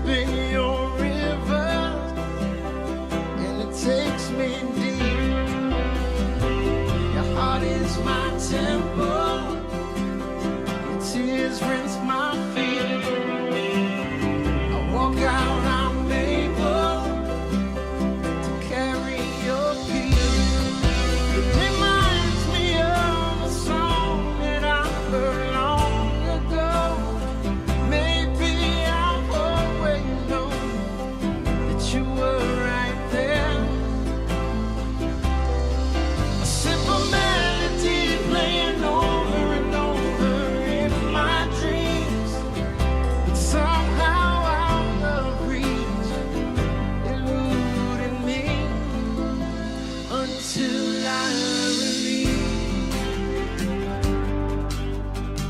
in your river, and it takes me deep. Your heart is my temple, your tears rinse my feet. I walk out, I'm able to carry your peace. It reminds me of a song that I heard long ago. Maybe I've always known that you were right there. A simple melody playing over and over in my dreams, but somehow out of reach, eluding me until I release.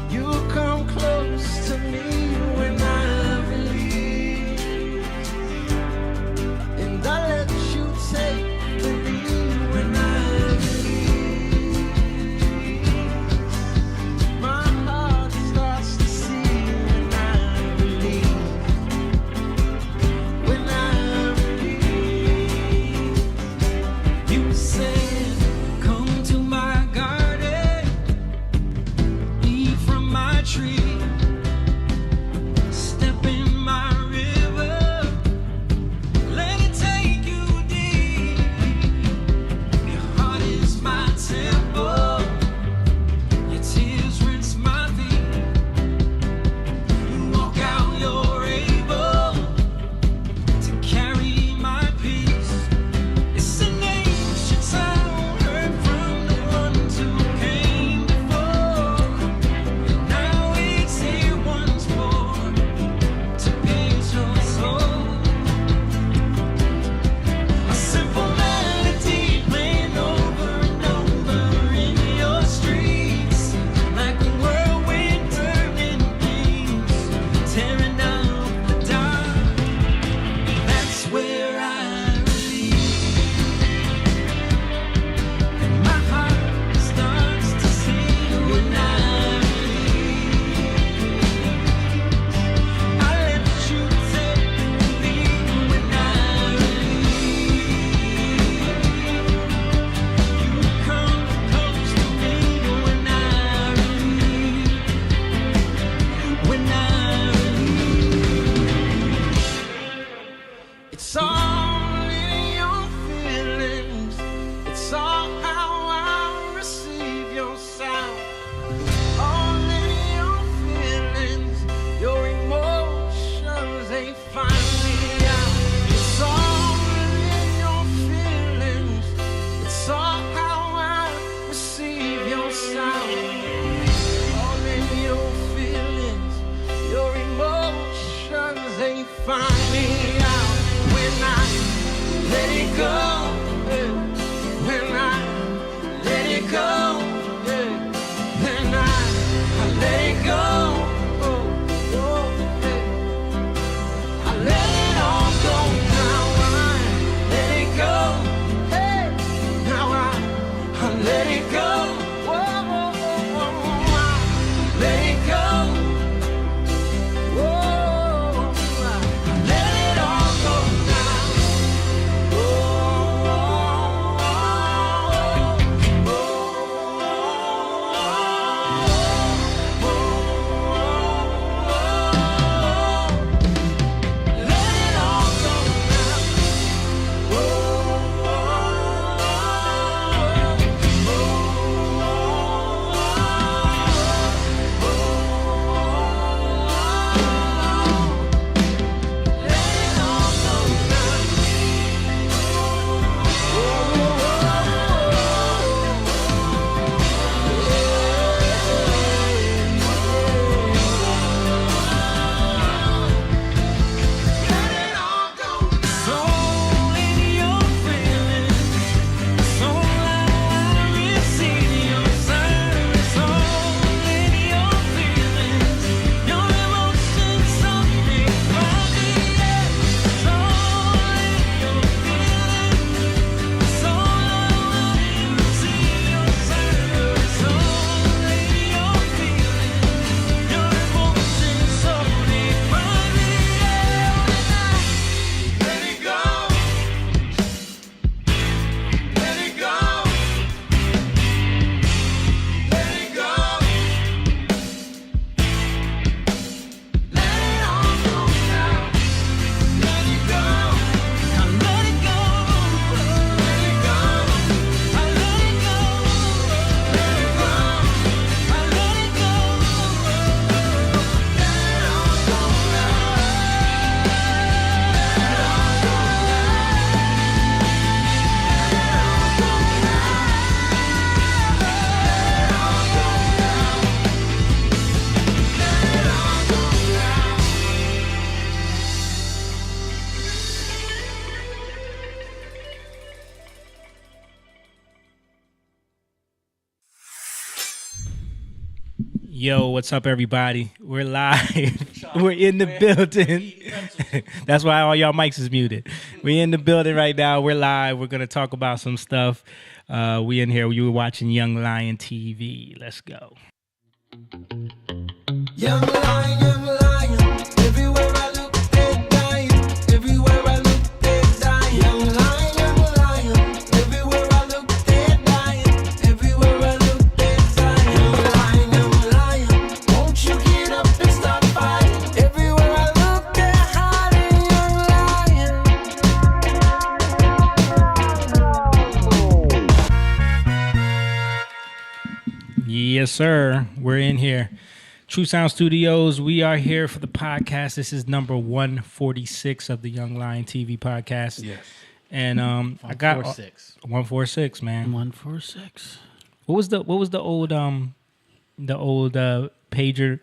You come close to me when I release, and I let you take the lead when I release. My heart starts to see when I release. When I release, you say Yo, what's up, everybody? We're live. We're in the building. That's why all y'all mics is muted. We're in the building right now. We're live. We're going to talk about some stuff. We in here. You were watching Young Lion TV. Let's go. Young lion, everywhere I look, they're dying. Everywhere I look, they're dying. Young lion, everywhere I look, they're dying. Everywhere I look, they're dying. Young lion, won't you get up and stop fighting? Everywhere I look, they're hiding. Young lion. Yes, sir. We're in here. True Sound Studios. We are here for the podcast. This is number 146 of the Young Lion TV podcast. Yes. And I got 146, man. 146. What was the old pager?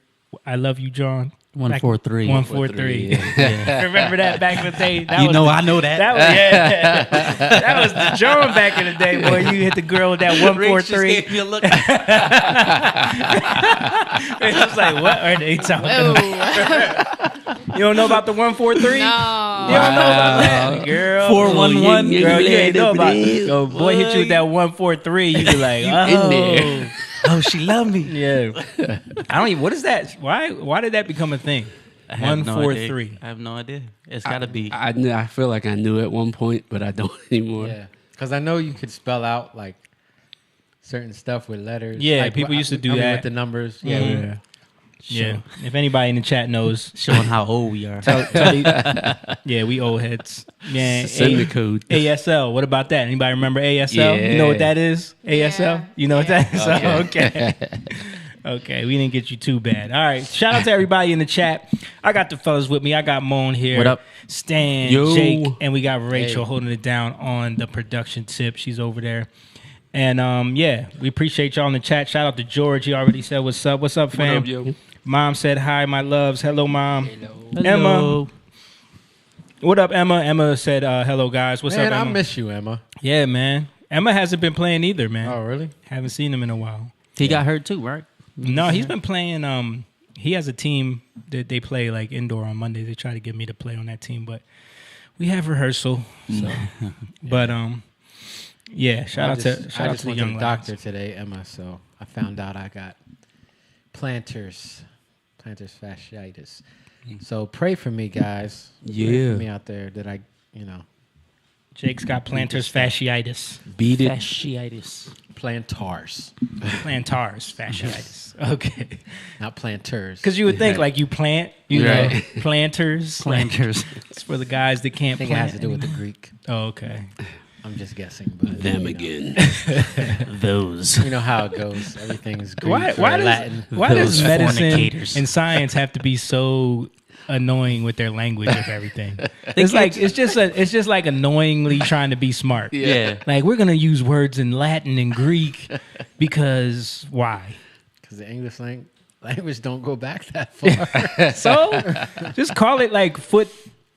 I love you, John. 143. 143. Yeah. Remember that back in the day? That You was know, the- I know that. That was that was the John back in the day, boy. You hit the girl with that Rich just 143. gave me a look. It was like, what are they talking about? You don't know about the 143? No. You don't know about that, girl. 411. Girl, you ain't know about it. So boy hit you with that 143. You be like, oh. in there. Oh, she loved me. Yeah. I don't even. What is that? Why did that become a thing? I have no idea. 143. I have no idea. It's got to be. I feel like I knew at one point, but I don't anymore. Yeah, because I know you could spell out like certain stuff with letters. Yeah, like, people used to do I mean, that. with the numbers. Yeah. Yeah, Yeah. If anybody in the chat knows, Showing how old we are. yeah, we old heads. Yeah. Send the code. ASL. What about that? Anybody remember ASL? Yeah. You know what that is? ASL? Yeah. You know what that is? Okay. Okay, we didn't get you too bad. All right. Shout out to everybody in the chat. I got the fellas with me. I got Moan here. What up? Stan, Yo. Jake, and we got Rachel holding it down on the production tip. She's over there. And yeah, we appreciate y'all in the chat. Shout out to George. He already said what's up. What's up, fam? What up, yo? Mom said hi, my loves. Hello, Mom. Hello. Emma. What up, Emma? Emma said hello, guys. What's man, up, I Emma? miss you, Emma. Yeah, man. Emma hasn't been playing either, man. Oh, really? Haven't seen him in a while. He got hurt too, right? No, he's been playing. He has a team that they play like indoor on Mondays. They try to get me to play on that team, but we have rehearsal. So, but yeah. Shout out I to just the went young to the Lions. doctor today, Emma. So I found out I got plantar fasciitis. So pray for me, guys. Pray Yeah. for me out there that I, Jake's got plantar fasciitis. Beat it. Fasciitis. plantars, Plantars fasciitis. Okay. not planters. Because you would think like you plant, you Right. know, planters. Planters. It's for the guys that I can't think it plant. has to do with the Greek. Oh, okay. I'm just guessing, but Them you know. again. Those. You know how it goes. Everything's Greek Why or Latin. does Those medicine fornicators. and science have to be so annoying with their language of everything? It's like it's just like annoyingly trying to be smart. Yeah. Like we're gonna use words in Latin and Greek because why? Because the English language don't go back that far. So just call it like foot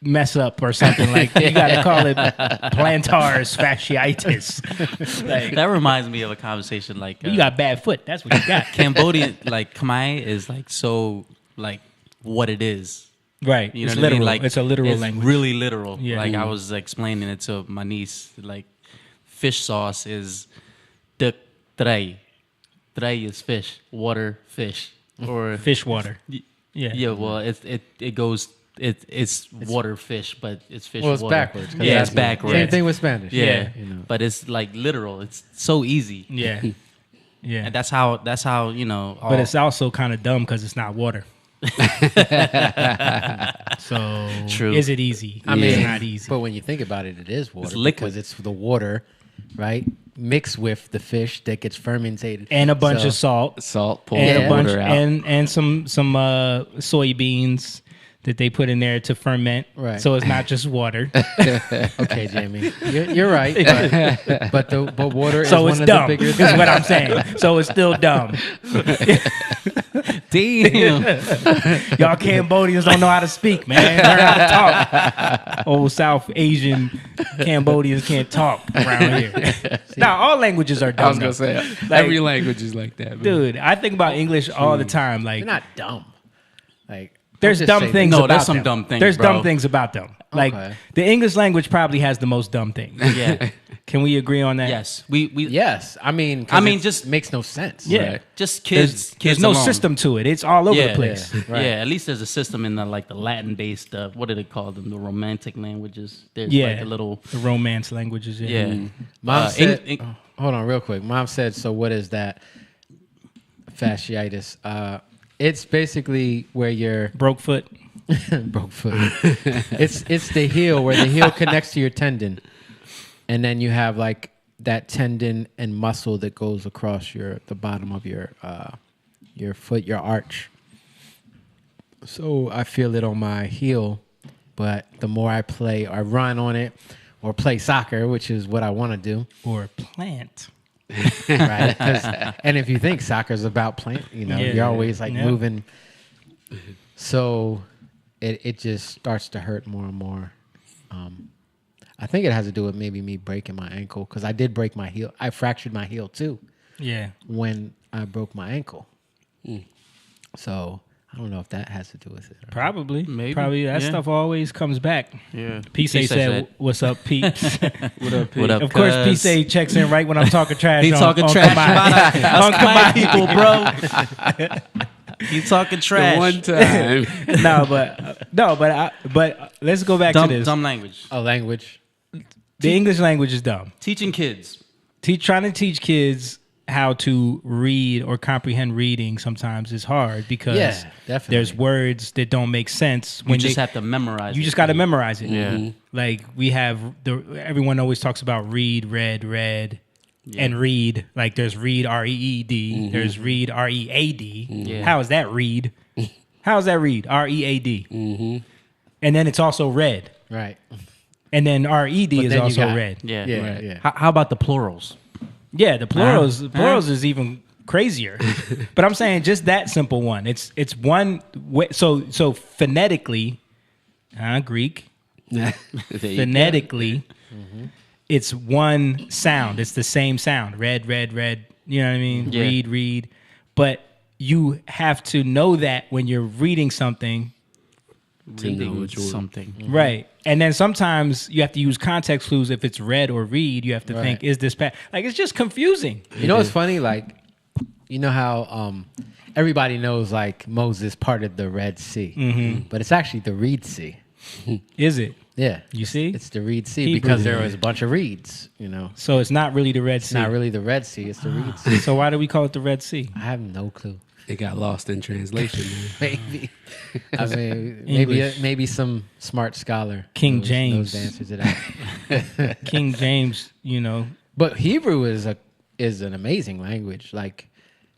mess up or something. Like you gotta call it plantar fasciitis. Like That reminds me of a conversation like you got bad foot. That's what you got. Cambodian, like Khmer is like so like what it is. Right. You know it's what I mean? literal. Like it's a literal it's language. really literal. Yeah. Like I was explaining it to my niece. Like fish sauce is the tray. Tray is fish, water, fish, or Fish water. Yeah. yeah. Well, it goes. It's water fish, but it's fish. Well, it's water. backwards. 'cause Yeah, that's it's backwards. Same thing with Spanish. Yeah, You know. but it's like literal. It's so easy. Yeah. Yeah. And that's how you know. But it's also kind of dumb because it's not water. So True. is it easy? I mean, it's not easy. But when you think about it, it is water. It's liquid. Because it's the water, right? Mixed with the fish that gets fermented. And a bunch So- of salt. Salt, pull And the a bunch water out. and some soybeans that they put in there to ferment. Right. So it's not just water. Okay, Jamie, you're right. But water So is it's one dumb. of the bigger Is things. what I'm saying. So it's still dumb. damn. Y'all Cambodians don't know how to speak, man. Learn how to talk. Old South Asian Cambodians can't talk around here. Now, all languages are dumb. I was gonna say Like- every language is like that, man. Dude, I think about English all the time. Like, They're not dumb. Like there's I'm just dumb saying- things No, about there's some them. dumb things, There's bro. dumb things about them. Like, Okay. the English language probably has the most dumb things. Yeah. Can we agree on that? Yes. We Yes, I mean, 'cause it just makes no sense. Yeah. Right. just kids. There's Kids no alone. system to it. It's all over the place. Yeah. Right. Yeah, at least there's a system in the the Latin-based stuff. What do they call them? The romantic languages. There's Yeah. like a little. The romance languages. Yeah. Mom Uh, said, Eng- hold on real quick. Mom said, so what is that? Fasciitis. It's basically where your Broke foot. broke foot. It's the heel where the heel connects to your tendon, and then you have like that tendon and muscle that goes across the bottom of your foot, your arch. So I feel it on my heel, but the more I play or run on it or play soccer, which is what I want to do, Or plant. right? 'Cause- and if you think soccer's about playing, Yeah. you're always like Yeah. moving. So it just starts to hurt more and more. I think it has to do with maybe me breaking my ankle because I did break my heel. I fractured my heel too Yeah. when I broke my ankle. So I don't know if that has to do with it. Probably. Maybe, Probably. That yeah. stuff always comes back. Yeah. Peace said, "What's up, peeps?" What up, What up, Of course, cuz? Peace checks in right when I'm talking trash. He on- talking on trash Kamai. about us people, bro. He talking The trash. one time. but let's go back to this. Dumb language. A language. The English language is dumb. Teaching kids. Trying to teach kids how to read or comprehend reading sometimes is hard because Yeah, definitely. there's words that don't make sense You when just they, have to memorize. you it. just got to memorize it. Yeah. Like we have everyone always talks about read, read, and read. Like there's read REED, there's read READ. Yeah. How is that read? How is that read READ? And then it's also read, Right. and then RED is then you also got- read. Yeah. Yeah. Yeah. How about the plurals? Yeah, the plurals is even crazier. But I'm saying just that simple one. It's one way. So phonetically, Greek. There you go. Phonetically, it's one sound. It's the same sound. Read. You know what I mean? Yeah. Read. But you have to know that when you're reading something, Reading what you want. something. right? And then sometimes you have to use context clues. If it's read or read, you have to think, Right. is this like it's just confusing. You know what's funny? Like, you know how everybody knows like Moses parted the Red Sea, but it's actually the Reed Sea. Is it? Yeah, You see? it's the Reed Sea Hebrew. because there was a bunch of reeds. You know, So it's not really the Red it's Sea. not really the Red Sea; it's the Reed Sea. So why do we call it the Red Sea? I have no clue. It got lost in translation, man. Maybe, I mean, English. maybe some smart scholar, King knows James. the answer to that. King James, But Hebrew is an amazing language. Like,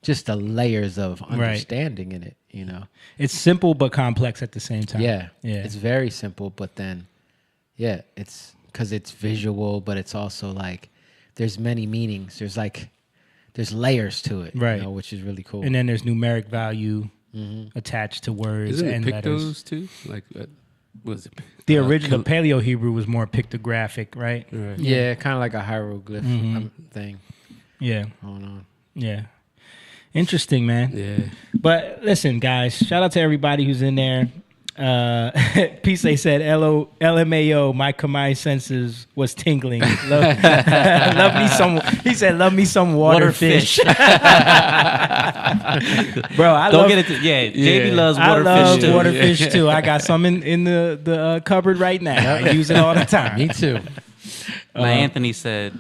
just the layers of understanding in it. You know. it's simple but complex at the same time. Yeah, Yeah. It's very simple, but then, yeah, it's because it's visual, but it's also like there's many meanings. There's layers to it, Right. You know, which is really cool. And then there's numeric value attached to words Isn't and it letters. pictos too? Like, what was it? The original Paleo Hebrew was more pictographic, right? Right. yeah, kind of like a hieroglyph thing Yeah. going on. Yeah. Interesting, man. Yeah. But listen, guys, shout out to everybody who's in there. Peace said, LMAO, my Kamai senses was tingling. Love me some. He said, love me some waterfish. Bro, I Don't love get it. JB loves I love waterfish too. waterfish too. I got some in the cupboard right now. I use it all the time. Me too. My Anthony said,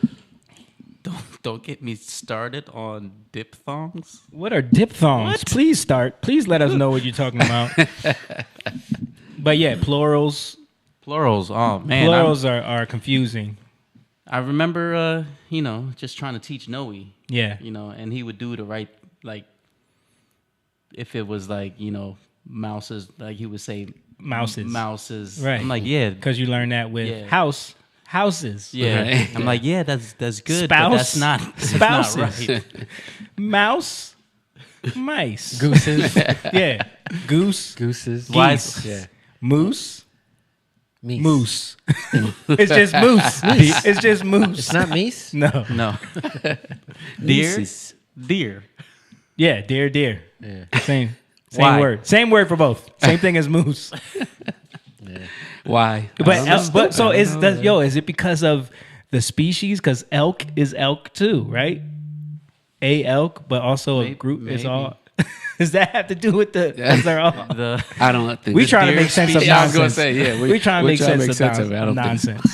"Don't get me started on diphthongs." What are diphthongs? Please start. Please let us know what you're talking about. But yeah, plurals. Plurals. Oh man, Plurals are confusing. I remember, just trying to teach Noe. Yeah. And he would do the right, like, if it was like, mouses, like he would say Mouses. Mouses. Right. I'm like, yeah, Because you learn that with Yeah. houses. yeah. Right. I'm like, yeah, that's good, Spouse. but that's not Spouses. right. Mouse. Mice. Gooses, Yeah. Goose. gooses, Wise. Yeah, Moose. Meese. Moose. It's just moose. It's just moose. It's not meese? No. No. Deer. Nieces. Deer. Yeah, deer. Yeah. Same Why? word. Same word for both. Same thing as moose. Why? But so is it because of the species? Because elk is elk too, right? A elk, but also a group is maybe. all. Does that have to do with the? Because they're all. The I don't think We trying to make sense of Yeah, I was nonsense. gonna say, yeah, we trying to make sense of it. I don't think nonsense.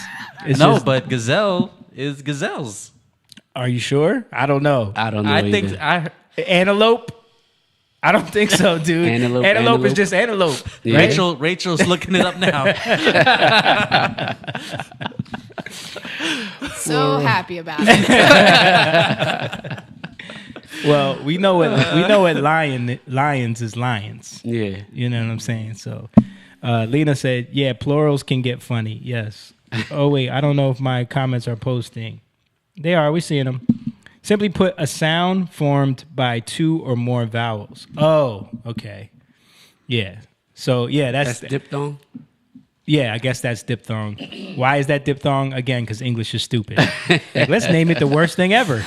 It's no, just- but gazelle is gazelles. are you sure? I don't know. I don't know. I think either. Antelope? I don't think so, dude. Antelope is just antelope. Yeah. Right? Rachel's looking it up now. So happy about it. Well, we know what lions is lions. Yeah. You know what I'm saying? So Lena said, yeah, plurals can get funny. Yes. Oh, wait. I don't know if my comments are posting. They are. We're seeing them. Simply put, a sound formed by two or more vowels. Oh, okay. Yeah. So, yeah, That's diphthong. yeah, I guess that's diphthong. Why is that diphthong? Again, because English is stupid. Like, let's name it the worst thing ever.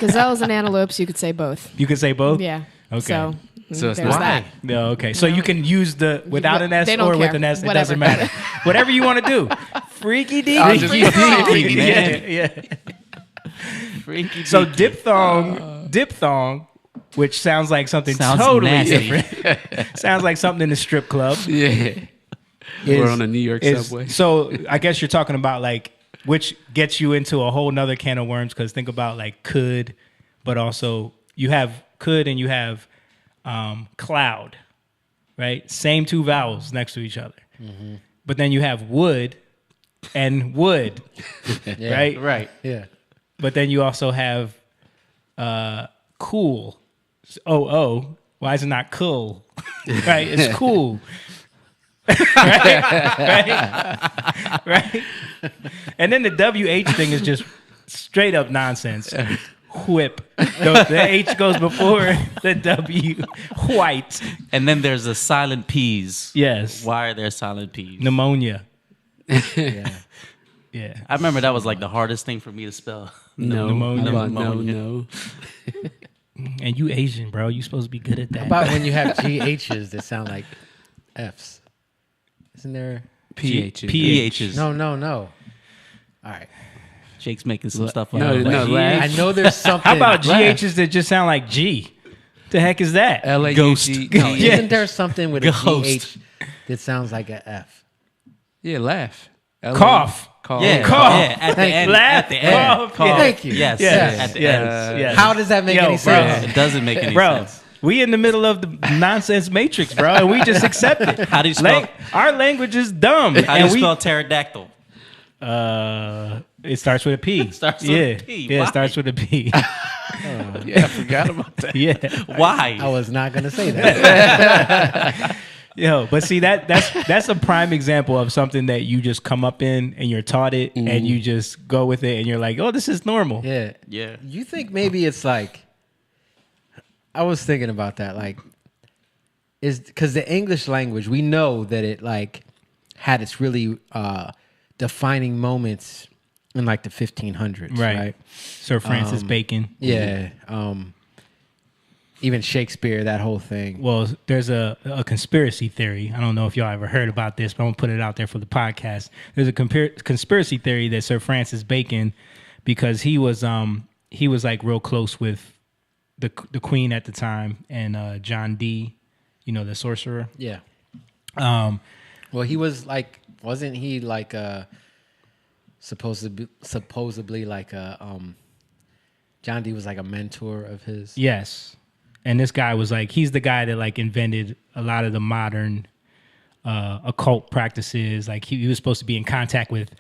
Gazelles and antelopes, you could say both. You can say both? Yeah. Okay. So So it's there's not- that. No, okay. So you can use the without an S They don't or with care. an S. It Whatever. doesn't matter. Whatever you want to do. Freaky I'll just- deaky. Freaky, man. Yeah. Freaky So deaky. diphthong, which sounds like something Sounds totally nasty. different. Sounds like something in the strip club. Yeah. We're on a New York subway. So I guess you're talking about like, which gets you into a whole nother can of worms, because think about like could, but also you have could and you have cloud, right? Same two vowels next to each other. But then you have wood and wood, right? Right. Yeah. But then you also have cool. Oh, why is it not cool? Right? It's cool. right? And then the WH thing is just straight up nonsense. Whip. The H goes before the W. White. And then there's the silent P's. Yes. Why are there silent P's? Pneumonia. Yeah. Yeah. I remember that was like the hardest thing for me to spell. No. Pneumonia. How about Pneumonia. no. And you Asian, bro. You supposed to be good at that. How about when you have GHs that sound like Fs? Isn't there? PH. PHs. No. All right. Jake's making some stuff up. No, no, laugh. I know there's something. How about GHs that just sound like G? The heck is that? Ghost. No, Yeah. isn't there something with a Ghost. GH that sounds like an F? Yeah, laugh. Cough. Cough. Yeah, Cough. yeah, at the Thank end. you. At the end. Laugh. Cough. Thank you. Yes, Yes. at the Yes. end. Yes. How does that make Yo, any bro. sense? It doesn't make any Bro, sense. we in the middle of the nonsense matrix, bro, and we just accept it. How do you spell? Our language is dumb. How do you and we, spell pterodactyl? it starts with a P. Starts with yeah. a P. Yeah, Why? it starts with a P. Yeah, I forgot about that. Yeah. Why? I was not gonna say that. Yo, but see that's a prime example of something that you just come up in and you're taught it and you just go with it and you're like, oh, this is normal. Yeah. Yeah. You think maybe it's like? I was thinking about that. Like, is because the English language, we know that it like had its really defining moments in like the 1500s, right? Sir Francis Bacon. Yeah. Even Shakespeare, that whole thing. Well, there's a conspiracy theory. I don't know if y'all ever heard about this, but I'm gonna put it out there for the podcast. There's a conspiracy theory that Sir Francis Bacon, because he was like real close with the Queen at the time and John Dee, you know, the sorcerer. Yeah. Um, Well, he was like, wasn't he like supposedly like a John Dee was like a mentor of his? yes, and this guy was like, he's the guy that like invented a lot of the modern occult practices. Like he was supposed to be in contact with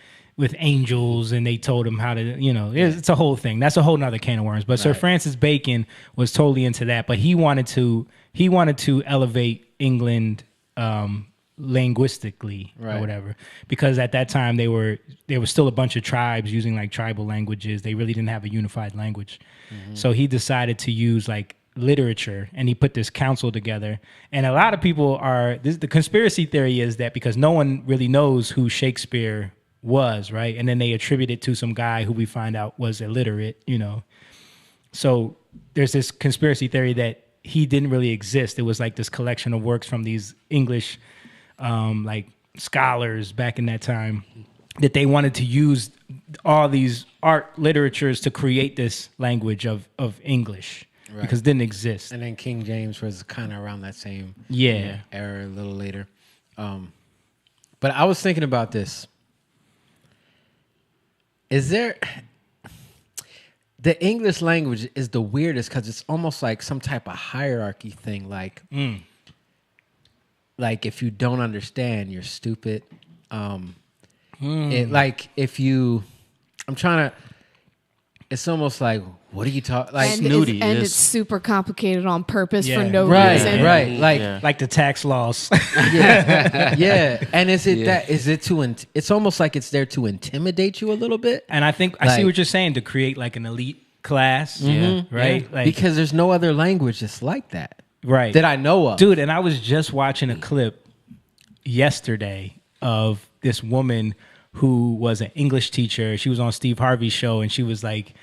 angels, and they told him how to, you know, it's a whole thing. That's a whole nother can of worms. But Sir Francis Bacon was totally into that. But he wanted to elevate England linguistically or whatever, because at that time there were still a bunch of tribes using like tribal languages. They really didn't have a unified language. So he decided to use like literature, and he put this council together. And a lot of people the conspiracy theory is that because no one really knows who Shakespeare was, right? And then they attribute it to some guy who we find out was illiterate, So there's this conspiracy theory that he didn't really exist. It was like this collection of works from these English like scholars back in that time, that they wanted to use all these art literatures to create this language of English, because it didn't exist. And then King James was kind of around that same Yeah. era a little later. But I was thinking about this. Is there... The English language is the weirdest because it's almost like some type of hierarchy thing. Like if you don't understand, you're stupid. It's almost like, what are you talking? Like snooty. It's super complicated on purpose for no right, reason. right. Yeah. Like the tax laws. yeah. And it's almost like it's there to intimidate you a little bit. And I think I see what you're saying, to create like an elite class. Yeah. Right? Yeah. Like, because there's no other language that's like that. Right. That I know of. Dude, and I was just watching a clip yesterday of this woman who was an English teacher. She was on Steve Harvey's show, and she was like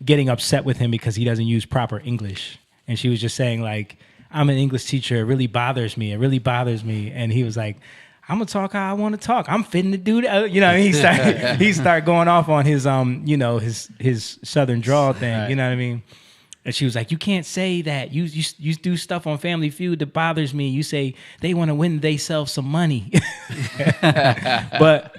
getting upset with him because he doesn't use proper English. And she was just saying, like, I'm an English teacher. It really bothers me. It really bothers me. And he was like, I'm gonna talk how I want to talk. I'm fitting to do that. He started going off on his his Southern drawl thing. Right. You know what I mean? And she was like, you can't say that. You do stuff on Family Feud that bothers me. You say they want to win themselves some money. But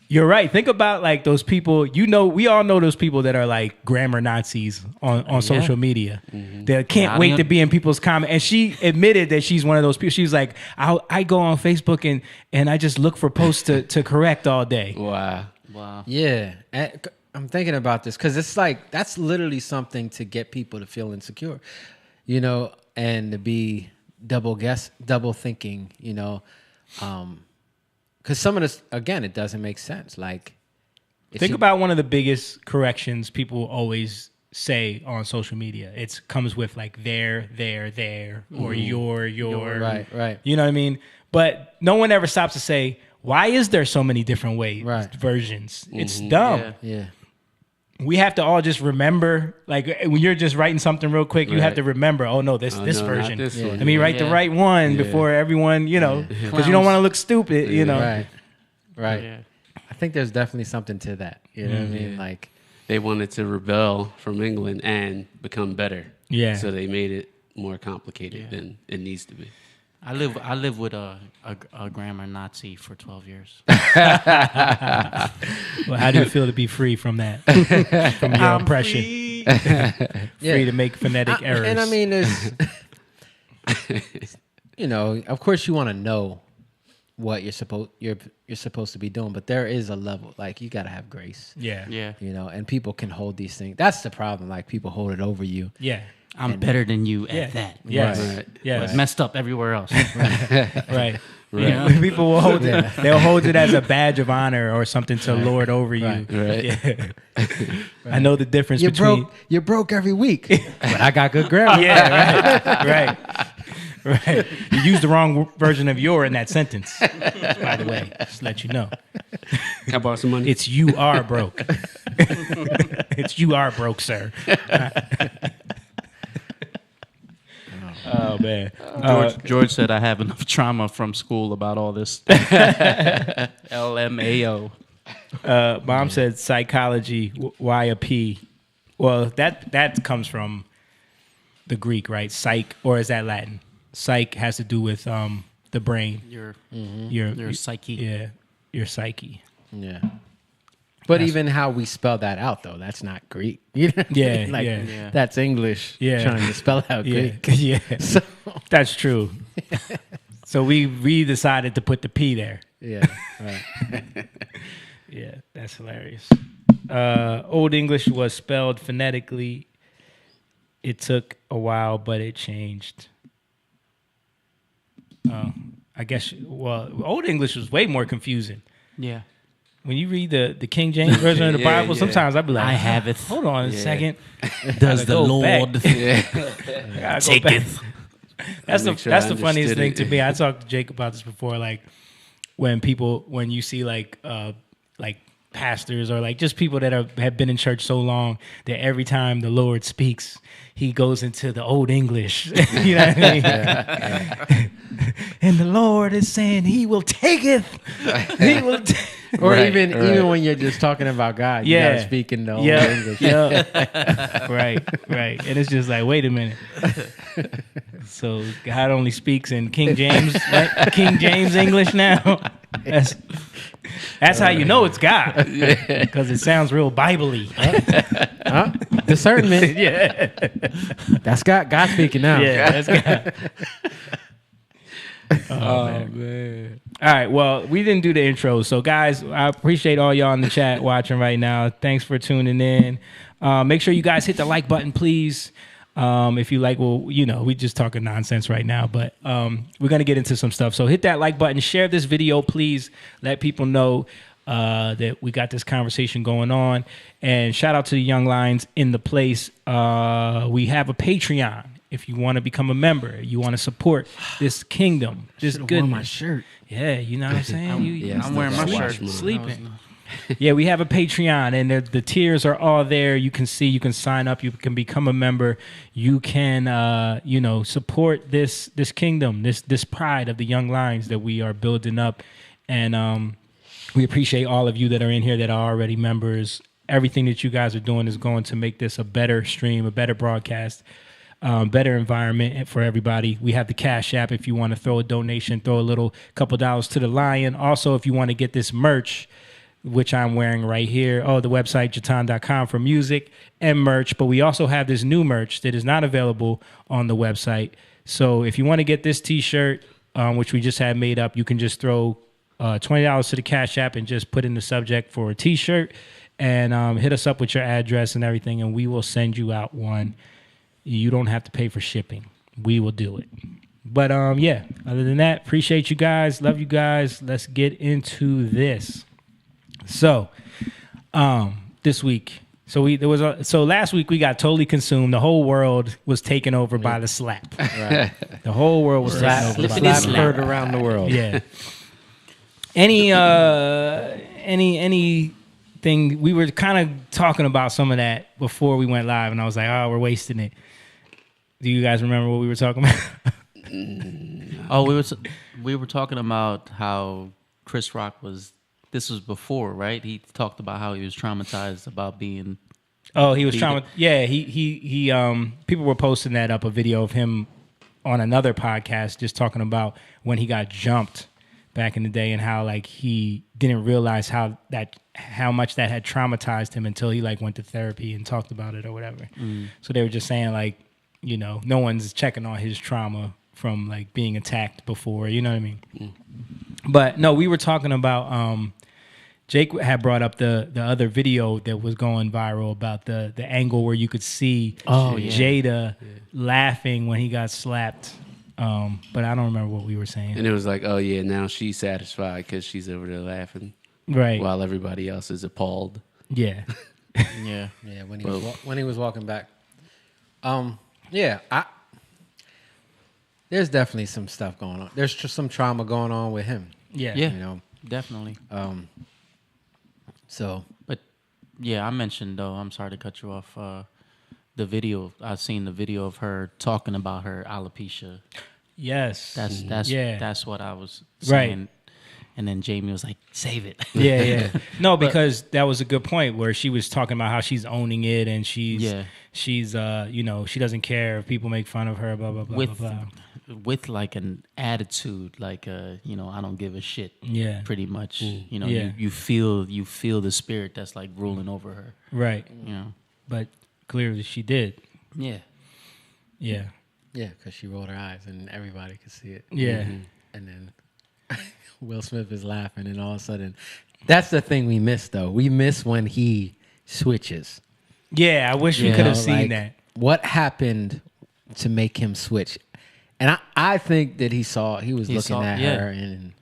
you're right. Think about like those people, we all know those people that are like grammar Nazis on social media. Mm-hmm. They can't wait to be in people's comments. And she admitted that she's one of those people. She was like, I go on Facebook and I just look for posts to correct all day. Wow. Yeah. I'm thinking about this because it's like that's literally something to get people to feel insecure, and to be double thinking, because some of this, again, it doesn't make sense. Like, think about one of the biggest corrections people always say on social media. It comes with like there, or your. Right. You know what I mean? But no one ever stops to say, why is there so many different versions? Mm-hmm. It's dumb. Yeah. We have to all just remember, like when you're just writing something real quick, you have to remember, oh no, this version. This one. Let me write the right one before everyone, because you don't want to look stupid, Right. Yeah. I think there's definitely something to that. You know what I mean? Like, They wanted to rebel from England and become better. Yeah. So they made it more complicated than it needs to be. I live with a grammar Nazi for 12 years. Well, how do you feel to be free from that? From your oppression? Free to make phonetic errors. And I mean, there's, of course you want to know what you're supposed to be doing, but there is a level, like you got to have grace. Yeah. And people can hold these things. That's the problem. Like people hold it over you. Yeah. I'm better than you at that. Yes. Right. Yes. But messed up everywhere else. Right. People will hold it. They'll hold it as a badge of honor or something to lord over you. Right. Yeah. I know the difference between You're broke every week, but I got good grammar. Yeah. Right. You used the wrong version of "your" in that sentence. By the way, just to let you know. Can I borrow some money? It's you are broke. It's you are broke, sir. Oh man. George said I have enough trauma from school about all this. LMAO. Mom said psychology. Why a P? Well, that comes from the Greek, right? Psych, or is that Latin? Psych has to do with the brain. Your Your psyche. Yeah, your psyche. Yeah. But even how we spell that out, though, that's not Greek. You know what I Yeah, mean? Like, yeah. That's English trying to spell out Yeah, Greek. yeah. So, That's true. So we decided to put the P there. yeah, right. Yeah, that's hilarious. Old English was spelled phonetically. It took a while, but it changed. I guess, Old English was way more confusing. Yeah. when you read the King James version of the Yeah, Bible, yeah. sometimes I'd be like, I have it. Hold on a second. Does the go back. Lord I gotta go take back. it? That's Make sure I the funniest understood thing it. to me. I talked to Jake about this before. Like when you see like pastors or like just people that have been in church so long that every time the Lord speaks, he goes into the old English. You know what I mean? And the Lord is saying, He will taketh. He will. Or Right, even when you're just talking about God, you gotta speak in the old English. Yeah. Right. And it's just like, wait a minute. So God only speaks in King James, right? King James English now. That's how you know it's God, because it sounds real Bible-y. Huh? Discernment. Yeah, That's God. God speaking now. yeah, that's God. Oh man. All right, well, we didn't do the intro, so guys, I appreciate all y'all in the chat watching right now. Thanks for tuning in. Make sure you guys hit the like button, please. If you like, well, we just talking nonsense right now, but we're gonna get into some stuff. So hit that like button, share this video, please. Let people know that we got this conversation going on. And shout out to the Young Lions in the place. We have a Patreon. If you want to become a member, you want to support this kingdom, this goodness. Worn my shirt. Yeah, you know what I'm saying. I'm wearing my shirt. Sleeping. Yeah, we have a Patreon, and the tiers are all there. You can see, you can sign up, you can become a member. You can, support this kingdom, this pride of the Young Lions that we are building up. And we appreciate all of you that are in here that are already members. Everything that you guys are doing is going to make this a better stream, a better broadcast, better environment for everybody. We have the Cash App if you want to throw a donation, throw a little couple dollars to the Lion. Also, if you want to get this merch, which I'm wearing right here. Oh, the website, jatan.com, for music and merch. But we also have this new merch that is not available on the website. So if you want to get this T-shirt, which we just had made up, you can just throw $20 to the Cash App and just put in the subject for a T-shirt and hit us up with your address and everything, and we will send you out one. You don't have to pay for shipping. We will do it. But yeah, other than that, appreciate you guys. Love you guys. Let's get into this. So, this week, so last week we got totally consumed. The whole world was taken over by the slap. Right. The whole world was taken over by the Slap slap. heard around the world. Yeah. Anything we were kind of talking about some of that before we went live, and I was like, oh, we're wasting it. Do you guys remember what we were talking about? Oh, we were talking about how Chris Rock was. This was before, right? He talked about how he was traumatized about being. Oh, he was traumatized. Yeah, he people were posting that up, a video of him on another podcast just talking about when he got jumped back in the day and how like he didn't realize how much that had traumatized him until he like went to therapy and talked about it or whatever. So they were just saying like, no one's checking on his trauma from like being attacked before, you know what I mean? But no, we were talking about Jake had brought up the other video that was going viral about the angle where you could see Jada laughing when he got slapped. But I don't remember what we were saying. And it was like, oh yeah, now she's satisfied because she's over there laughing, Right. while everybody else is appalled. Yeah. Yeah. Yeah, when he was walking back. There's definitely some stuff going on. There's just some trauma going on with him. Yeah. Yeah. Definitely. So, But yeah, I mentioned though. I'm sorry to cut you off. The video. I've seen the video of her talking about her alopecia. Yes. That's what I was Right. saying. And then Jamie was like, "Save it." Yeah. No, because that was a good point where she was talking about how she's owning it and she's she doesn't care if people make fun of her, blah blah blah with blah blah. with like an attitude, like I don't give a shit. Yeah. Pretty much. Yeah. You feel the spirit that's like ruling over her. Right. But Clearly she did. yeah. Yeah. yeah, because she rolled her eyes and everybody could see it. Yeah. And then Will Smith is laughing, and all of a sudden, that's the thing we miss, though. We miss when he switches. Yeah, I wish we could have seen Like, that. What happened to make him switch? And I think that he was looking saw- at yeah. her, and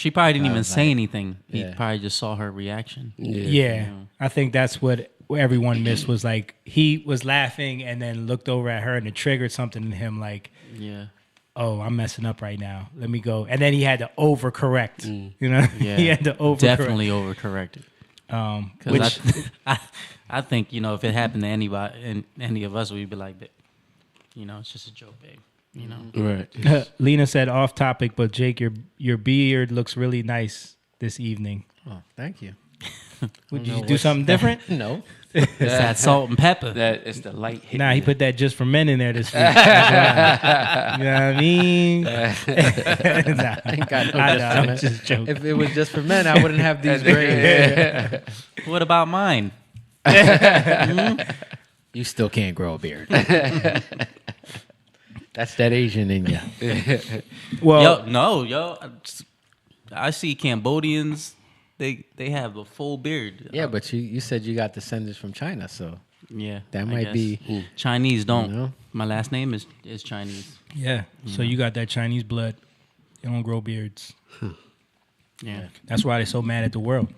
She probably didn't even was say like- anything. He Yeah. probably just saw her reaction. Yeah, I think that's what everyone missed was like he was laughing and then looked over at her and it triggered something in him like, Yeah. oh, I'm messing up right now. Let me go. And then he had to overcorrect. You know, Yeah. he had to overcorrect. Definitely overcorrected. Which I think if it happened to anybody and any of us, we'd be like, it's just a joke, babe. Right. Lena said off topic, but Jake, your beard looks really nice this evening. Oh, thank you. Would you do something different? No. It's that salt and pepper. That is the light hit. Nah, he put that just for men in there this week. That's why. You know what I mean? Nah, Ain't got no I know, just I'm for men. just joking. If it was just for men, I wouldn't have these braids. What about mine? You still can't grow a beard. That's that Asian in you. Well, I see Cambodians. They have a full beard. Yeah, but you said you got descendants from China, so Yeah, that I might guess. be. Chinese. Don't. You know? My last name is Chinese. yeah. So you got that Chinese blood. You don't grow beards. Yeah, That's why they're so mad at the world.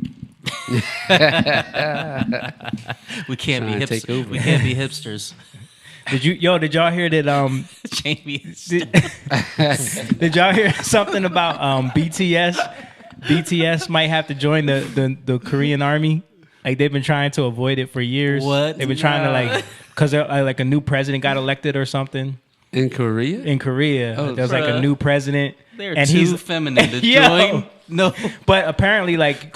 we can't be Trying to take over. We can't be hipsters. Did y'all hear that? Jamie. Did y'all hear something about BTS? BTS might have to join the Korean army. Like they've been trying to avoid it for years. What? They've been trying to because like a new president got elected or something In Korea? in Korea. Oh, There's like a bruh. new president, They're and too he's feminine to Yo. join. No. But apparently, like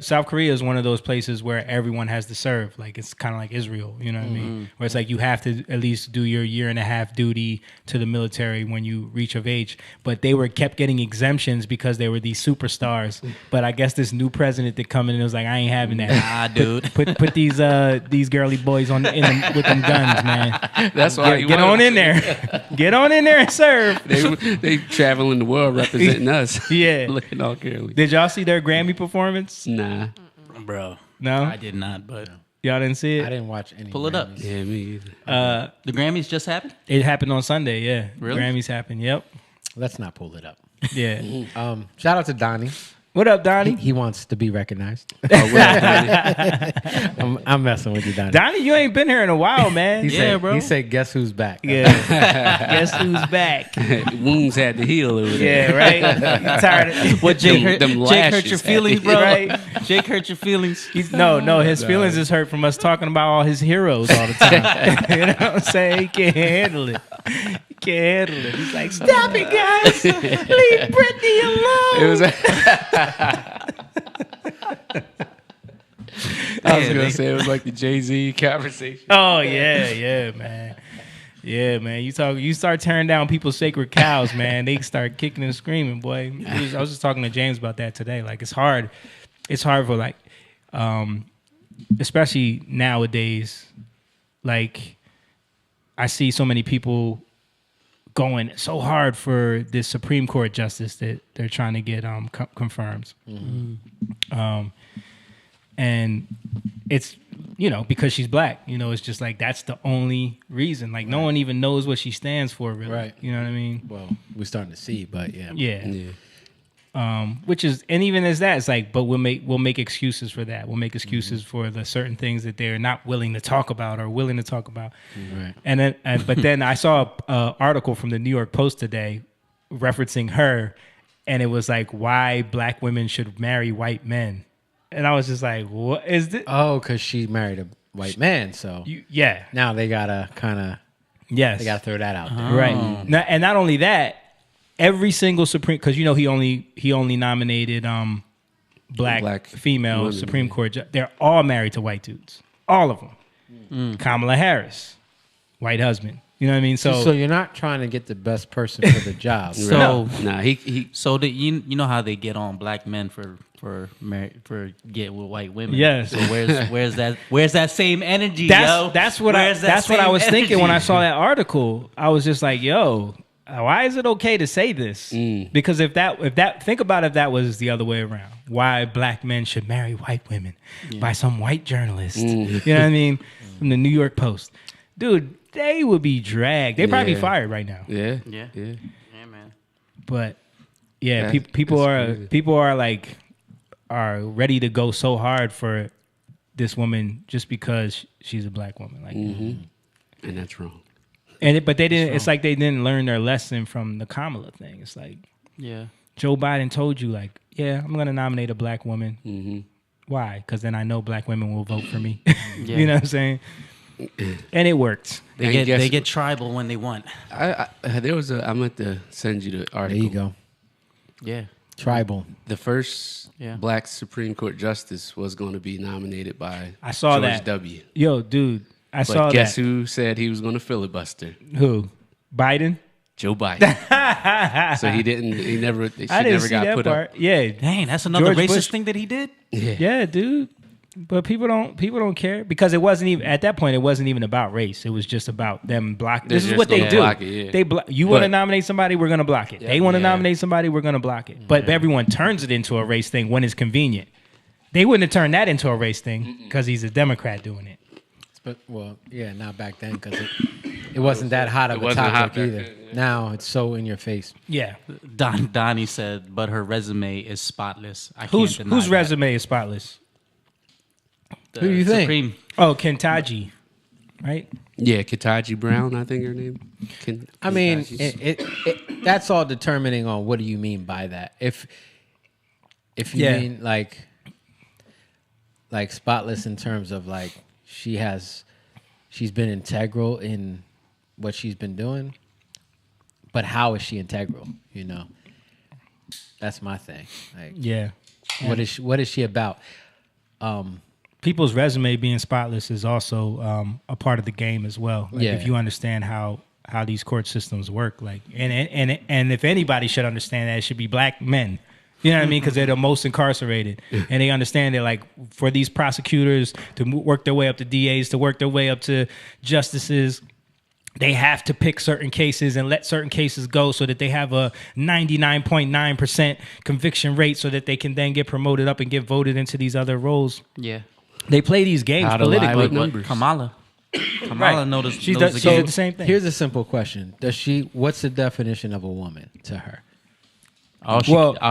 South Korea is one of those places where everyone has to serve. Like it's kind of like Israel, you know what I mean? Where it's like you have to at least do your 1.5 year duty to the military when you reach of age. But they kept getting exemptions because they were these superstars. But I guess this new president that come in and was like, I ain't having that. Nah, dude. Put these girly boys with them guns, man. That's why Get on in there. Get on in there and serve. They traveling the world representing us. Yeah. Looking all girly. Did y'all see their Grammy performance? Nah. Bro. No? I did not, but Y'all didn't see I it? didn't watch any. pull it up. Grammys. Yeah, me either. The Grammys just happened? It happened on Sunday, yeah. Really? Grammys happened, yep. Let's not pull it up. Yeah. Shout out to Donnie. What up, Donnie? He wants to be recognized. Oh, well, I'm messing with you, Donnie. Donnie, you ain't been here in a while, man. He Yeah, said, bro. He said, "Guess who's back?" Yeah. Guess who's back? wounds had to heal over there. Yeah, right? You tired of What, Jake hurt, Them Jake lashes hurt your had feelings, to- bro? Right. Jake hurt your feelings. No, his feelings is hurt from us talking about all his heroes all the time. You know what I'm saying? He can't handle it. He can't handle it. He's like, stop it, guys. Leave Britney alone. It was. I was gonna say it was like the Jay-Z conversation. Oh yeah, man. Yeah, man. You start tearing down people's sacred cows, man. They start kicking and screaming, boy. I was just talking to James about that today. Like it's hard. It's hard for like, especially nowadays. Like, I see so many people going so hard for this Supreme Court justice that they're trying to get confirmed. And it's, because she's black, it's just like, that's the only reason. Like, no one even knows what she stands for, really. Right. You know what I mean? Well, we're starting to see, but yeah. Yeah. Which is, and even as that, it's like, but we'll make excuses for that. We'll make excuses for the certain things that they're not willing to talk about or willing to talk about. Right. And then, but then I saw an article from the New York Post today referencing her, and it was like, why black women should marry white men. And I was just like, what is this? Oh, because she married a white man, so Yeah. now they gotta kind of Yes. they gotta throw that out there. Right. And not only that, every single Supreme, because he only nominated black female women, Supreme yeah. Court. They're all married to white dudes, all of them. Kamala Harris, white husband. You know what I mean? So you're not trying to get the best person for the job. So, Nah, he so you know how they get on black men for get with white women. Yes. So where's that same energy, that's what Where's that I same was thinking when I energy? saw that article. I was just like, yo. Why is it okay to say this? Because if that think about if that was the other way around, why black men should marry white women by some white journalist. You know what I mean? From the New York Post. Dude, they would be dragged. They'd probably be Yeah. fired right now. yeah Yeah. yeah. Yeah, man. But Yeah, That's- people that's are crazy. people are like are ready to go so hard for this woman just because she's a black woman. Like, And that's wrong. but they didn't. It's like they didn't learn their lesson from the Kamala thing. It's like Yeah. Joe Biden told you, like, yeah, I'm gonna nominate a black woman. Mm-hmm. Why? Because then I know black women will vote for me. Yeah. You know what I'm saying? And it worked. And guess- They get tribal when they want. There was a. I'm going to send you the There article. you go. Yeah. Tribal. The first Yeah. black Supreme Court justice was going to be nominated by I saw George that. W. Yo, dude, I But saw guess that. who said he was going to filibuster? Who? Biden? Joe Biden. So he didn't. He never. She I didn't never see got that put part. up. Yeah, Dang, that's another George racist Bush. thing that he did. yeah, dude. But people don't care because it wasn't even at that point. It wasn't even about race. It was just about them blocking. They're This is just what they gonna do. block it, yeah. They you want to But- nominate somebody, we're gonna block it. They want to Yeah. nominate somebody, we're gonna block it. But everyone turns it into a race thing when it's convenient. They wouldn't have turned that into a race thing because he's a Democrat doing it. But well, yeah, not back then because it wasn't that hot of It a wasn't hot topic back either. then, yeah. Now it's so in your face. Yeah. Donnie said, but her resume is spotless. I can't Whose deny that. resume is spotless? The Who do you think? Supreme. Oh, Kentaji, right? Yeah, Kataji Brown, I think her name. I mean, Kentaji's- that's all determining on what do you mean by that. If you Yeah. mean like spotless in terms of like she's been integral in what she's been doing, but how is she integral? You know, that's my thing. Like, Yeah. what is she about? People's resume being spotless is also a part of the game as well. Like Yeah. if you understand how these court systems work, like and if anybody should understand that, it should be black men. You know what I mean? Because they're the most incarcerated, and they understand that, like, for these prosecutors to work their way up to DAs, to work their way up to justices, they have to pick certain cases and let certain cases go so that they have a 99.9% conviction rate so that they can then get promoted up and get voted into these other roles. Yeah. They play these games How to lie politically. with But numbers. Kamala Right. knows, She knows does, the she game. did the same thing. Here's a simple question: what's the definition of a woman to her?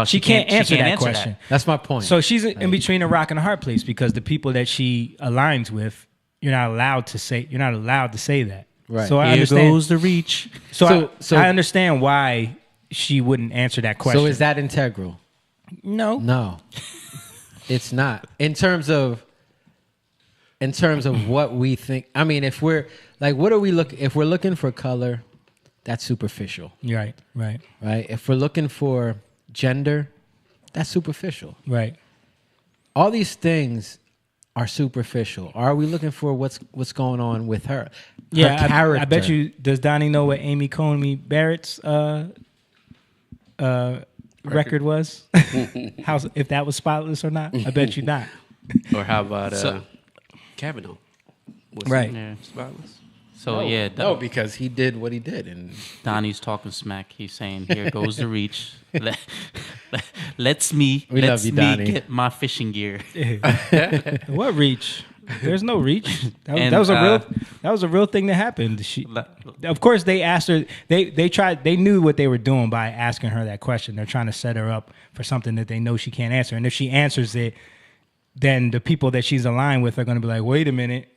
She can't answer that question. That's my point. So she's in between a rock and a hard place because the people that she aligns with, you're not allowed to say that. Right. So I Here understand. goes the reach. So So- I understand why she wouldn't answer that question. So is that integral? no? No, it's not. In terms of what we think. I mean, if we're like, what are we looking? If we're looking for color, that's superficial, Right. Right. right? If we're looking for gender, that's superficial. Right. All these things are superficial. Are we looking for what's going on with her? Her Yeah. character. I bet you. Does Donnie know what Amy Coney Barrett's record was? How if that was spotless or not? I bet you not. Or how about So- Kavanaugh? Was Right. he Yeah. spotless? So yeah, No, because he did what he did, and Donnie's talking smack. He's saying, "Here goes the reach. Let's me We love you, Donnie. get my fishing gear." What reach? There's no reach. And, That was a real thing that happened. Of course, they asked her. They tried. They knew what they were doing by asking her that question. They're trying to set her up for something that they know she can't answer. And if she answers it, then the people that she's aligned with are going to be like, "Wait a minute,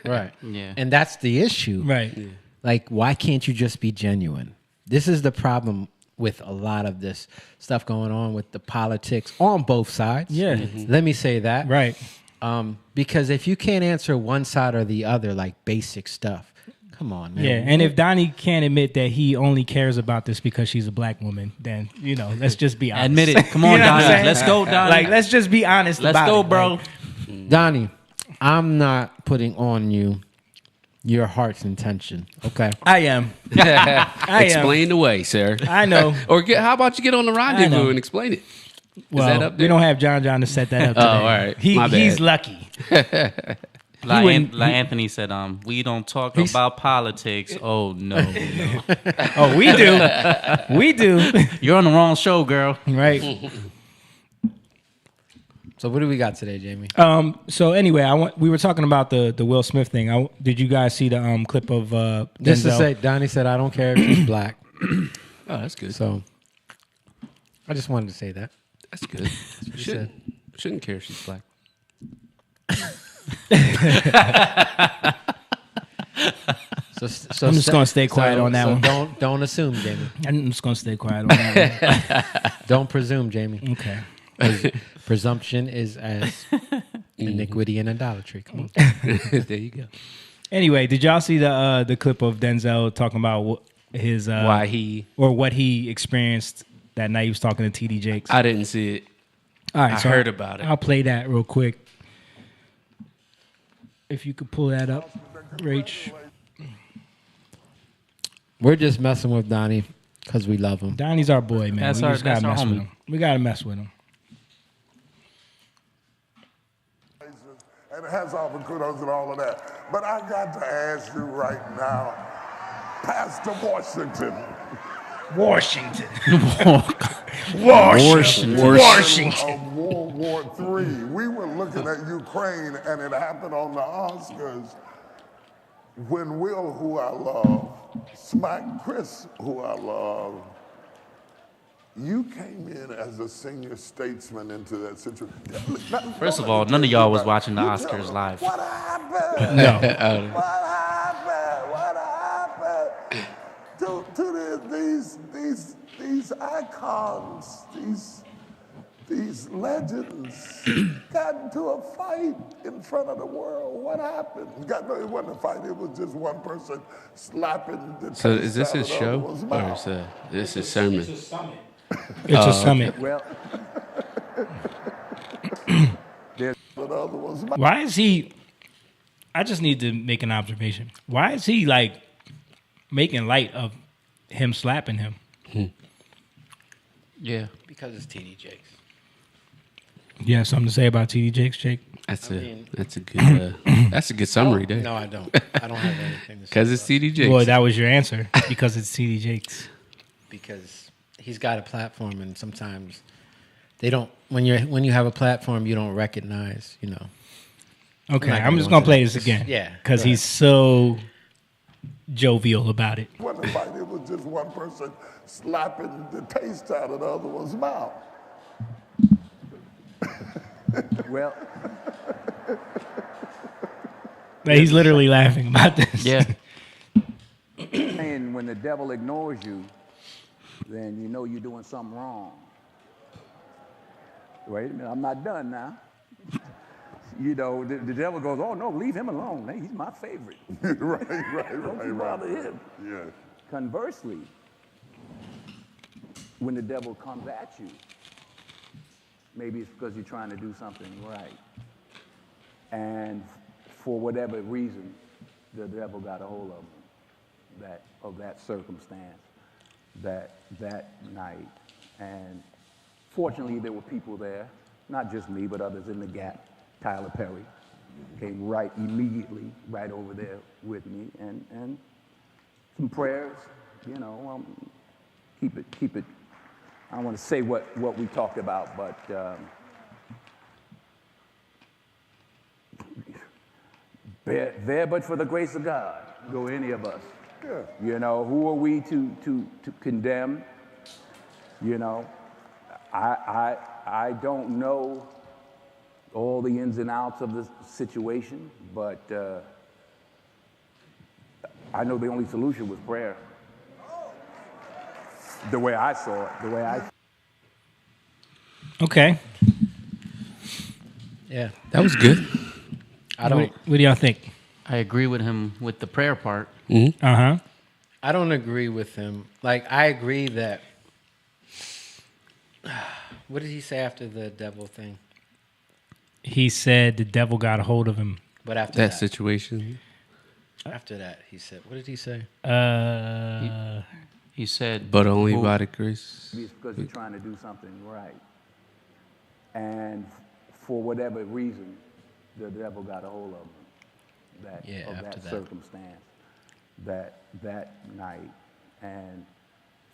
right, Yeah. and that's the issue, right? Like, why can't you just be genuine? This is the problem with a lot of this stuff going on with the politics on both sides. Yeah. Let me say that. Right? Because if you can't answer one side or the other, like basic stuff, come on, man. Yeah. And if Donnie can't admit that he only cares about this because she's a black woman, then let's just be honest. Admit it. Come on, You know what I'm Donnie. saying? Let's go, Donnie. Like, let's just be honest. Let's about go, it. bro. Like, Donnie, I'm not putting on you your heart's intention. Okay. I am. I am. Explain away, sir. I know. Or how about you get on the know. rendezvous and explain it? Well, that up there? we don't have John to set that up today. all right. My bad. He's lucky. Like Anthony said, we don't talk about politics. Oh no. Oh, we do. We do. You're on the wrong show, girl. Right. So what do we got today, Jamie? So anyway, we were talking about the Will Smith thing. Did you guys see the clip of Just to Denzel? say, Donnie said, I don't care if she's black. Oh, that's good. So I just wanted to say that. That's good. Shouldn't care if she's black. So I'm just gonna stay quiet on that one. Don't assume, Jamie. I'm just gonna stay quiet on that one. Don't presume, Jamie. Okay. Presumption is as iniquity and idolatry. Come on. There you go. Anyway, did y'all see the clip of Denzel talking about his Why he? or what he experienced that night he was talking to TD Jakes? I didn't see it. All right, I heard about it. I'll play that real quick. If you could pull that up, Rach. We're just messing with Donnie because we love him. Donnie's our boy, man. That's We our- just gotta that's our mess with homie. him. We gotta mess with him. And hats off and kudos and all of that. But I got to ask you right now, Pastor Washington. Washington. Washington. Of World War III, we were looking at Ukraine and it happened on the Oscars when Will, who I love, smacked Chris, who I love. You came in as a senior statesman into that situation. First of all, none of y'all was watching the Oscars live. What happened? No. What happened? What happened? To these icons, these legends got into a fight in front of the world. What happened? No, it wasn't a fight. It was just one person slapping the So taste is this out his of the show other one's or mouth. is this his sermon? It's a summit. The other one's mouth. Why is he? I just need to make an observation. Why is he like making light of him slapping him? Yeah. Because it's TD Jakes. You have something to say about TD Jakes, Jake? That's mean- a good summary there. No, I don't. I don't have anything to say. Because it's about it. TD Boy, Jakes. that was your answer because it's TD Jakes. Because he's got a platform, and sometimes they don't. When you have a platform, you don't recognize. You know. Okay, not I'm gonna just go gonna into play that. this again. Yeah, because go he's so jovial about it. It wasn't a fight. It was just one person slapping the taste out of the other one's mouth. Well, Like, he's literally laughing about this. Yeah. saying when the devil ignores you, then you know you're doing something wrong. Wait a minute, I'm not done now. You know, the devil goes, oh no, leave him alone. Hey, he's my favorite. Don't you bother him. Yeah. Conversely, when the devil comes at you, maybe it's because you're trying to do something right. And for whatever reason, the devil got a hold of that circumstance, that night. And fortunately, there were people there, not just me, but others in the gap. Tyler Perry came immediately right over there with me, and some prayers, you know, keep it. I don't want to say what we talked about, but there but for the grace of God, go any of us. Yeah. You know, who are we to condemn? You know, I don't know all the ins and outs of the situation, but I know the only solution was prayer. The way I saw it, Okay. Yeah, That was good. I don't. What do y'all think? I agree with him with the prayer part. Uh-huh. I don't agree with him. Like, I agree that. What did he say after the devil thing? He said the devil got a hold of him. But after That that, situation. after that, he said, "What did he say?" He said, But only who- by the grace. it's because you're trying to do something right. And for whatever reason, the devil got a hold of him. Yeah, Of after that that. circumstance, that night. And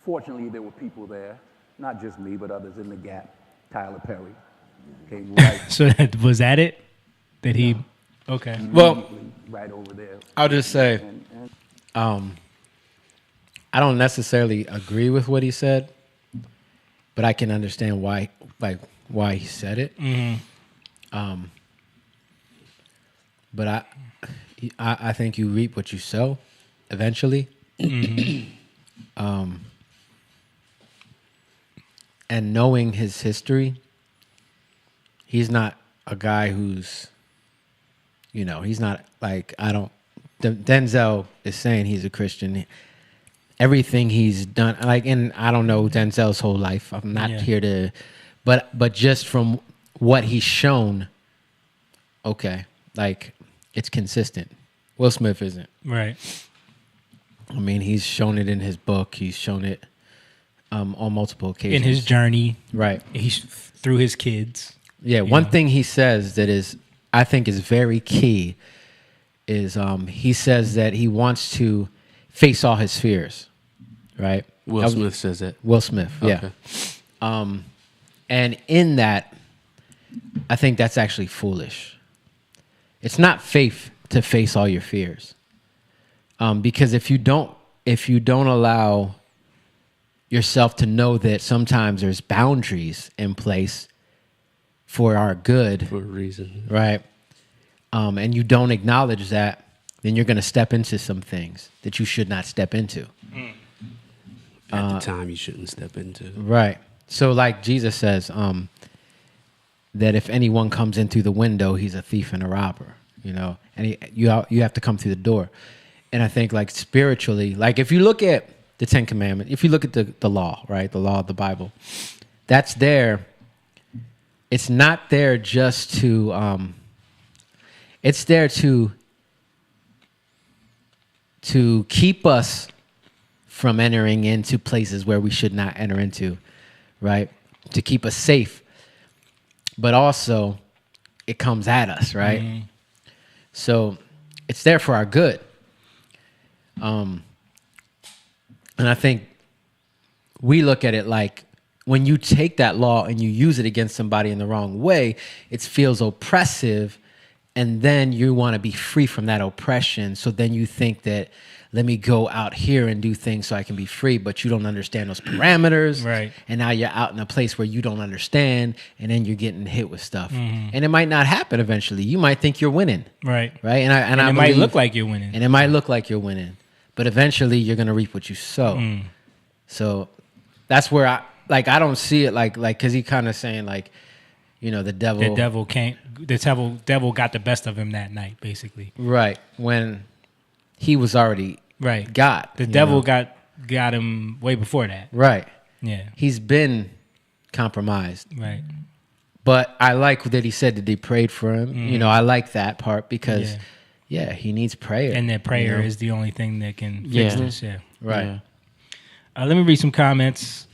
fortunately, there were people there, not just me, but others in the gap. Tyler Perry came So was that it? That he? Okay. Well, right over there. I'll just say, And I don't necessarily agree with what he said but I can understand why he said it. But I think you reap what you sow eventually. And knowing his history, he's not a guy who's, he's not like, Denzel is saying he's a Christian. Everything he's done, and I don't know Denzel's whole life. I'm not here to, but just from what he's shown, okay, like it's consistent. Will Smith isn't. Right. I mean, he's shown it in his book. He's shown it on multiple occasions. In his journey. Right. He's through his kids. Yeah. One thing he says that I think is very key is he says that he wants to face all his fears. Right. Will Smith says that. Will Smith. Yeah. And in that, I think that's actually foolish. It's not faith to face all your fears. Because if you don't allow yourself to know that sometimes there's boundaries in place for our good, For a reason. right? And you don't acknowledge that, then you're going to step into some things that you should not step into. At the time you shouldn't step into. Right. So like Jesus says, that if anyone comes in through the window, he's a thief and a robber, and you have to come through the door. And I think like spiritually, like if you look at the 10 Commandments, if you look at the law, right? The law of the Bible, that's there. It's not there just to, it's there to keep us from entering into places where we should not enter into, right? To keep us safe. But also it comes at us, right? So it's there for our good. And I think we look at it like when you take that law and you use it against somebody in the wrong way, it feels oppressive, and then you want to be free from that oppression. So then you think that, let me go out here and do things so I can be free, but you don't understand those parameters. Right. And now you're out in a place where you don't understand, and then you're getting hit with stuff. And it might not happen eventually. You might think you're winning. Right. Right. And I it might believe- look like you're winning. And it might look like you're winning, but eventually you're going to reap what you sow. So that's where I don't see it like, cause he kind of saying like, the devil. The devil got the best of him that night, basically. Right. When he was already Right. God. The devil got him way before that. Right. Yeah. He's been compromised. Right. But I like that he said that he prayed for him. I like that part because, he needs prayer. And that prayer is the only thing that can fix Yeah. this. Yeah. Right. Yeah. Let me read some comments.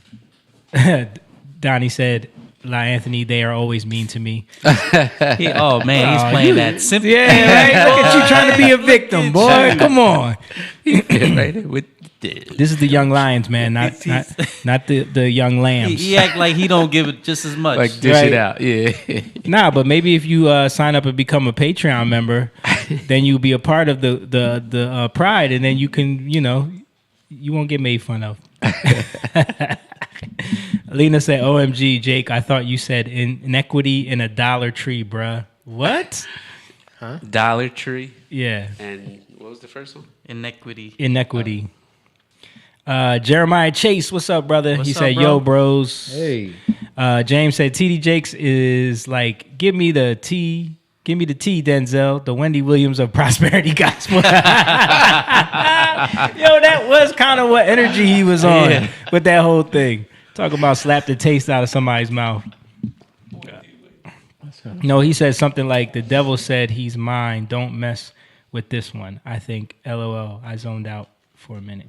Donnie said, La Anthony, they are always mean to me. Oh man, he's playing that simple. Yeah, right? Look at you trying to be a victim, boy. Come on. Right? With This is the young lions, man, not the young lambs. He act like he don't give it just as much. like dish Right. it out. Yeah. Nah, but maybe if you sign up and become a Patreon member, then you'll be a part of the pride, and then you can, you won't get made fun of. Lena said, OMG, Jake, I thought you said inequity in a Dollar Tree, bruh. What? Dollar Tree. Yeah. And what was the first one? Inequity. Inequity. Jeremiah Chase, what's up, brother? What's He up, said, bro? yo, bros. Hey. James said, TD Jakes is like, give me the T, Denzel, the Wendy Williams of prosperity gospel. Yo, that was kind of what energy he was on with that whole thing. Talking about slap the taste out of somebody's mouth. No, he said something like, the devil said he's mine. Don't mess with this one. I think, LOL, I zoned out for a minute.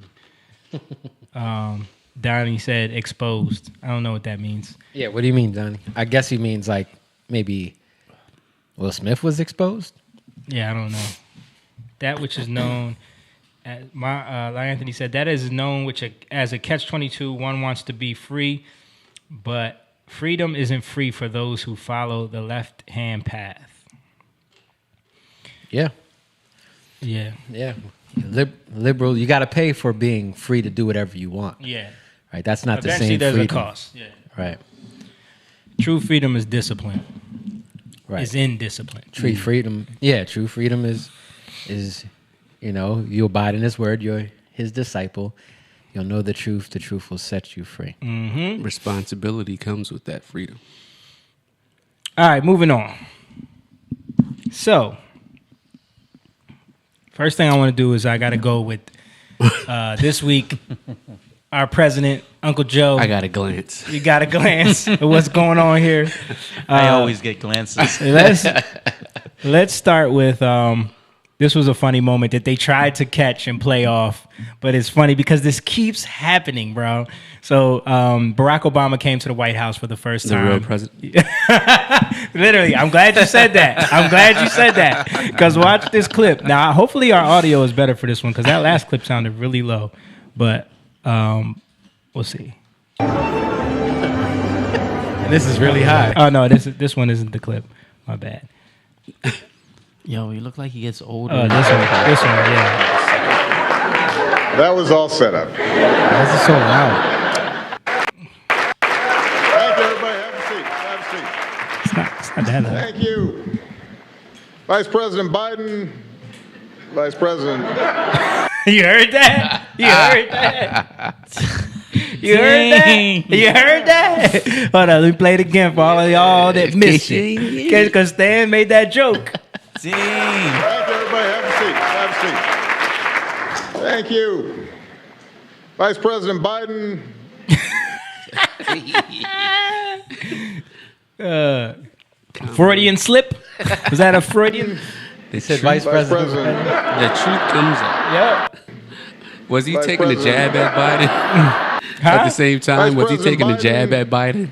Donnie said exposed. I don't know what that means. Yeah, what do you mean, Donnie? I guess he means like maybe Will Smith was exposed? Yeah, I don't know. That which is known, like Anthony said, that is known as a catch-22. One wants to be free, but freedom isn't free for those who follow the left-hand path. Yeah. Yeah. Yeah. Liberal, you got to pay for being free to do whatever you want. Yeah. Right? That's not the Eventually same there's freedom. a cost. Yeah. Right. True freedom is discipline. Right. Is in discipline. True freedom. Yeah, true freedom is you abide in his word, you're his disciple. You'll know the truth will set you free. Responsibility comes with that freedom. All right, moving on. So, first thing I want to do is I got to go with this week, our president, Uncle Joe. I got a glance. You got a glance at what's going on here. I always get glances. Let's start with this was a funny moment that they tried to catch and play off, but it's funny because this keeps happening, bro. So Barack Obama came to the White House for the first time. The real president. Literally, I'm glad you said that. Because watch this clip. Now, hopefully our audio is better for this one because that last clip sounded really low. But we'll see. And this is really high. Oh, no, this one isn't the clip. My bad. Yo, you look like he gets older. Oh, this one, yeah. That was all set up. Why is it so loud? Thank you, everybody. Have a seat. Have It's not that loud. a seat. Thank you. Vice President Biden, Vice President. You heard that? You heard that? Hold on, let me play it again for all of y'all that missed it. Because Stan made that joke. Dang. Thank you, everybody. Have a seat. Thank you. Vice President Biden. Freudian slip? Was that a Freudian? They Said Vice President. The truth comes out. Yep. Was he Vice taking a jab President. at Biden at the same time? Vice Was he President taking a jab Biden. at Biden?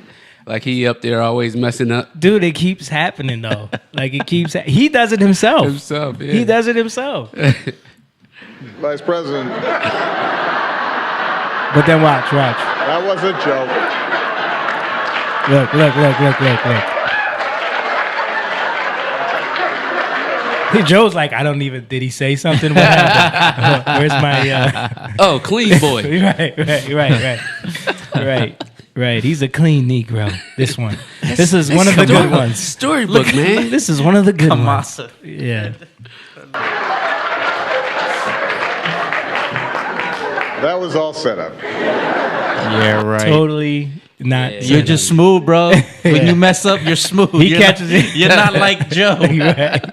Like he up there always messing up Dude, it keeps happening, though. Like, he does it himself. himself. Yeah. He does it himself. Vice President. But then watch. That was a joke. Look. Joe's like, I don't even, did he say something? What happened? Where's my, Oh, clean boy. Right. He's a clean Negro, this one. This is one of the good ones. Storybook, man. This is one of the good ones. Kamasa. Yeah. That was all set up. Yeah, right. Totally not. You're just smooth, bro. When you mess up, you're smooth. He You're catches not, it. You're not like Joe. Right.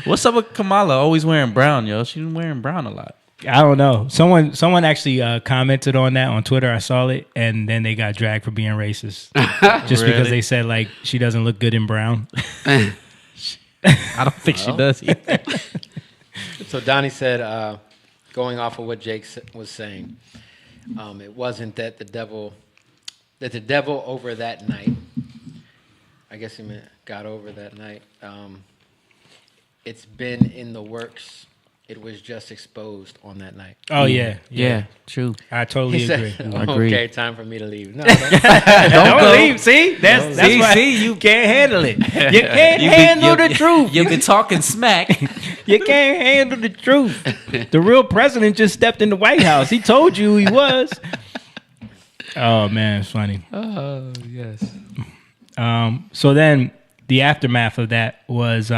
What's up with Kamala always wearing brown, yo? She's been wearing brown a lot. I don't know. Someone actually commented on that on Twitter. I saw it, and then they got dragged for being racist, just because they said like she doesn't look good in brown. I don't think she does either. So Donnie said, going off of what Jake was saying, it wasn't that the devil over that night. I guess he meant got over that night. It's been in the works. It was just exposed on that night. Oh yeah. True. I totally He agree. said, Agree. okay, time for me to leave. No, Don't leave. See, that's why you can't handle it. You can't handle the truth. You've been talking smack. You can't handle the truth. The real president just stepped in the White House. He told you who he was. Oh man, it's funny. Oh, yes. So then the aftermath of that was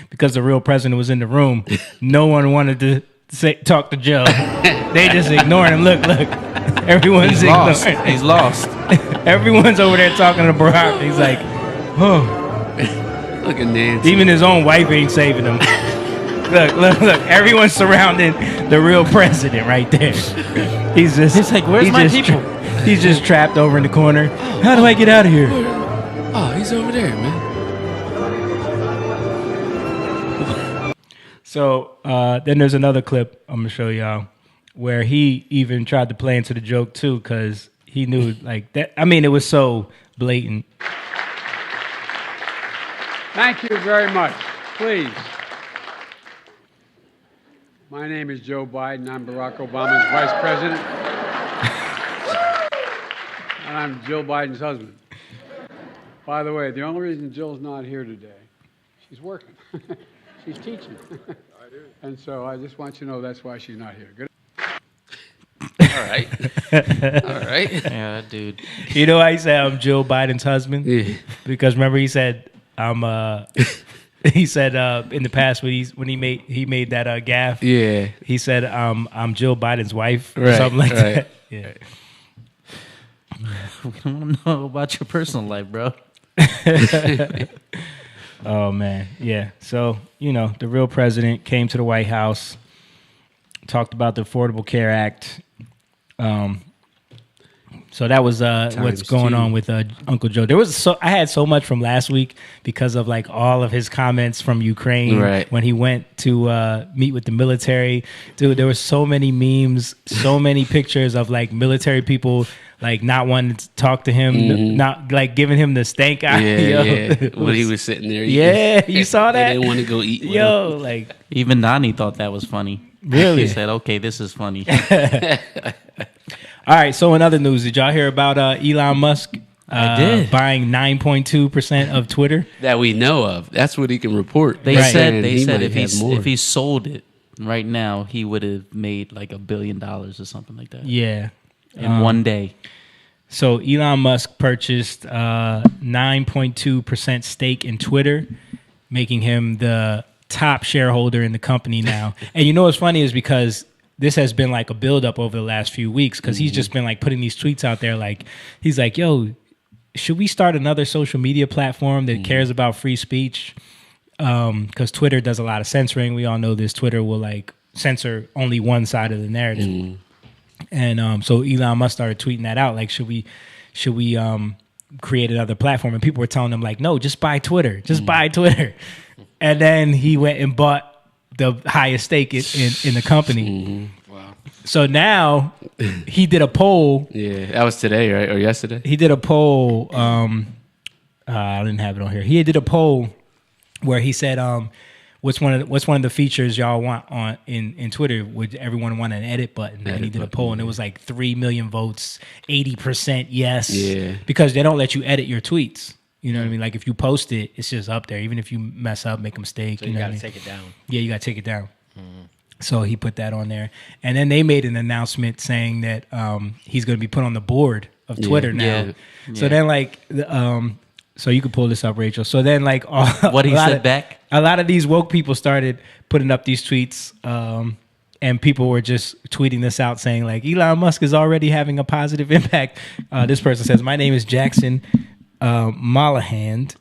because the real president was in the room, no one wanted to talk to Joe. They just ignored him. Look. Everyone's ignoring. He's lost. Everyone's over there talking to Barack. He's like, oh. Look at Nancy. Even his own wife ain't saving him. Look. Everyone's surrounding the real president right there. He's like, where's my people? He's just trapped over in the corner. How do I get out of here? Oh, he's over there, man. So then there's another clip I'm gonna show y'all where he even tried to play into the joke too, because he knew like that. I mean, it was so blatant. Thank you very much. Please. My name is Joe Biden. I'm Barack Obama's vice president. And I'm Jill Biden's husband. By the way, the only reason Jill's not here today, she's working. She's teaching. And so I just want you to know that's why she's not here. Good. right. All right. Yeah, dude. You know why he said I'm Joe Biden's husband? Yeah. Because remember he said I'm he said in the past when he made that gaffe. Yeah. He said I'm Jill Biden's wife or Right, something like right. that. Yeah. We don't want to know about your personal life, bro. Oh man, yeah. So the real president came to the White House, talked about the Affordable Care Act. So that was what's going on with Uncle Joe. I had so much from last week because of like all of his comments from Ukraine when he went to meet with the military. Dude, there were so many memes, so many pictures of like military people like not wanting to talk to him, not like giving him the stank eye. Yeah. When he was sitting there. You saw that? They didn't want to go eat. Like even Nani thought that was funny. Really? He said, "Okay, this is funny." All right. So in other news, did y'all hear about Elon Musk? I did. Buying 9.2% of Twitter That we know of. That's what he can report. They said He might if have more. he sold it right now, he would have made like $1 billion or something like that. Yeah. In one day. So Elon Musk purchased 9.2% stake in Twitter, making him the top shareholder in the company now. And you know what's funny is because this has been like a buildup over the last few weeks because he's just been like putting these tweets out there. Like he's like, yo, should we start another social media platform that cares about free speech? Because Twitter does a lot of censoring. We all know this. Twitter will like censor only one side of the narrative. And so Elon Musk started tweeting that out. Like, should we create another platform? And people were telling him like, no, just buy Twitter. Just buy Twitter. And then he went and bought the highest stake in the company. Wow. So now he did a poll. Yeah, that was today, right? Or yesterday? He did a poll. I didn't have it on here. He did a poll where he said, what's one of the features y'all want on in Twitter? Would everyone want an edit button? And he did a poll, and it was like 3 million votes, 80% yes. Yeah. Because they don't let you edit your tweets. You know what I mean? Like if you post it, it's just up there. Even if you mess up, make a mistake. So you know got to what I mean? take it down. Yeah, you got to take it down. So he put that on there. And then they made an announcement saying that he's going to be put on the board of Twitter now. Yeah. So then like, so you could pull this up, Rachel. So then like What he said back? A lot of these woke people started putting up these tweets and people were just tweeting this out saying like, Elon Musk is already having a positive impact. This person says, my name is Jackson Malahand,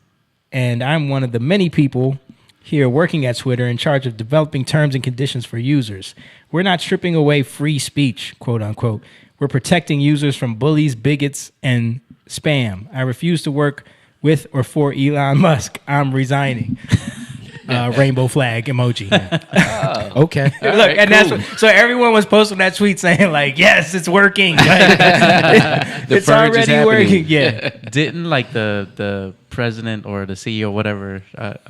and I'm one of the many people here working at Twitter in charge of developing terms and conditions for users. We're not stripping away free speech, quote unquote. We're protecting users from bullies, bigots, and spam. I refuse to work with or for Elon Musk. I'm resigning. Rainbow flag emoji. Okay. Look, and that's so everyone was posting that tweet saying like, "Yes, it's working. It's purge is already happening. working." Yeah, Didn't like the president or the CEO, whatever,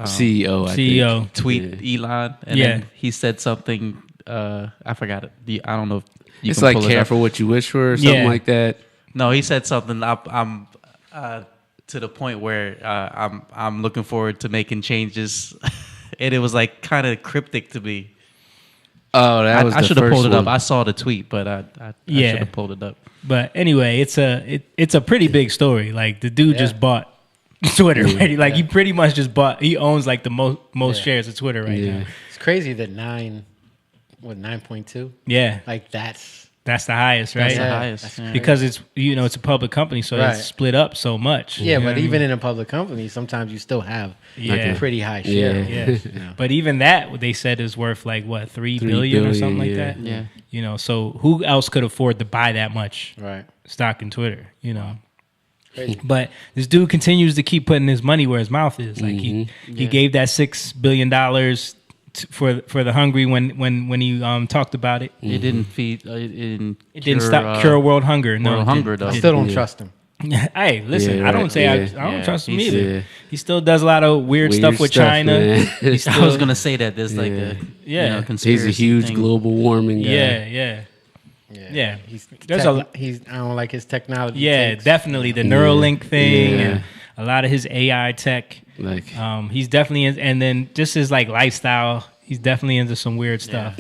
CEO, I CEO. think. tweet Elon, and Yeah. then he said something. I forgot it. I don't know if you It's can like pull it up. careful what you wish for or something Yeah. like that. No, he said something. I'm to the point where I'm looking forward to making changes, and it was like kind of cryptic to me. Oh, that was I the should have first pulled it up. one. I saw the tweet, but I Yeah. should have pulled it up. but anyway, it's a pretty big story. Like the dude just bought Twitter, right? Like he pretty much just bought. He owns like the most shares of Twitter right now. It's crazy that 9.2? Yeah, Like that's that's the highest, right? That's the Yeah, highest. that's Yeah. Because it's it's a public company, so Right. it's split up so much. yeah, You know but what I even mean? in a public company, sometimes you still have like Yeah. a pretty high share. Yeah. Yeah. But even that, what they said is worth like what, 3 billion or something like that. Yeah. So who else could afford to buy that much Right. stock in Twitter? Crazy. But this dude continues to keep putting his money where his mouth is. Like he gave that $6 billion for the hungry when he talked about it. It didn't feed. It It didn't cure world hunger. No, world it hunger, didn't. though. I still don't trust him. Hey, listen, Yeah, I don't right. say Yeah. I don't Yeah. trust him He's- either. yeah. He still does a lot of weird stuff with China. man. He still, I was gonna say that there's like a Yeah. conspiracy He's a huge thing. global warming guy. yeah. Yeah. There's I don't like his technology. Yeah, takes. definitely the Neuralink thing Yeah. and a lot of his AI tech. Like, He's definitely and then just his like lifestyle. He's definitely into some weird stuff.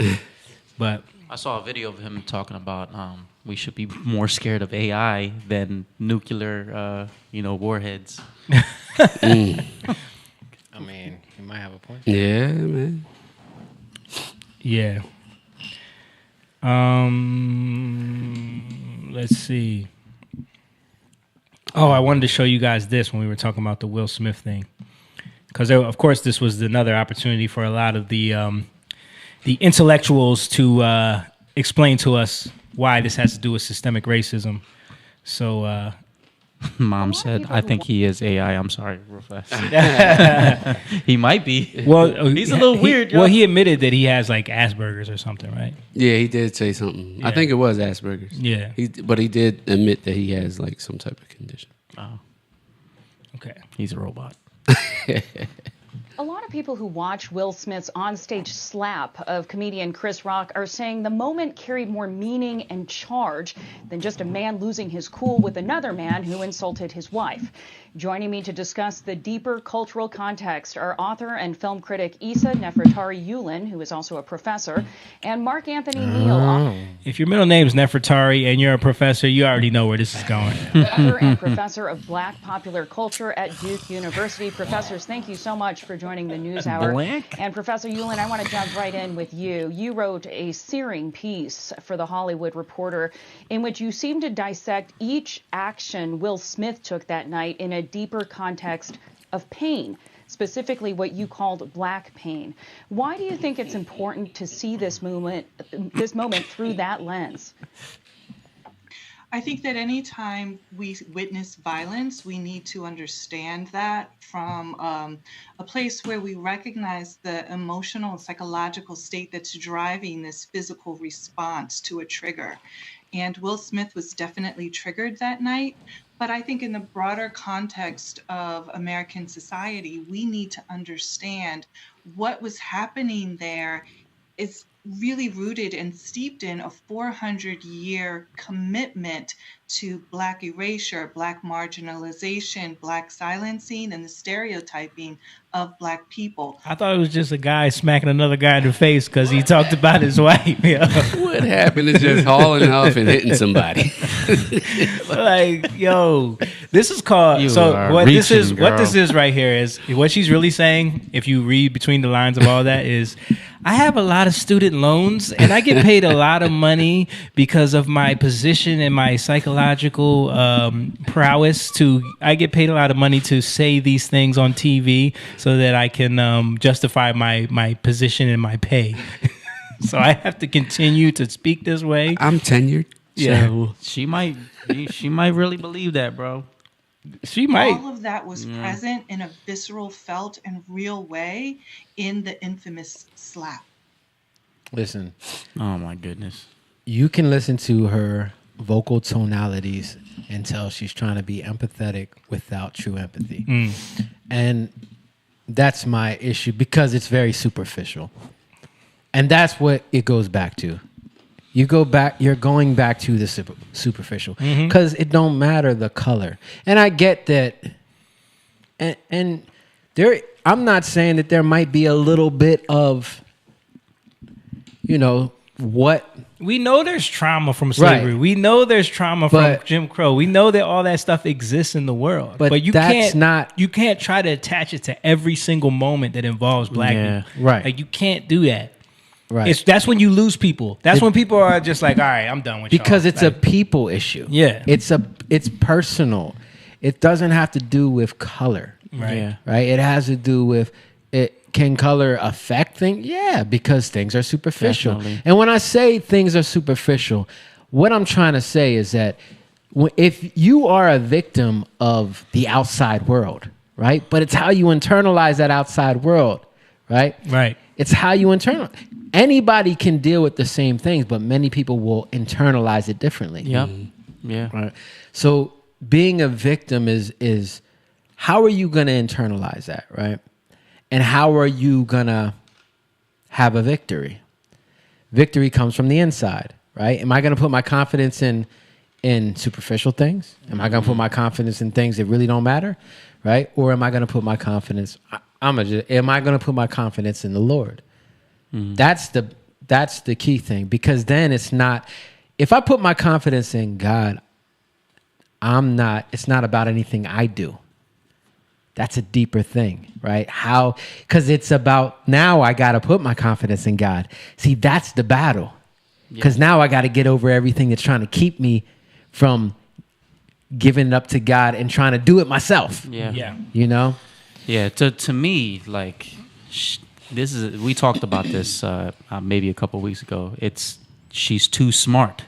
But I saw a video of him talking about we should be more scared of AI than nuclear, warheads. I mean, you might have a point. Yeah, man. Yeah. Let's see. Oh, I wanted to show you guys this when we were talking about the Will Smith thing, because of course this was another opportunity for a lot of the intellectuals to explain to us why this has to do with systemic racism. So, Mom said, "I think he is AI." I'm sorry, real fast. He might be. well, he's a little weird. Well, he admitted that he has like Asperger's or something, right? Yeah, he did say something. I think it was Asperger's. Yeah. But he did admit that he has like some type of condition. Oh, Okay. he's a robot. A lot of people who watch Will Smith's onstage slap of comedian Chris Rock are saying the moment carried more meaning and charge than just a man losing his cool with another man who insulted his wife. Joining me to discuss the deeper cultural context are author and film critic Issa Nefertari Yulin, who is also a professor, and Mark Anthony Neal. If your middle name's Nefertari and you're a professor, you already know where this is going. Author and professor of Black popular culture at Duke University. Professors, thank you so much for joining the News Hour. Black? And Professor Yulin, I want to jump right in with you. You wrote a searing piece for The Hollywood Reporter in which you seem to dissect each action Will Smith took that night in a deeper context of pain, specifically what you called black pain. Why do you think it's important to see this moment through that lens? I think that anytime we witness violence, we need to understand that from a place where we recognize the emotional and psychological state that's driving this physical response to a trigger. And Will Smith was definitely triggered that night. But I think in the broader context of American society, we need to understand what was happening there is really rooted and steeped in a 400-year commitment to Black erasure, Black marginalization, Black silencing, and the stereotyping of Black people. I thought it was just a guy smacking another guy in the face because he talked about his wife. Yo. What happened is just hauling off and hitting somebody. Like, yo, this is called. You So are what this is, reaching, what this girl. is right here is what she's really saying. If you read between the lines of all that, is I have a lot of student loans and I get paid a lot of money because of my position and my psychological prowess. I get paid a lot of money to say these things on TV so that I can justify my position and my pay. So I have to continue to speak this way. I'm tenured. Yeah. So she might really believe that, bro. She might. All of that was present in a visceral, felt, and real way in the infamous slap. Listen, Oh my goodness. you can listen to her vocal tonalities and tell she's trying to be empathetic without true empathy. And that's my issue because it's very superficial. And that's what it goes back to. You're going back to the superficial because it don't matter the color. And I get that. And there, I'm not saying that there might be a little bit of, what. We know there's trauma from slavery. Right. We know there's trauma But- from Jim Crow. We know that all that stuff exists in the world. But you that's can't you can't try to attach it to every single moment that involves black Yeah. people. Right. Like you can't do that. Right. That's when you lose people. That's when people are just like, all right, I'm done with Because y'all. it's a people issue. Yeah. It's personal. It doesn't have to do with color. Right. Yeah. Right? It has to do with can color affect things? Yeah, because things are superficial. Definitely. And when I say things are superficial, what I'm trying to say is that if you are a victim of the outside world, right? But it's how you internalize that outside world, right? Right. It's how you internalize. Anybody can deal with the same things, but many people will internalize it differently. Yep. Yeah. Right. So being a victim is how are you going to internalize that, right? And how are you going to have a victory? Victory comes from the inside, right? Am I going to put my confidence in superficial things? Am I going to put my confidence in things that really don't matter, right? Or am I going to put my confidence am I going to put my confidence in the Lord? That's that's the key thing, because then it's not, if I put my confidence in God, it's not about anything I do. That's a deeper thing, right? Because it's about, now I got to put my confidence in God. See, that's the battle. Because now I got to get over everything that's trying to keep me from giving it up to God and trying to do it myself. Yeah. You know? Yeah, to me, like, we talked about this maybe a couple weeks ago. She's too smart.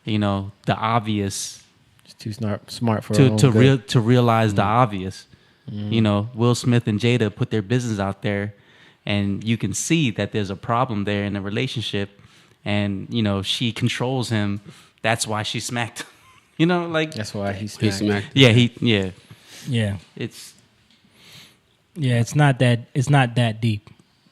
You know, the obvious. She's too smart for her own good. To realize the obvious. You know, Will Smith and Jada put their business out there, and you can see that there's a problem there in the relationship, and you know she controls him. That's why she smacked him. You know, like that's why he smacked. Yeah, Yeah. It's not that deep.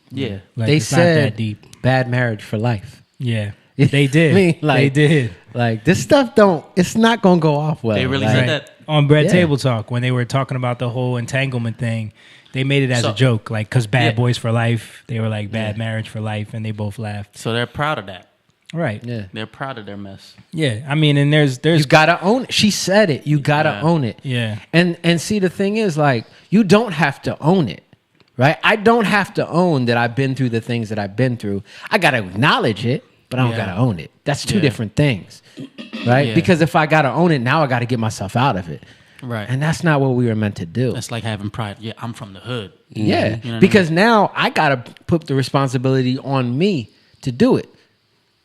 Yeah. Like, they it's said not that deep. Bad marriage for life. Yeah. They did. I mean, they did. Like, this stuff it's not going to go off well. They really said that. On Bread Table Talk, when they were talking about the whole entanglement thing, they made it as a joke, like, because Bad Boys for Life, they were like Bad Marriage for Life, and they both laughed. So they're proud of that. Right. Yeah. They're proud of their mess. Yeah. I mean, and there's you got to own it. She said it. You got to own it. Yeah. And see, the thing is, like, you don't have to own it, right? I don't have to own that I've been through the things that I've been through. I got to acknowledge it, but I don't got to own it. That's two different things, right? Yeah. Because if I got to own it, now I got to get myself out of it. Right. And that's not what we were meant to do. That's like having pride. Yeah, I'm from the hood. Yeah. You know because now I got to put the responsibility on me to do it.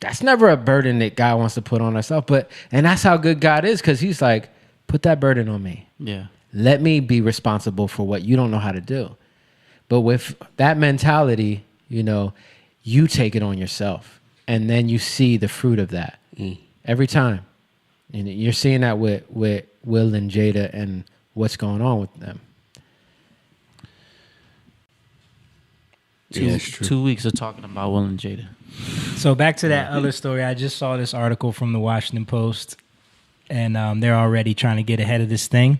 That's never a burden that God wants to put on ourselves. And that's how good God is, because he's like, put that burden on me. Yeah. Let me be responsible for what you don't know how to do. But with that mentality, you know, you take it on yourself. And then you see the fruit of that every time. And you're seeing that with Will and Jada and what's going on with them. 2 weeks of talking about Will and Jada. So back to that other story. I just saw this article from the Washington Post, and they're already trying to get ahead of this thing.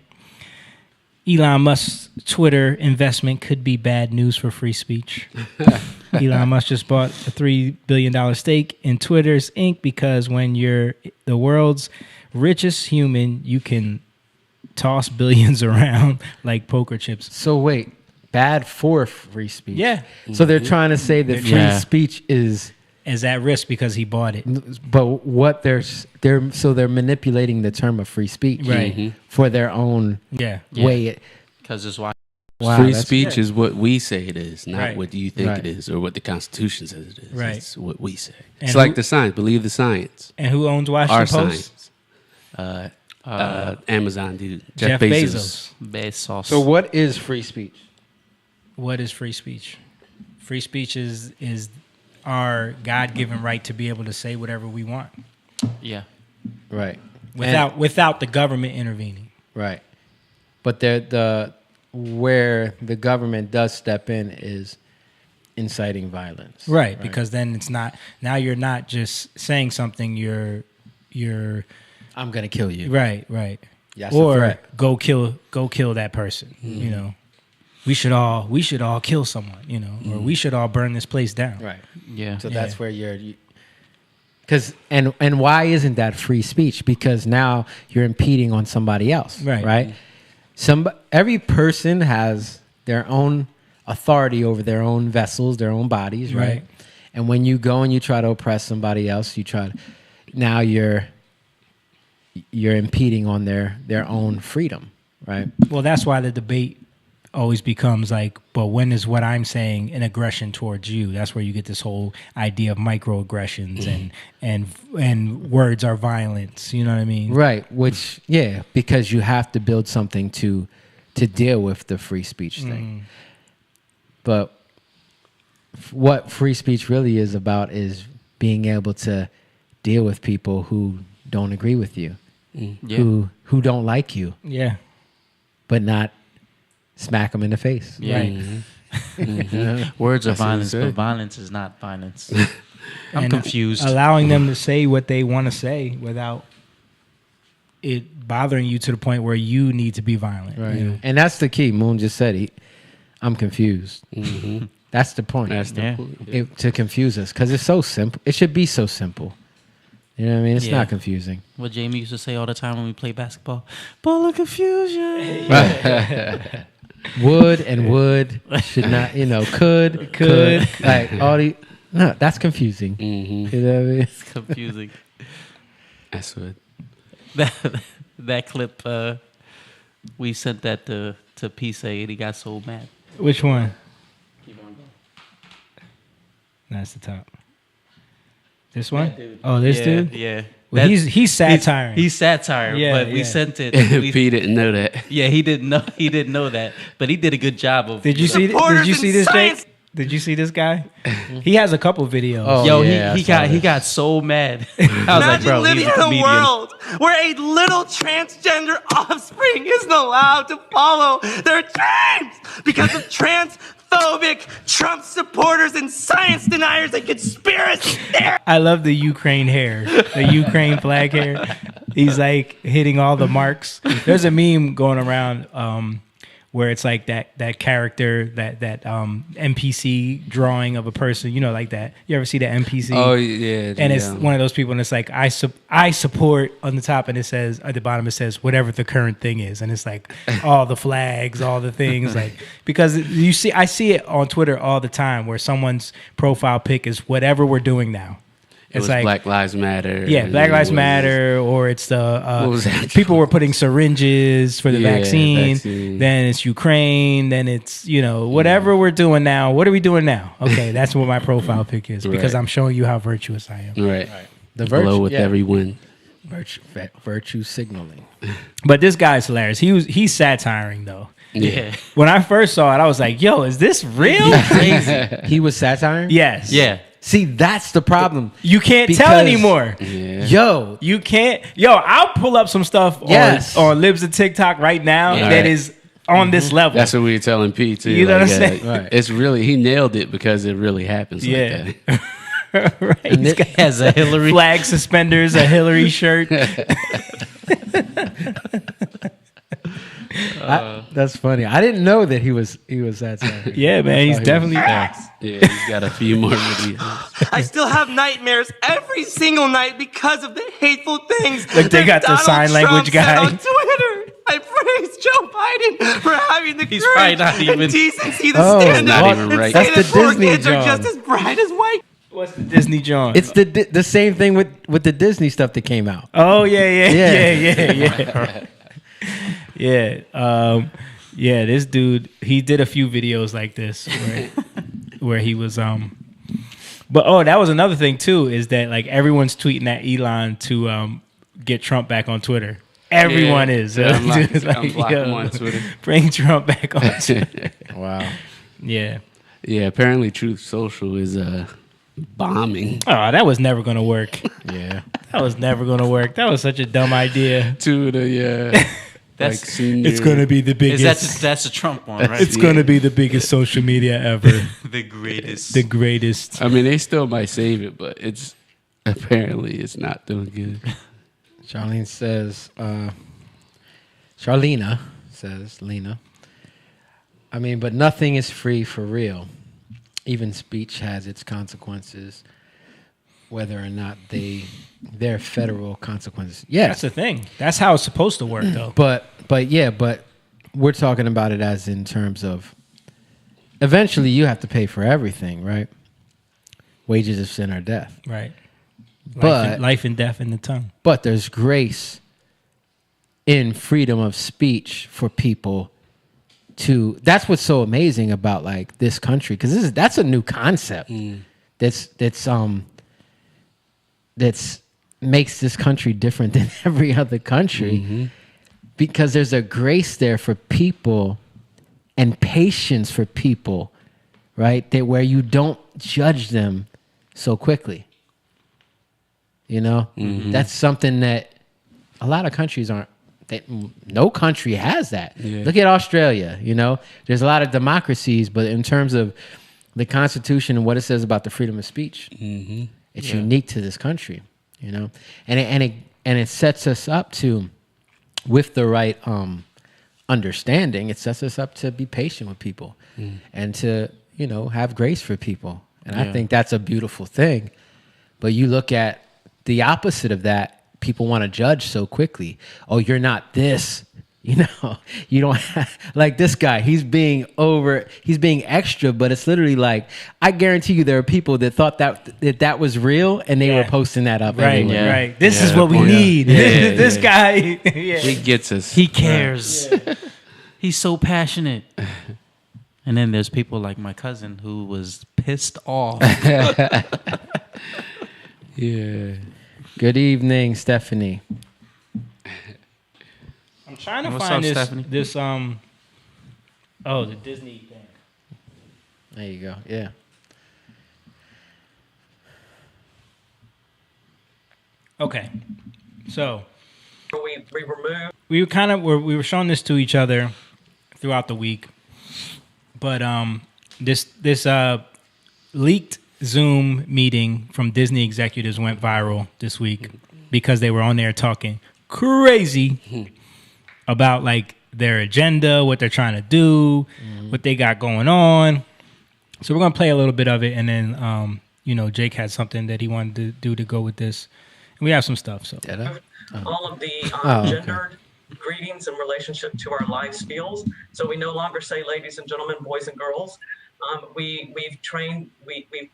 Elon Musk's Twitter investment could be bad news for free speech. Elon Musk just bought a $3 billion stake in Twitter's Inc. because when you're the world's richest human, you can toss billions around like poker chips. So wait, bad for free speech? Yeah. So they're trying to say that free speech is at risk because he bought it. But what they're manipulating the term of free speech, right, for their own way. Because it's why. Free speech is what we say it is, not what you think Right. it is or what the Constitution says it is. Right. It's what we say. And It's like the science. Believe the science. And who owns Washington Our Post? science. Amazon dude. Jeff Bezos. Bezos. So what is free speech? What is free speech? Free speech is our God-given right to be able to say whatever we want. Yeah. Right. Without the government intervening. Right. But where the government does step in is inciting violence. Right, because then it's not, now you're not just saying something, you're I'm going to kill you. Right. That's a or threat. go kill that person, you know. We should all kill someone, you know, or we should all burn this place down. Right. Yeah. So that's where because and why isn't that free speech? Because now you're impeding on somebody else. Right. Every person has their own authority over their own vessels, their own bodies, right? And when you go and you try to oppress somebody else, now you're impeding on their own freedom, right? Well, that's why the debate always becomes like, but when is what I'm saying an aggression towards you? That's where you get this whole idea of microaggressions and words are violence. You know what I mean? Right. Which, because you have to build something to deal with the free speech thing. But what free speech really is about is being able to deal with people who don't agree with you, who don't like you, but not smack them in the face. Right. Words are violence, but violence is not violence. I'm confused. Allowing them to say what they want to say without it bothering you to the point where you need to be violent. Right. You know? And that's the key. Moon just said I'm confused. That's the point. That's the point. To confuse us, because it's so simple. It should be so simple. You know what I mean? It's Yeah. not confusing. What Jamie used to say all the time when we play basketball, ball of confusion. Would and would should not, could. Like all the, no, that's confusing. Mm-hmm. You know what I mean? It's confusing. That's what. That clip, we sent that to Pisa and he got so mad. Which one? That's the top. This one? Oh, this dude? Yeah. Well, he's satiring. He's satiring, Yeah, but we yeah. sent it. P didn't know that. Yeah, he didn't know that, but he did a good job of. Did you see this, Jake? Did you see this guy? He has a couple videos. Oh, Yo, yeah, he got so mad. I was like, bro, living he's a in a comedian. world where a little transgender offspring isn't allowed to follow their dreams because of transphobic Trump supporters and science deniers and conspiracy theorists. I love the Ukraine hair, the Ukraine flag hair. He's like hitting all the marks. There's a meme going around where it's like that character, that NPC drawing of a person, like that. You ever see the NPC? Oh yeah. And it's one of those people, and it's like I support on the top, and it says at the bottom it says whatever the current thing is, and it's like all the flags, all the things, like because I see it on Twitter all the time where someone's profile pic is whatever we're doing now. It was like Black Lives Matter. Yeah, Black Lives Matter, or it's the people were putting syringes for the vaccine. Then it's Ukraine. Then it's whatever we're doing now. What are we doing now? Okay, that's what my profile pic is because I'm showing you how virtuous I am. Right. The Hello with everyone. Virtue signaling. But this guy's hilarious. He's satiring though. Yeah. When I first saw it, I was like, "Yo, is this real?" Crazy. He was satiring? Yes. Yeah. See, that's the problem. You can't tell anymore. Yeah. Yo, you can't. Yo, I'll pull up some stuff on Libs of TikTok right now that is on this level. That's what we were telling P too. You know what I'm saying? Right. It's really he nailed it because it really happens. Yeah. Like that. Right. And He's got has a Hillary flag suspenders, a Hillary shirt. That's funny. I didn't know that he was satiring. Yeah, man, he's definitely. Yeah, he's got a few more videos. I still have nightmares every single night because of the hateful things Look, they got that the Donald sign language Trump said guy. on Twitter. I praise Joe Biden for having the He's probably courage not even- and decency to Oh, stand not up even and right. say That's that the poor Disney kids are John. just as bright as white. What's the Disney John? It's the same thing with the Disney stuff that came out. Oh yeah. Yeah. This dude, he did a few videos like this where he was But that was another thing too, is that like everyone's tweeting at Elon to get Trump back on Twitter. Everyone is. Unlock Like, him on Twitter. Bring Trump back on Twitter. Wow. Yeah. Yeah, apparently Truth Social is bombing. Oh, that was never gonna work. Yeah. That was never gonna work. That was such a dumb idea. To the That's senior. It's gonna be the biggest. that's a Trump one, right? It's gonna be the biggest social media ever. the greatest. The greatest. I mean, they still might save it, but it's not doing good. Charlene says, Charlena says, Lena, I mean, but nothing is free for real. Even speech has its consequences, whether or not they're federal consequences. Yeah, That's the thing. That's how it's supposed to work, though. but we're talking about it as in terms of eventually you have to pay for everything, right? Wages of sin are death. Right. But life and death in the tongue. But there's grace in freedom of speech for people to. That's what's so amazing about like this country, because that's a new concept. That's makes this country different than every other country, because there's a grace there for people and patience for people, right? That where you don't judge them so quickly. You know, that's something that a lot of countries aren't. That no country has that. Yeah. Look at Australia. You know, there's a lot of democracies, but in terms of the Constitution and what it says about the freedom of speech, it's unique to this country. You know, and it sets us up to, with the right understanding, it sets us up to be patient with people and to have grace for people. And I think that's a beautiful thing. But you look at the opposite of that, people want to judge so quickly. Oh, you're not this. You don't have, like this guy, he's being extra, but it's literally like, I guarantee you there are people that thought that was real and they were posting that up. Right, everywhere. right. This is what we need. This guy. He gets us. He cares. He's so passionate. And then there's people like my cousin who was pissed off. Yeah. Good evening, Stephanie. I'm trying to What's find up, this Stephanie? the Disney thing. There you go. Yeah. Okay. So we we were showing this to each other throughout the week. But this leaked Zoom meeting from Disney executives went viral this week because they were on there talking crazy about like their agenda, what they're trying to do, what they got going on. So we're gonna play a little bit of it, and then Jake had something that he wanted to do to go with this, and we have some stuff. So all of the gendered greetings in relationship to our life skills. So we no longer say ladies and gentlemen, boys and girls. We've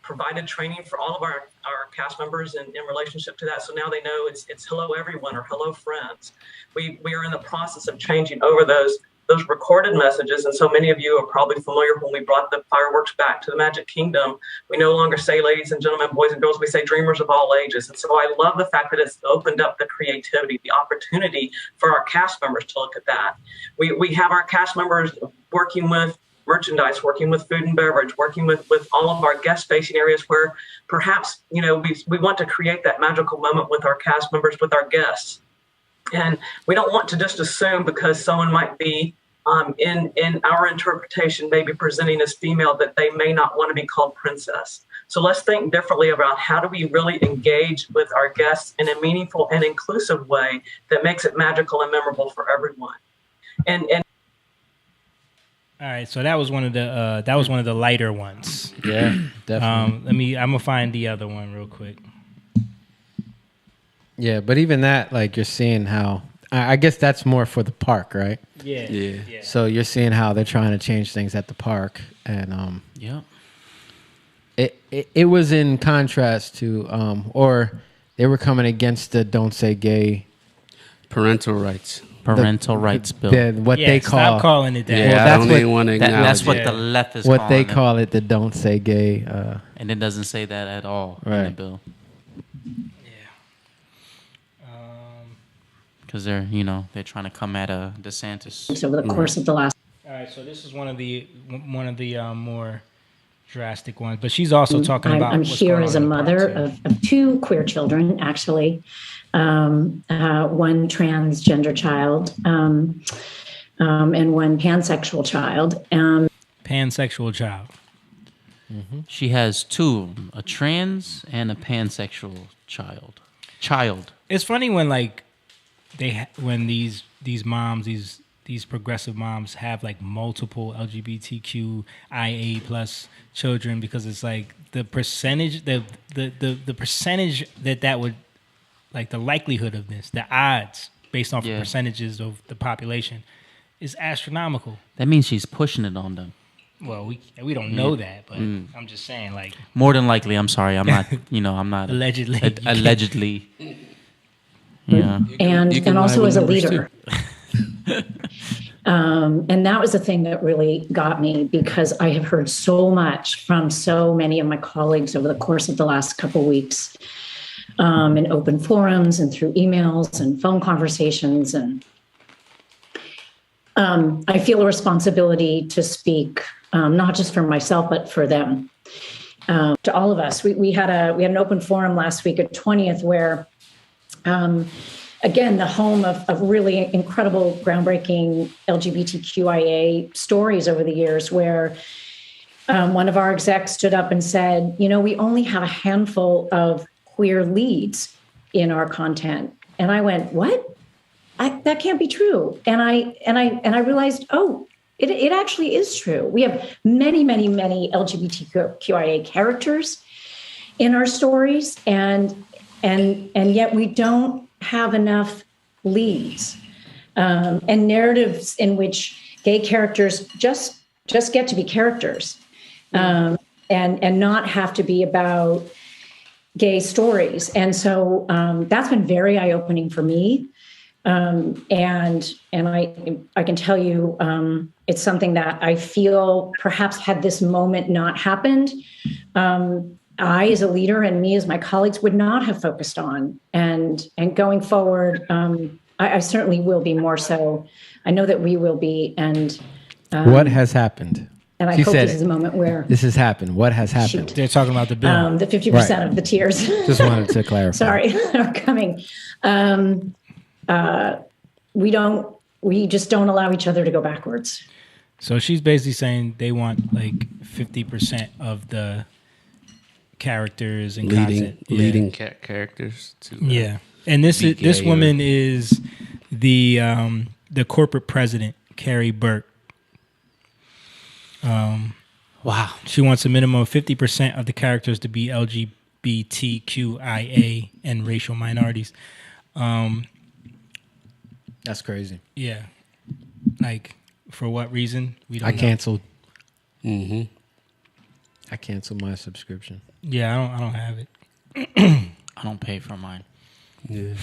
provided training for all of our cast members in relationship to that. So now they know it's hello everyone or hello friends. We are in the process of changing over those recorded messages. And so many of you are probably familiar when we brought the fireworks back to the Magic Kingdom. We no longer say ladies and gentlemen, boys and girls. We say dreamers of all ages. And so I love the fact that it's opened up the creativity, the opportunity for our cast members to look at that. We have our cast members working with merchandise, working with food and beverage, working with all of our guest-facing areas where perhaps, we want to create that magical moment with our cast members, with our guests. And we don't want to just assume because someone might be in our interpretation, maybe presenting as female, that they may not want to be called princess. So let's think differently about how do we really engage with our guests in a meaningful and inclusive way that makes it magical and memorable for everyone. And all right, so that was one of the lighter ones. Yeah, definitely. I'm gonna find the other one real quick. Yeah, but even that, like, you're seeing how, I guess that's more for the park, right? Yeah. So you're seeing how they're trying to change things at the park, and it was in contrast to, or they were coming against the "Don't Say Gay" parental rights bill. What they call, stop calling it that. Yeah, well, I don't even want to acknowledge that's what the left is what calling they it. call it, the "Don't Say Gay," and it doesn't say that at all in the bill. Because they're trying to come at DeSantis over the course of the last. All right, so this is one of the more drastic ones, but she's also talking about. I'm here as a mother of two queer children, actually, one transgender child, and one pansexual child. Pansexual child. Mm-hmm. She has two, a trans and a pansexual child. It's funny when when these moms, these progressive moms have like multiple LGBTQIA plus children, because it's like the percentage the percentage that would, like, the likelihood of this, the odds based off of percentages of the population is astronomical. That means she's pushing it on them. Well, we don't know that, but I'm just saying, like, more than likely. I'm sorry, I'm not. I'm not allegedly. Allegedly. Yeah. And also as a leader. And that was the thing that really got me, because I have heard so much from so many of my colleagues over the course of the last couple of weeks, in open forums and through emails and phone conversations. And I feel a responsibility to speak, not just for myself, but for them, to all of us. We had an open forum last week at 20th where, again, the home of really incredible, groundbreaking LGBTQIA stories over the years, where one of our execs stood up and said, we only have a handful of queer leads in our content. And I went, what? That can't be true. And I realized, It actually is true. We have many, many, many LGBTQIA characters in our stories, and yet we don't have enough leads and narratives in which gay characters just get to be characters, and not have to be about gay stories. And so that's been very eye-opening for me. And I can tell you, it's something that I feel perhaps had this moment not happened, I as a leader and me as my colleagues would not have focused on. And going forward, I certainly will be more so. I know that we will be. And what has happened? And I hope this is a moment where this has happened. What has happened? They're talking about the bill. The 50% of the tears. Just wanted to clarify. Sorry, are coming. We just don't allow each other to go backwards. So she's basically saying they want like 50% of the characters and leading characters to and this woman is the corporate president, Carrie Burke. Wow. She wants a minimum of 50% of the characters to be LGBTQIA and racial minorities. That's crazy. Yeah. Like, for what reason? We don't know. Canceled. Mm-hmm. I canceled my subscription. Yeah, I don't have it. I don't pay for mine. Yeah.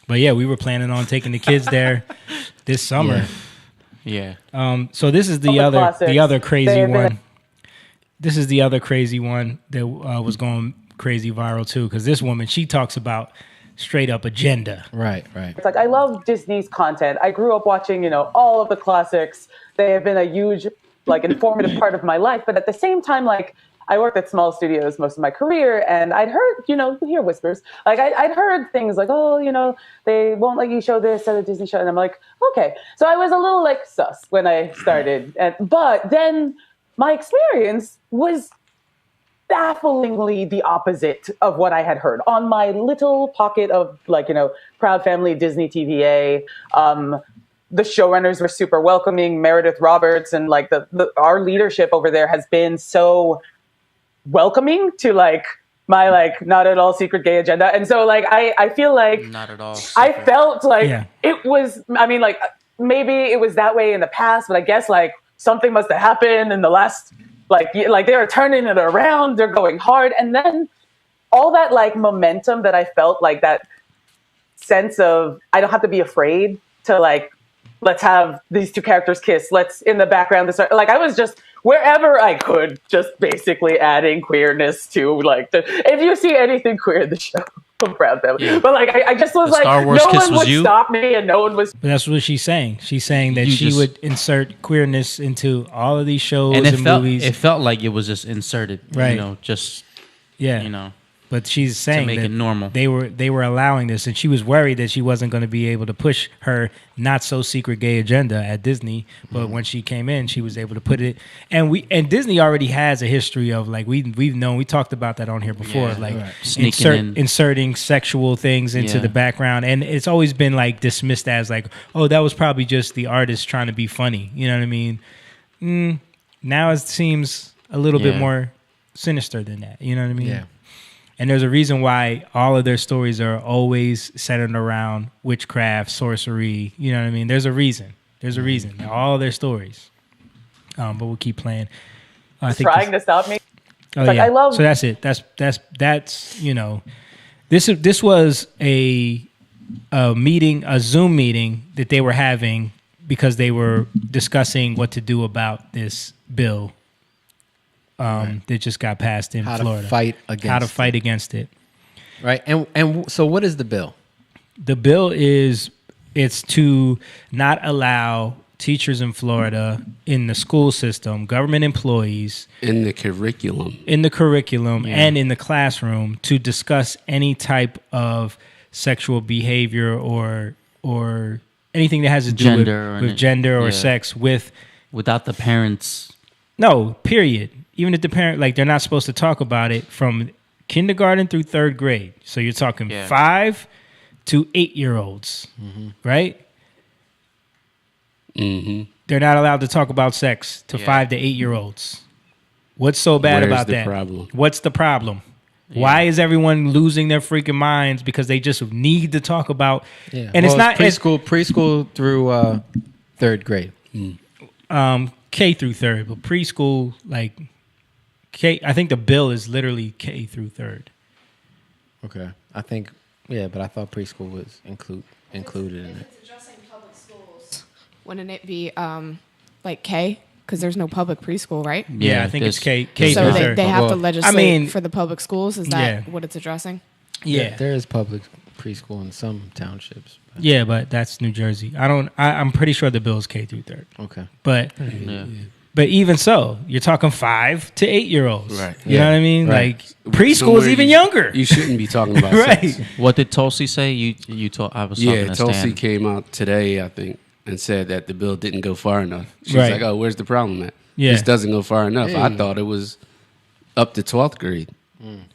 But yeah, we were planning on taking the kids there this summer. Yeah. So this is the other crazy one. This is the other crazy one that was going crazy viral too, because this woman, she talks about straight up agenda. Right. It's like, I love Disney's content. I grew up watching, all of the classics. They have been a huge, informative part of my life. But at the same time, I worked at small studios most of my career, and I'd heard, you hear whispers. I'd heard things like, they won't let you show this at a Disney show. And I'm like, okay. So I was a little sus when I started. But then my experience was bafflingly the opposite of what I had heard on my little pocket of Proud Family Disney TVA. The showrunners were super welcoming. Meredith Roberts and our leadership over there has been so welcoming to my not at all secret gay agenda. And so I feel not at all. I felt it was, maybe it was that way in the past, but I guess something must have happened in the last they are turning it around, they're going hard. And then all that momentum that I felt, that sense of I don't have to be afraid to let's have these two characters kiss. Let's in the background. I was just wherever I could, just basically adding queerness to if you see anything queer in the show, I'm proud of them. But I just was no one would stop me, and no one was. But that's what she's saying. She's saying that she would insert queerness into all of these shows and movies. It felt like it was just inserted, right? But she's saying to make it normal. They were allowing this, and she was worried that she wasn't going to be able to push her not so secret gay agenda at Disney. But when she came in, she was able to put it. And Disney already has a history of we talked about that on here before, inserting sexual things into the background, and it's always been dismissed as that was probably just the artist trying to be funny. You know what I mean? Now it seems a little bit more sinister than that. You know what I mean? Yeah. And there's a reason why all of their stories are always centered around witchcraft, sorcery. You know what I mean? There's a reason. All their stories. But we'll keep playing. I think trying to stop me. Oh yeah. I love. So that's it. That's This was a meeting, a Zoom meeting that they were having because they were discussing what to do about this bill. That just got passed in Florida. How to fight against it. Right. And so what is the bill? The bill it's to not allow teachers in Florida in the school system, government employees in the curriculum and in the classroom to discuss any type of sexual behavior or anything that has to do with gender or sex without the parents. No, period. Even if the parent, they're not supposed to talk about it from kindergarten through third grade. So you're talking 5 to 8-year-olds, right? Mm-hmm. they're not allowed to talk about sex to 5 to 8-year-olds. What's so bad Where's about the that? problem? What's the problem? Why is everyone losing their freaking minds because they just need to talk about? Yeah. And it's not preschool through third grade. K through third, but preschool like K. I think the bill is literally K through third. Okay, I think but I thought preschool was included in it. If it's addressing public schools, wouldn't it be like K? Because there's no public preschool, right? Yeah, I think it's K through So third. they have to legislate for the public schools. Is that what it's addressing? Yeah, there is public preschool in some townships. Yeah, but that's New Jersey. I'm pretty sure the bill is K through third. Okay, but even so, you're talking 5 to 8-year-olds. Right. You know what I mean? Right. Like preschool Somewhere is even younger. You shouldn't be talking about right. sex. What did Tulsi say? You told I was talking to Tulsi Stan. came out today, I think, and said that the bill didn't go far enough. She's Right. like, "Oh, where's the problem at? Yeah. This doesn't go far enough." I Hey. thought it was up to 12th grade,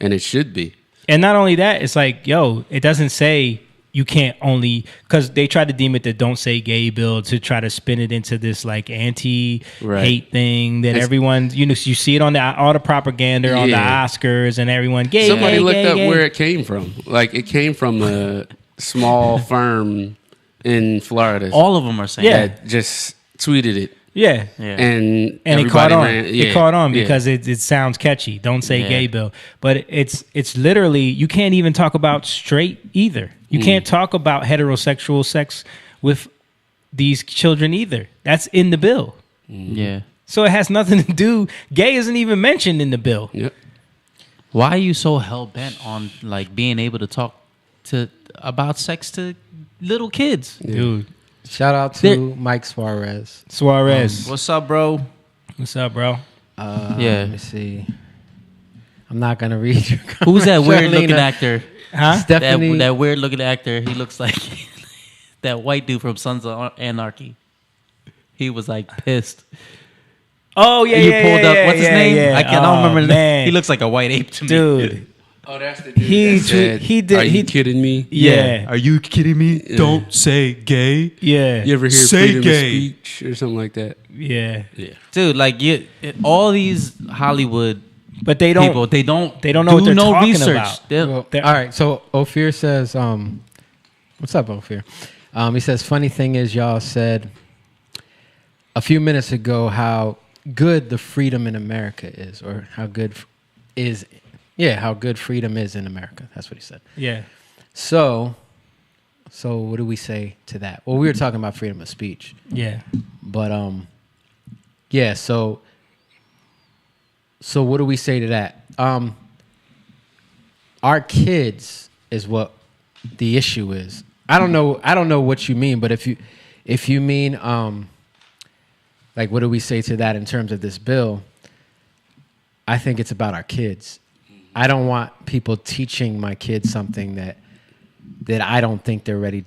and it should be. And not only that, it's like, yo, it doesn't say you can't only, because they try to deem it the "don't say gay" bill to try to spin it into this like anti-hate thing that everyone, you see it on all the propaganda on the Oscars and everyone gay. Somebody gay, looked gay, up gay. where it came from. Like it came from a small firm in Florida. All of them are saying that just tweeted it. Yeah. And it caught on. ran- It caught on because it sounds catchy. Don't say gay bill. But it's literally, you can't even talk about straight either. You can't talk about heterosexual sex with these children either. That's in the bill. Yeah. So it has nothing to do. Gay isn't even mentioned in the bill. Yep. Why are you so hell bent on like being able to talk about sex to little kids, dude? Shout out to Mike Suarez. What's up, bro? What's up, bro? Let me see. I'm not gonna read your comment. Who's that weird looking Charlena. actor? Huh? Stephanie. That weird looking actor. He looks like that white dude from Sons of Anarchy. He was like pissed. Oh yeah, you yeah, pulled yeah, up. yeah, What's his yeah, name? yeah. I don't remember his name. Man. He looks like a white ape to me, dude. Oh, that's the dude that said, "Are you kidding me?" Yeah. Are you kidding me? Yeah. Don't say gay. Yeah. You ever hear Say freedom gay. of speech or something like that? Yeah. Dude, like all these Hollywood, but they don't. people, they don't know do what they're no talking research. about. Well, all right, so Ophir says, what's up, Ophir? He says, funny thing is, y'all said a few minutes ago how good the freedom in America is, or how good how good freedom is in America. That's what he said. Yeah. So what do we say to that? Well, we were talking about freedom of speech. Yeah. But so what do we say to that? Our kids is what the issue is. I don't know what you mean, but if you mean like what do we say to that in terms of this bill? I think it's about our kids. I don't want people teaching my kids something that I don't think they're ready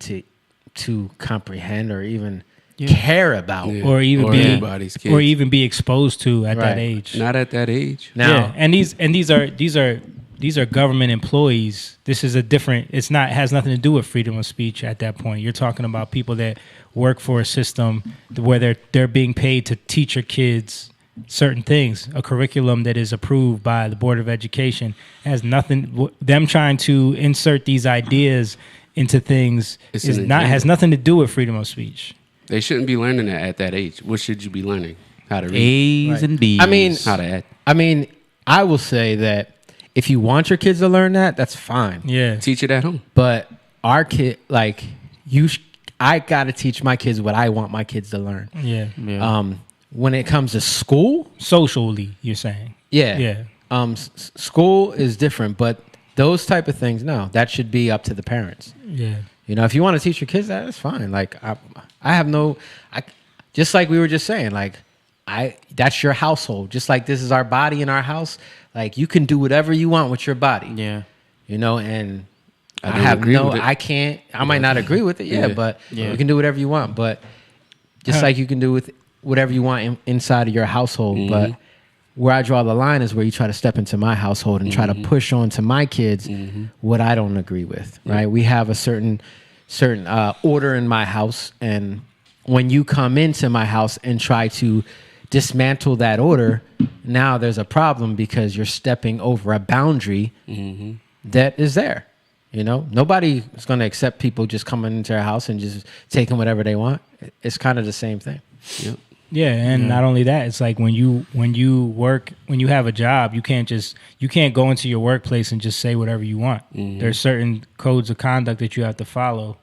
to comprehend or even care about, or even anybody's kids. or even be exposed to at that age. Not at that age. Now, and these are government employees. This is a different. Has nothing to do with freedom of speech at that point. You're talking about people that work for a system where they're being paid to teach your kids certain things, a curriculum that is approved by the Board of Education. Has nothing. Them trying to insert these ideas into things has nothing to do with freedom of speech. They shouldn't be learning that at that age. What should you be learning? How to read. A's and B's. I mean, how to add. I mean, I will say that if you want your kids to learn that, that's fine. Yeah, teach it at home. But our kid, like I got to teach my kids what I want my kids to learn. Yeah. When it comes to school, socially, you're saying. Yeah. School is different, but those type of things, no, that should be up to the parents. Yeah. You know, if you want to teach your kids that, that's fine. Like I have just like we were just saying, like that's your household. Just like this is our body in our house. Like you can do whatever you want with your body. Yeah. You know, and I might not agree with it. Yeah, but you can do whatever you want. But just like you can do with whatever you want inside of your household. Mm-hmm. But where I draw the line is where you try to step into my household and try to push on to my kids what I don't agree with. Right? We have a certain order in my house, and when you come into my house and try to dismantle that order, now there's a problem because you're stepping over a boundary that is there. You know, nobody is going to accept people just coming into their house and just taking whatever they want. It's kind of the same thing. Yep. Yeah, and not only that, it's like when you work, when you have a job, you can't go into your workplace and just say whatever you want. There's certain codes of conduct that you have to follow.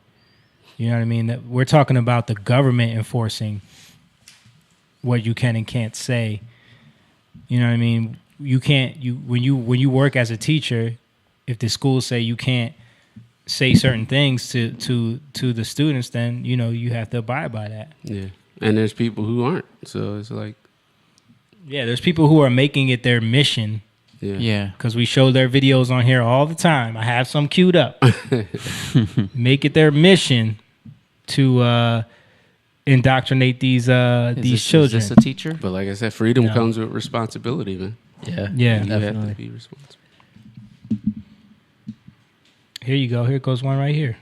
You know what I mean? That we're talking about the government enforcing what you can and can't say. You know what I mean? You can't when you work as a teacher, if the schools say you can't say certain things to the students, then you have to abide by that. Yeah. And there's people who aren't. So it's like, yeah, there's people who are making it their mission. Yeah. Because we show their videos on here all the time. I have some queued up. Make it their mission to indoctrinate these children. Is this a teacher? But like I said, freedom comes with responsibility, man. Yeah. Yeah. You definitely. have to be responsible. Here you go. Here goes one right here.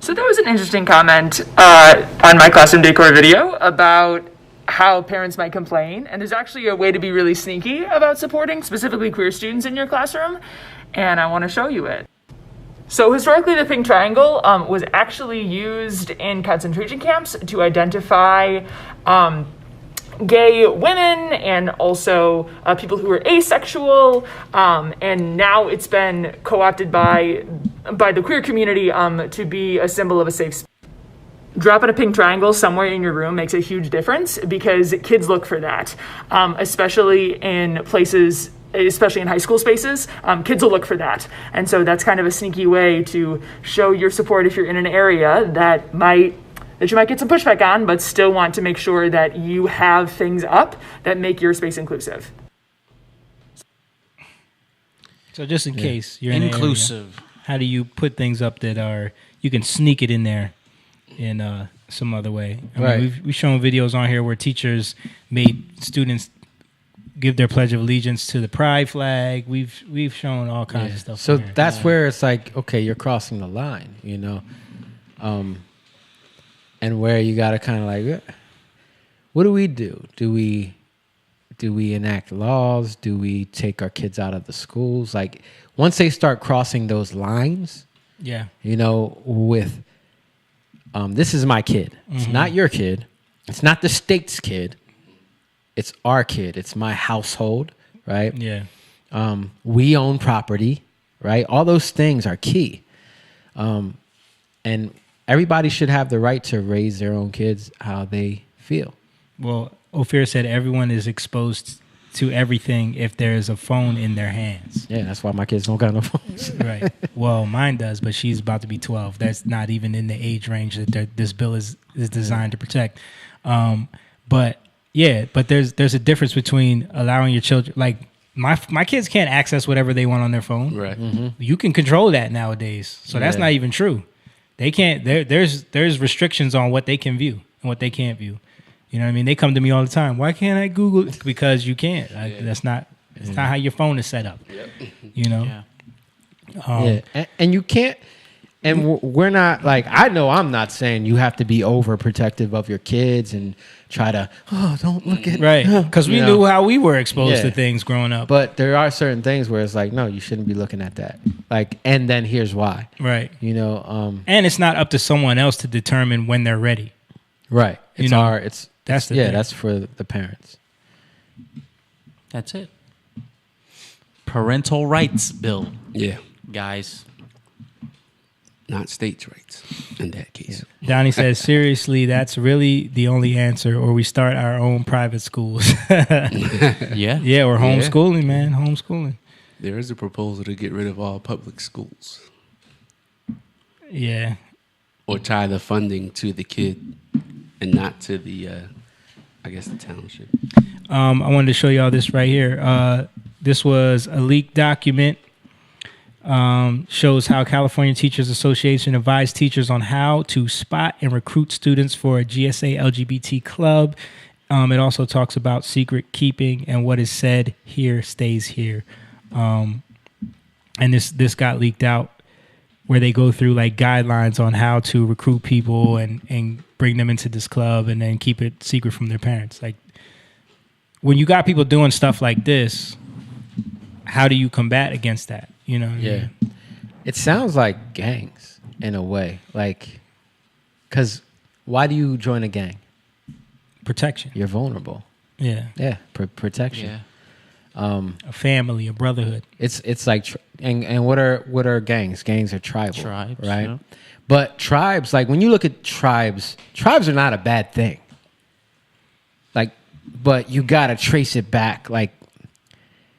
So there was an interesting comment on my classroom decor video about how parents might complain, and there's actually a way to be really sneaky about supporting specifically queer students in your classroom, and I want to show you it. So historically, the pink triangle was actually used in concentration camps to identify gay women and also people who were asexual, and now it's been co-opted by the queer community to be a symbol of a safe space. Dropping a pink triangle somewhere in your room makes a huge difference because kids look for that, especially in places, especially in high school spaces. Kids will look for that. And so that's kind of a sneaky way to show your support if you're in an area that you might get some pushback on, but still want to make sure that you have things up that make your space inclusive. So just in case you're in an inclusive, area, how do you put things up that you can sneak it in there in some other way? I mean, we've shown videos on here where teachers made students give their pledge of allegiance to the pride flag. We've shown all kinds of stuff. So on here. that's where it's like, okay, you're crossing the line, and where you got to kind of like, what do we do? Do we enact laws? Do we take our kids out of the schools? Like once they start crossing those lines, with this is my kid. It's not your kid. It's not the state's kid. It's our kid. It's my household, right? Yeah. We own property, right? All those things are key. And everybody should have the right to raise their own kids how they feel. Well, Ophir said everyone is exposed to everything if there is a phone in their hands. Yeah, that's why my kids don't got no phones. Right. Well, mine does, but she's about to be 12. That's not even in the age range that this bill is designed to protect. But there's a difference between allowing your children, like my kids can't access whatever they want on their phone. Right. You can control that nowadays. So that's not even true. They can't. There's restrictions on what they can view and what they can't view. You know what I mean? They come to me all the time. Why can't I Google? Because you can't. That's not. It's not how your phone is set up. Yeah. And you can't. And we're not like, I know I'm not saying you have to be overprotective of your kids and try to, don't look at right, because we knew how we were exposed to things growing up. But there are certain things where it's like, no, you shouldn't be looking at that. Like, and then here's why. Right. And it's not up to someone else to determine when they're ready. Right. It's that's the thing. That's for the parents. That's it. Parental rights bill. Yeah. Guys. Not states' rights in that case. Donnie says, seriously, that's really the only answer, or we start our own private schools. Yeah. Yeah, or homeschooling, man. Homeschooling. There is a proposal to get rid of all public schools. Yeah. Or tie the funding to the kid and not to the, the township. I wanted to show y'all this right here. This was a leaked document. Shows how California Teachers Association advised teachers on how to spot and recruit students for a GSA LGBT club. It also talks about secret keeping and what is said here stays here. And this got leaked out. where they go through like guidelines on how to recruit people and bring them into this club and then keep it secret from their parents. Like when you got people doing stuff like this, how do you combat against that? You know? What I mean? It sounds like gangs in a way. Like, because why do you join a gang? Protection. You're vulnerable. Yeah. Yeah. Protection. Yeah. A family, a brotherhood. It's like, and what are gangs? Gangs are tribal, Tribes, right? yeah. But tribes, like when you look at tribes are not a bad thing. Like, but you gotta trace it back. Like,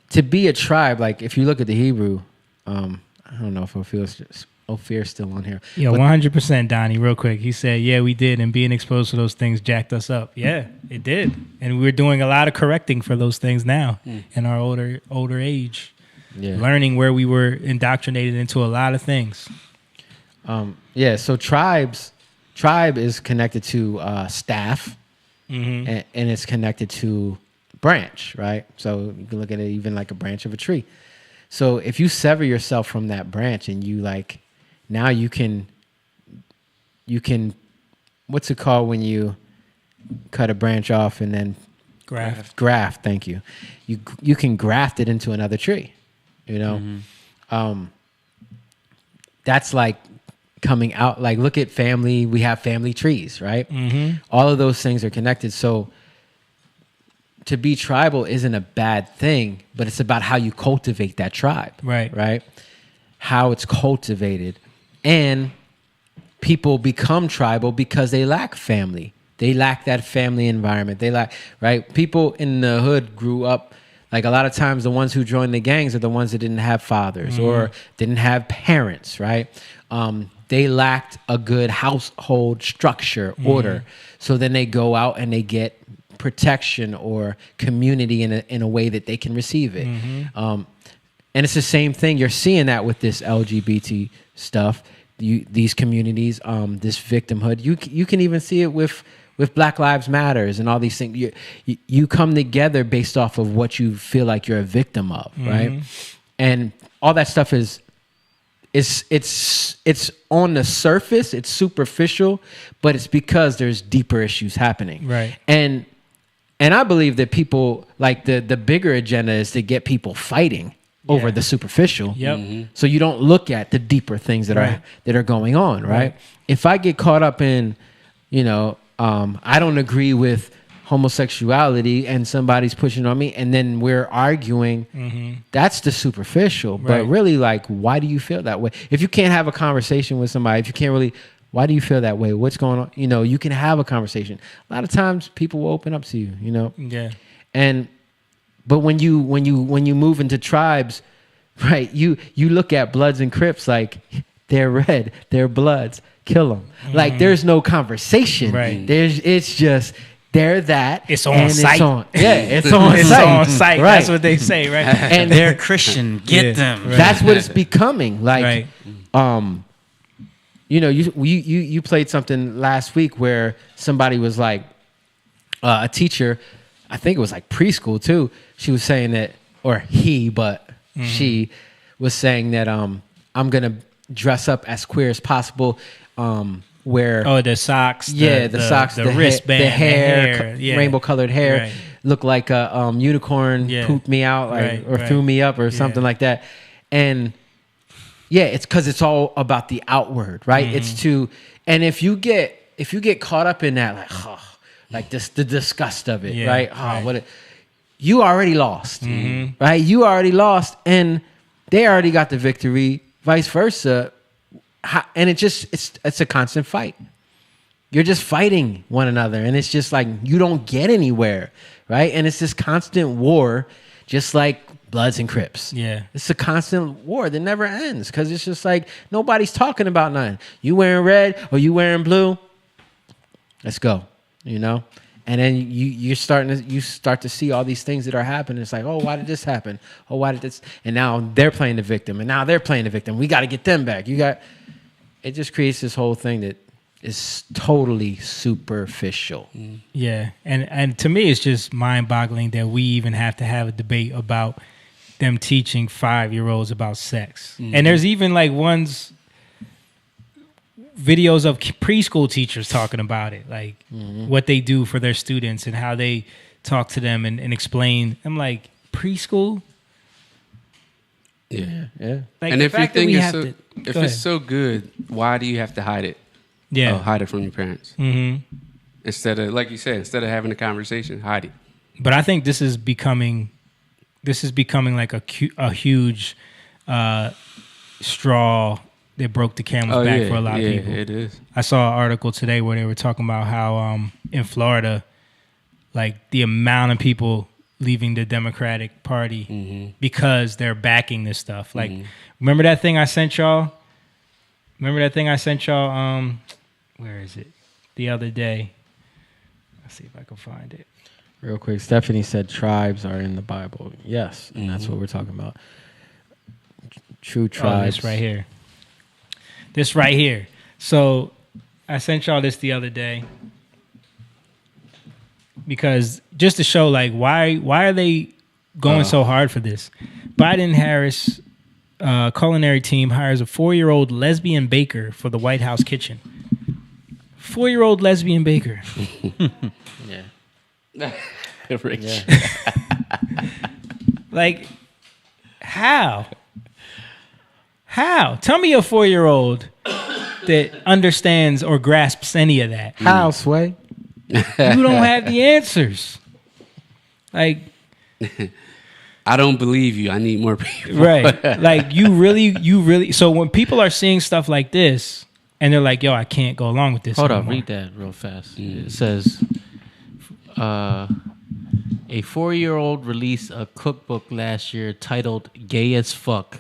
to be a tribe, like if you look at the Hebrew, I don't know if Ophir's still on here. Yeah, but 100%, Donnie. Real quick, he said, "Yeah, we did, and being exposed to those things jacked us up." Yeah, it did, and we're doing a lot of correcting for those things now in our older age. Yeah. Learning where we were indoctrinated into a lot of things. Yeah, so tribe is connected to staff, and it's connected to branch, right? So you can look at it even like a branch of a tree. So if you sever yourself from that branch and you like, now you can, what's it called when you cut a branch off and then graft? Thank you. You can graft it into another tree, you know? That's like coming out, like look at family, we have family trees, right? All of those things are connected. So to be tribal isn't a bad thing, but it's about how you cultivate that tribe. Right. How it's cultivated. And people become tribal because they lack family. They lack that family environment. They lack, right? People in the hood grew up, like a lot of times the ones who join the gangs are the ones that didn't have fathers or didn't have parents, right? They lacked a good household structure, order. So then they go out and they get protection or community in a way that they can receive it. And it's the same thing. You're seeing that with this LGBT stuff, these communities, this victimhood. You can even see it with Black Lives Matters and all these things. You come together based off of what you feel like you're a victim of, right? And all that stuff is it's on the surface, it's superficial, but it's because there's deeper issues happening. Right. And I believe that people, like the bigger agenda is to get people fighting over the superficial. So you don't look at the deeper things that are going on, right? If I get caught up in, I don't agree with homosexuality and somebody's pushing on me and then we're arguing, that's the superficial. But really, like, why do you feel that way? If you can't have a conversation with somebody, if you can't really, why do you feel that way? What's going on? You can have a conversation. A lot of times people will open up to you, Yeah. But when you move into tribes, right, you look at Bloods and Crips like they're red, they're Bloods, kill them. Like there's no conversation. Right. It's just they're that. It's on site. It's on It's site. on site. Right. That's what they say, right? And they're Christian. Get them. Right. That's what it's becoming. Like, you played something last week where somebody was like, a teacher, I think it was like preschool too. She was saying that, or he, but she was saying that I'm gonna dress up as queer as possible. Where the socks, the socks, the wristband, the hair, rainbow colored hair, look like a unicorn pooped me out, or threw me up, or something like that. And it's because it's all about the outward, right? It's and if you get caught up in that, like this, the disgust of it, right? You already lost, right? You already lost, and they already got the victory. Vice versa. And it's a constant fight. You're just fighting one another, and it's just like you don't get anywhere, right? And it's this constant war, just like Bloods and Crips. Yeah, it's a constant war that never ends because it's just like nobody's talking about nothing. You wearing red or you wearing blue? Let's go, And then you start to see all these things that are happening. It's like, oh, why did this happen? Oh, why did this? And now they're playing the victim, and now they're playing the victim. We got to get them back. It just creates this whole thing that is totally superficial. Yeah, and to me, it's just mind-boggling that we even have to have a debate about them teaching 5-year-olds about sex. And there's even like ones videos of preschool teachers talking about it, like what they do for their students and how they talk to them and explain. I'm like, preschool? Yeah. Like, And the if your fact that thing we is have so, to- if go it's ahead. so good, why do you have to hide it? Yeah. Hide it from your parents. Mhm. Instead of, like you said, instead of having a conversation, hide it. But I think this is becoming like a huge straw that broke the camel's back for a lot of people. It is. I saw an article today where they were talking about how in Florida, like the amount of people leaving the Democratic Party because they're backing this stuff. Like, remember that thing I sent y'all? Where is it? The other day. Let's see if I can find it. Real quick, Stephanie said tribes are in the Bible. Yes, and that's what we're talking about. True tribes. This right here. This right here. So I sent y'all this the other day because just to show like why are they going so hard for this? Biden-Harris culinary team hires a 4-year-old lesbian baker for the White House kitchen. 4-year-old lesbian baker. Yeah. Rich. Like, how? Tell me a 4-year-old that understands or grasps any of that. How, Sway? You don't have the answers. Like, I don't believe you. I need more people. right. Like, you really. So when people are seeing stuff like this and they're like, yo, I can't go along with this. Hold on, anymore. read that real fast. It says, a 4-year-old released a cookbook last year titled "Gay as Fuck,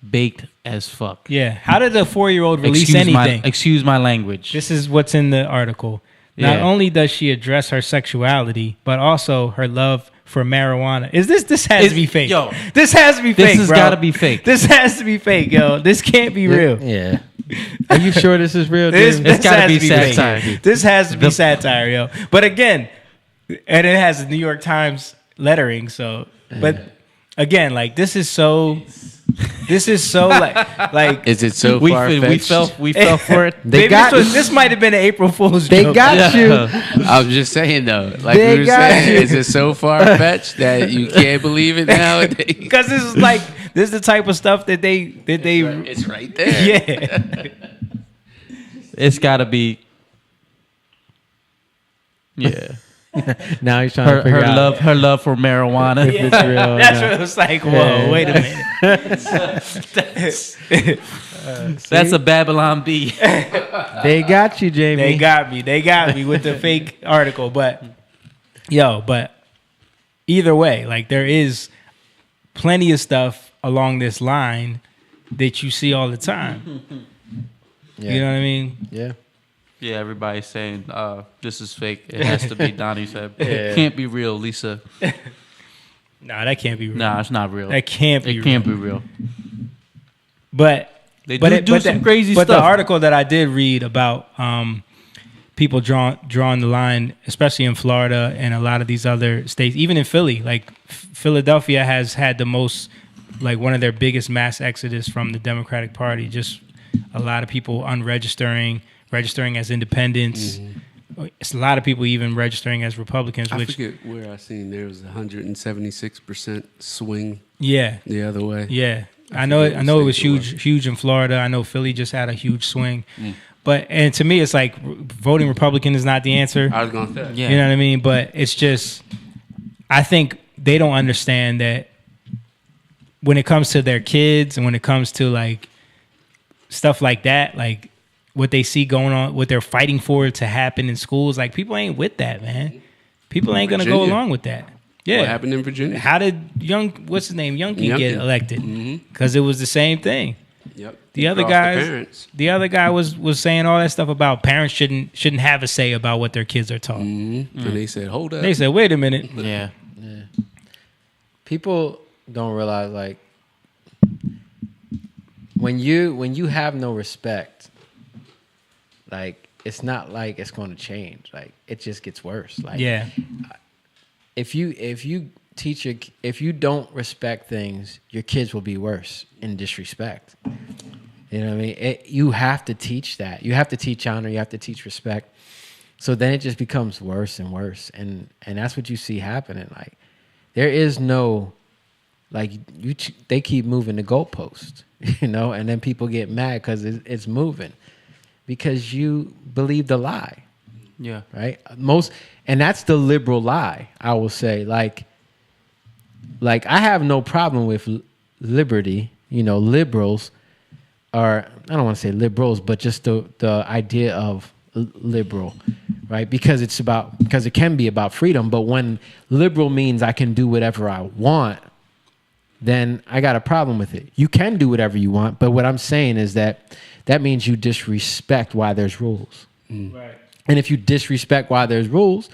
Baked as Fuck." Yeah. How did a 4-year-old release anything? Excuse my language. This is what's in the article. Not Yeah. only does she address her sexuality, but also her love for marijuana. This has to be fake. Yo, this has to be fake. This has bro. got to be fake. This has to be fake, yo. This can't be real. Yeah. Are you sure this is real? This, James? this It's gotta has be to satire. fake. This has to be satire, yo. But again, and it has New York Times lettering. So, but again, like this is so like. Is it so we far fetched? we fell for it. They got this might have been an April Fool's They joke. got you. I'm just saying though, like They we were got saying, you. is it so far fetched that you can't believe it nowadays? Because this is the type of stuff that they It's right there. yeah. It's got to be. Yeah. Now he's trying to figure out her love for marijuana. if it's real. or That's not. what it was like. Whoa, Yeah. wait a minute. That's a Babylon B. They got you, Jamie. They got me with the fake article. But either way, like there is plenty of stuff along this line that you see all the time. Yeah. You know what I mean? Yeah. Yeah, everybody's saying this is fake. It has to be. Donnie said Yeah. it can't be real. Lisa, Nah, that can't be real. nah, it's not real. That can't be It can't be real. But They but do it- do but some the- crazy but stuff. the article that I did read about people drawing the line, especially in Florida and a lot of these other states, even in Philly, like Philadelphia has had the most, like one of their biggest mass exodus from the Democratic Party. Just a lot of people registering as independents. It's a lot of people even registering as Republicans. I Which forget where I seen there was 176% swing. yeah, The other way. yeah. I know it was huge in Florida. I know Philly just had a huge swing. But and to me, it's like voting Republican is not the answer. I was going to say. Yeah. You know what I mean? But it's just, I think they don't understand that when it comes to their kids and when it comes to like stuff like that, like what they see going on, what they're fighting for to happen in schools, like people ain't with that, man. People ain't going to go Virginia. along with that. Yeah. What happened in Virginia? How did what's his name, Youngkin get Youngkin. elected? Because it was the same thing. Yep. The other Crossed guys, parents. the other guy was saying all that stuff about parents shouldn't have a say about what their kids are taught. And they said, hold up. They said, wait a minute. Yeah. People don't realize like when you have no respect, like it's not like it's going to change. Like it just gets worse. Like Yeah. if you if you don't respect things, your kids will be worse in disrespect. You know what I mean? You have to teach that. You have to teach honor. You have to teach respect. So then it just becomes worse and worse. And that's what you see happening. Like, there is no, like, they keep moving the goalpost, you know, and then people get mad because it's moving because you believe the lie. Yeah. Right? And that's the liberal lie, I will say. Like I have no problem with liberty. You know, liberals are, I don't want to say liberals, but just the idea of liberal, right? Because it can be about freedom. But when liberal means I can do whatever I want, then I got a problem with it. You can do whatever you want, but what I'm saying is that means you disrespect why there's rules. Right. And if you disrespect why there's rules,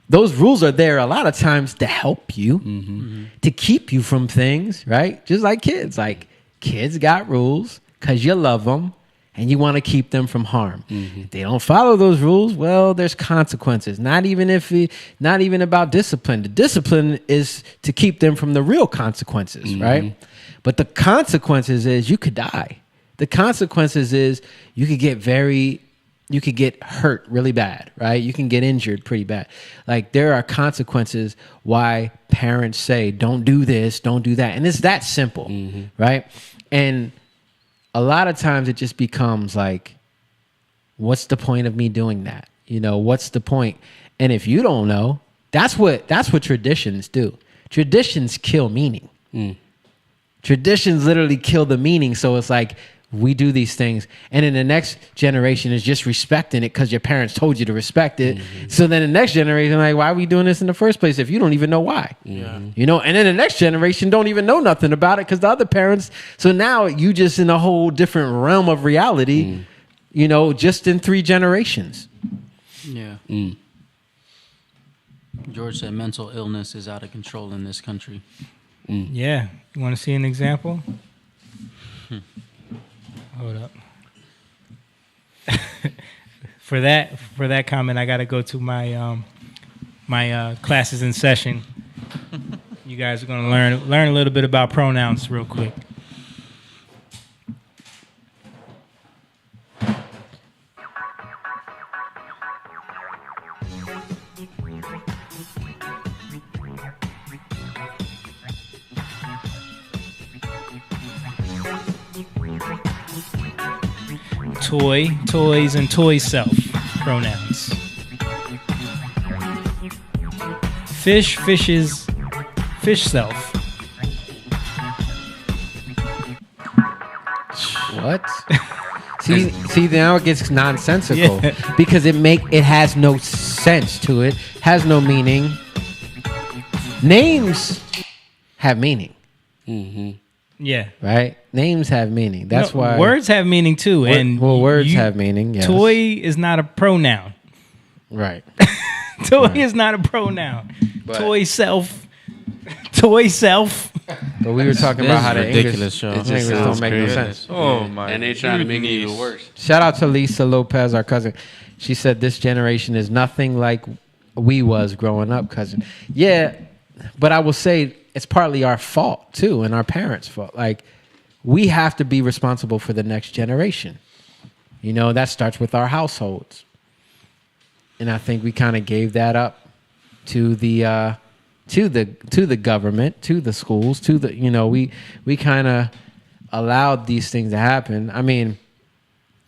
those rules are there a lot of times to help you, to keep you from things, right? Just like kids. Like, kids got rules because you love them and you want to keep them from harm. If they don't follow those rules, well, there's consequences. Not even about discipline. The discipline is to keep them from the real consequences, right? But the consequences is you could die. The consequences is you could get hurt really bad, right? You can get injured pretty bad. Like, there are consequences why parents say, don't do this, don't do that. And it's that simple, right? And a lot of times it just becomes like, what's the point of me doing that? You know, what's the point? And if you don't know, that's what traditions do. Traditions kill meaning. Traditions literally kill the meaning. So it's like, we do these things, and then the next generation is just respecting it because your parents told you to respect it. So then the next generation, like, why are we doing this in the first place if you don't even know why? You know, and then the next generation don't even know nothing about it because the other parents. So now you just in a whole different realm of reality, you know, just in 3 generations. Yeah. George said mental illness is out of control in this country. Yeah. You want to see an example? Hold up. For that comment, I got to go to my my classes in session. You guys are going to learn a little bit about pronouns real quick. Toy, toys, and toy self pronouns. Fish, fishes, fish self. What? See, now it gets nonsensical because it has no sense to it, has no meaning. Names have meaning. Yeah. Right? Names have meaning. That's why words have meaning too. Words have meaning. Yes. Toy is not a pronoun. Right. Toy is not a pronoun. But toy self. Toy self. But we were talking about how the ridiculous English, show. English don't make no sense. Oh my! And they trying to make it even worse. Shout out to Lisa Lopez, our cousin. She said this generation is nothing like we was growing up, cousin. Yeah, but I will say it's partly our fault too, and our parents' fault. Like, we have to be responsible for the next generation. You know, that starts with our households. And I think we kind of gave that up to the government, to the schools, to the, you know, we kind of allowed these things to happen. I mean,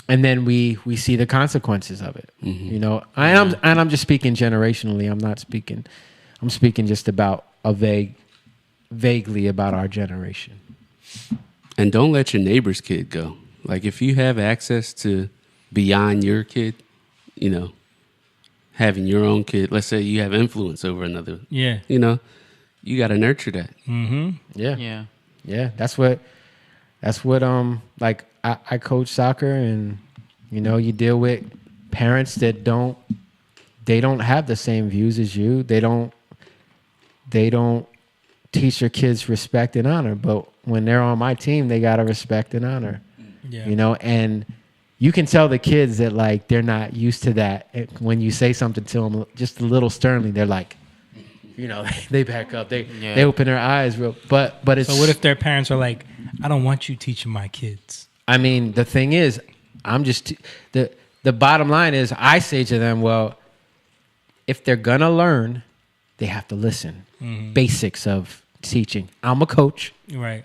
and then we see the consequences of it. You know, I'm just speaking generationally. I'm speaking just about vaguely about our generation. And don't let your neighbor's kid go. Like, if you have access to beyond your kid, you know, having your own kid, let's say you have influence over another. Yeah. You know, you got to nurture that. Yeah. That's what like I coach soccer, and, you know, you deal with parents that don't have the same views as you. They don't teach their kids respect and honor, but when they're on my team, they got to respect and honor. You know, and you can tell the kids that, like, they're not used to that. When you say something to them just a little sternly, they're like, you know, they back up. They open their eyes real. But it's. So what if their parents are like, I don't want you teaching my kids. I mean, the thing is, the bottom line is, I say to them, well, if they're gonna learn, they have to listen. Basics of teaching. I'm a coach. Right.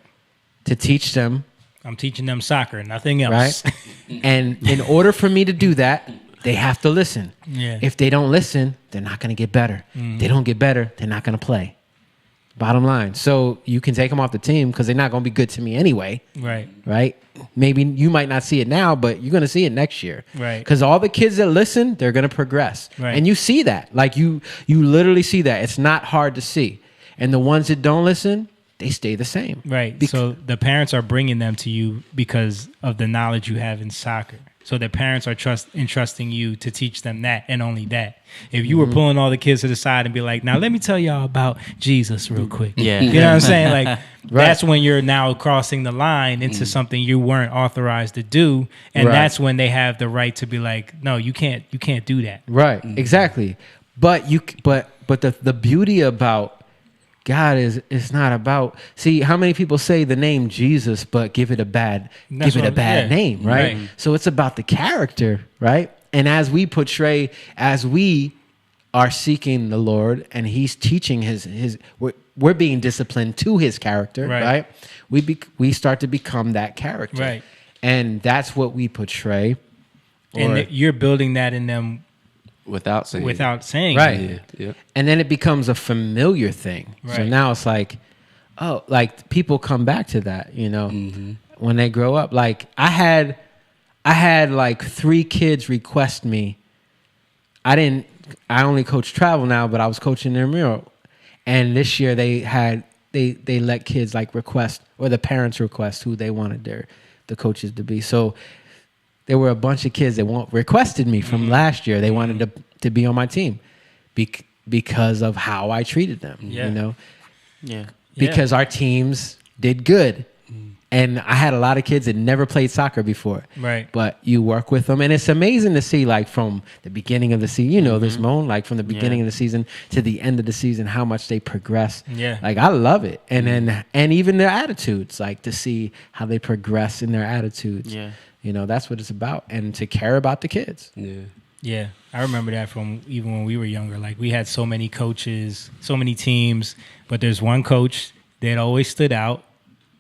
To teach them. I'm teaching them soccer, nothing else. Right. And in order for me to do that, they have to listen. Yeah. If they don't listen, they're not going to get better. They don't get better, they're not going to play. Bottom line. So you can take them off the team because they're not going to be good to me anyway. Right. Right. Maybe you might not see it now, but you're going to see it next year. Right. Because all the kids that listen, they're going to progress. Right. And you see that. Like you literally see that. It's not hard to see. And the ones that don't listen, they stay the same. Right. So the parents are bringing them to you because of the knowledge you have in soccer. So the parents are entrusting you to teach them that and only that. If you were pulling all the kids to the side and be like, now let me tell y'all about Jesus real quick. Yeah. You know what I'm saying? Like that's when you're now crossing the line into something you weren't authorized to do. And that's when they have the right to be like, no, you can't do that. Right. Exactly. But the beauty about God is it's not about, see, how many people say the name Jesus but give it a bad name, right? So it's about the character, right? And as we portray, as we are seeking the Lord and he's teaching his we're being disciplined to his character, right? We start to become that character. Right. And that's what we portray. And you're building that in them without saying right. Yeah. And then it becomes a familiar thing. So Right. now it's like, oh, like people come back to that, you know, when they grow up. Like I had like 3 kids request me. I only coach travel now, but I was coaching their mural. And this year they let kids like request, or the parents request who they wanted the coaches to be. So there were a bunch of kids that requested me from last year. They wanted to be on my team because of how I treated them, you know? Yeah. Because our teams did good. And I had a lot of kids that never played soccer before. Right. But you work with them. And it's amazing to see, like, from the beginning of the season, you know, this Moan, like from the beginning of the season to the end of the season, how much they progress. Yeah. Like, I love it. And then, and even their attitudes, like to see how they progress in their attitudes. Yeah. You know, that's what it's about. And to care about the kids. Yeah. Yeah, I remember that from even when we were younger. Like we had so many coaches, so many teams, but there's one coach that always stood out.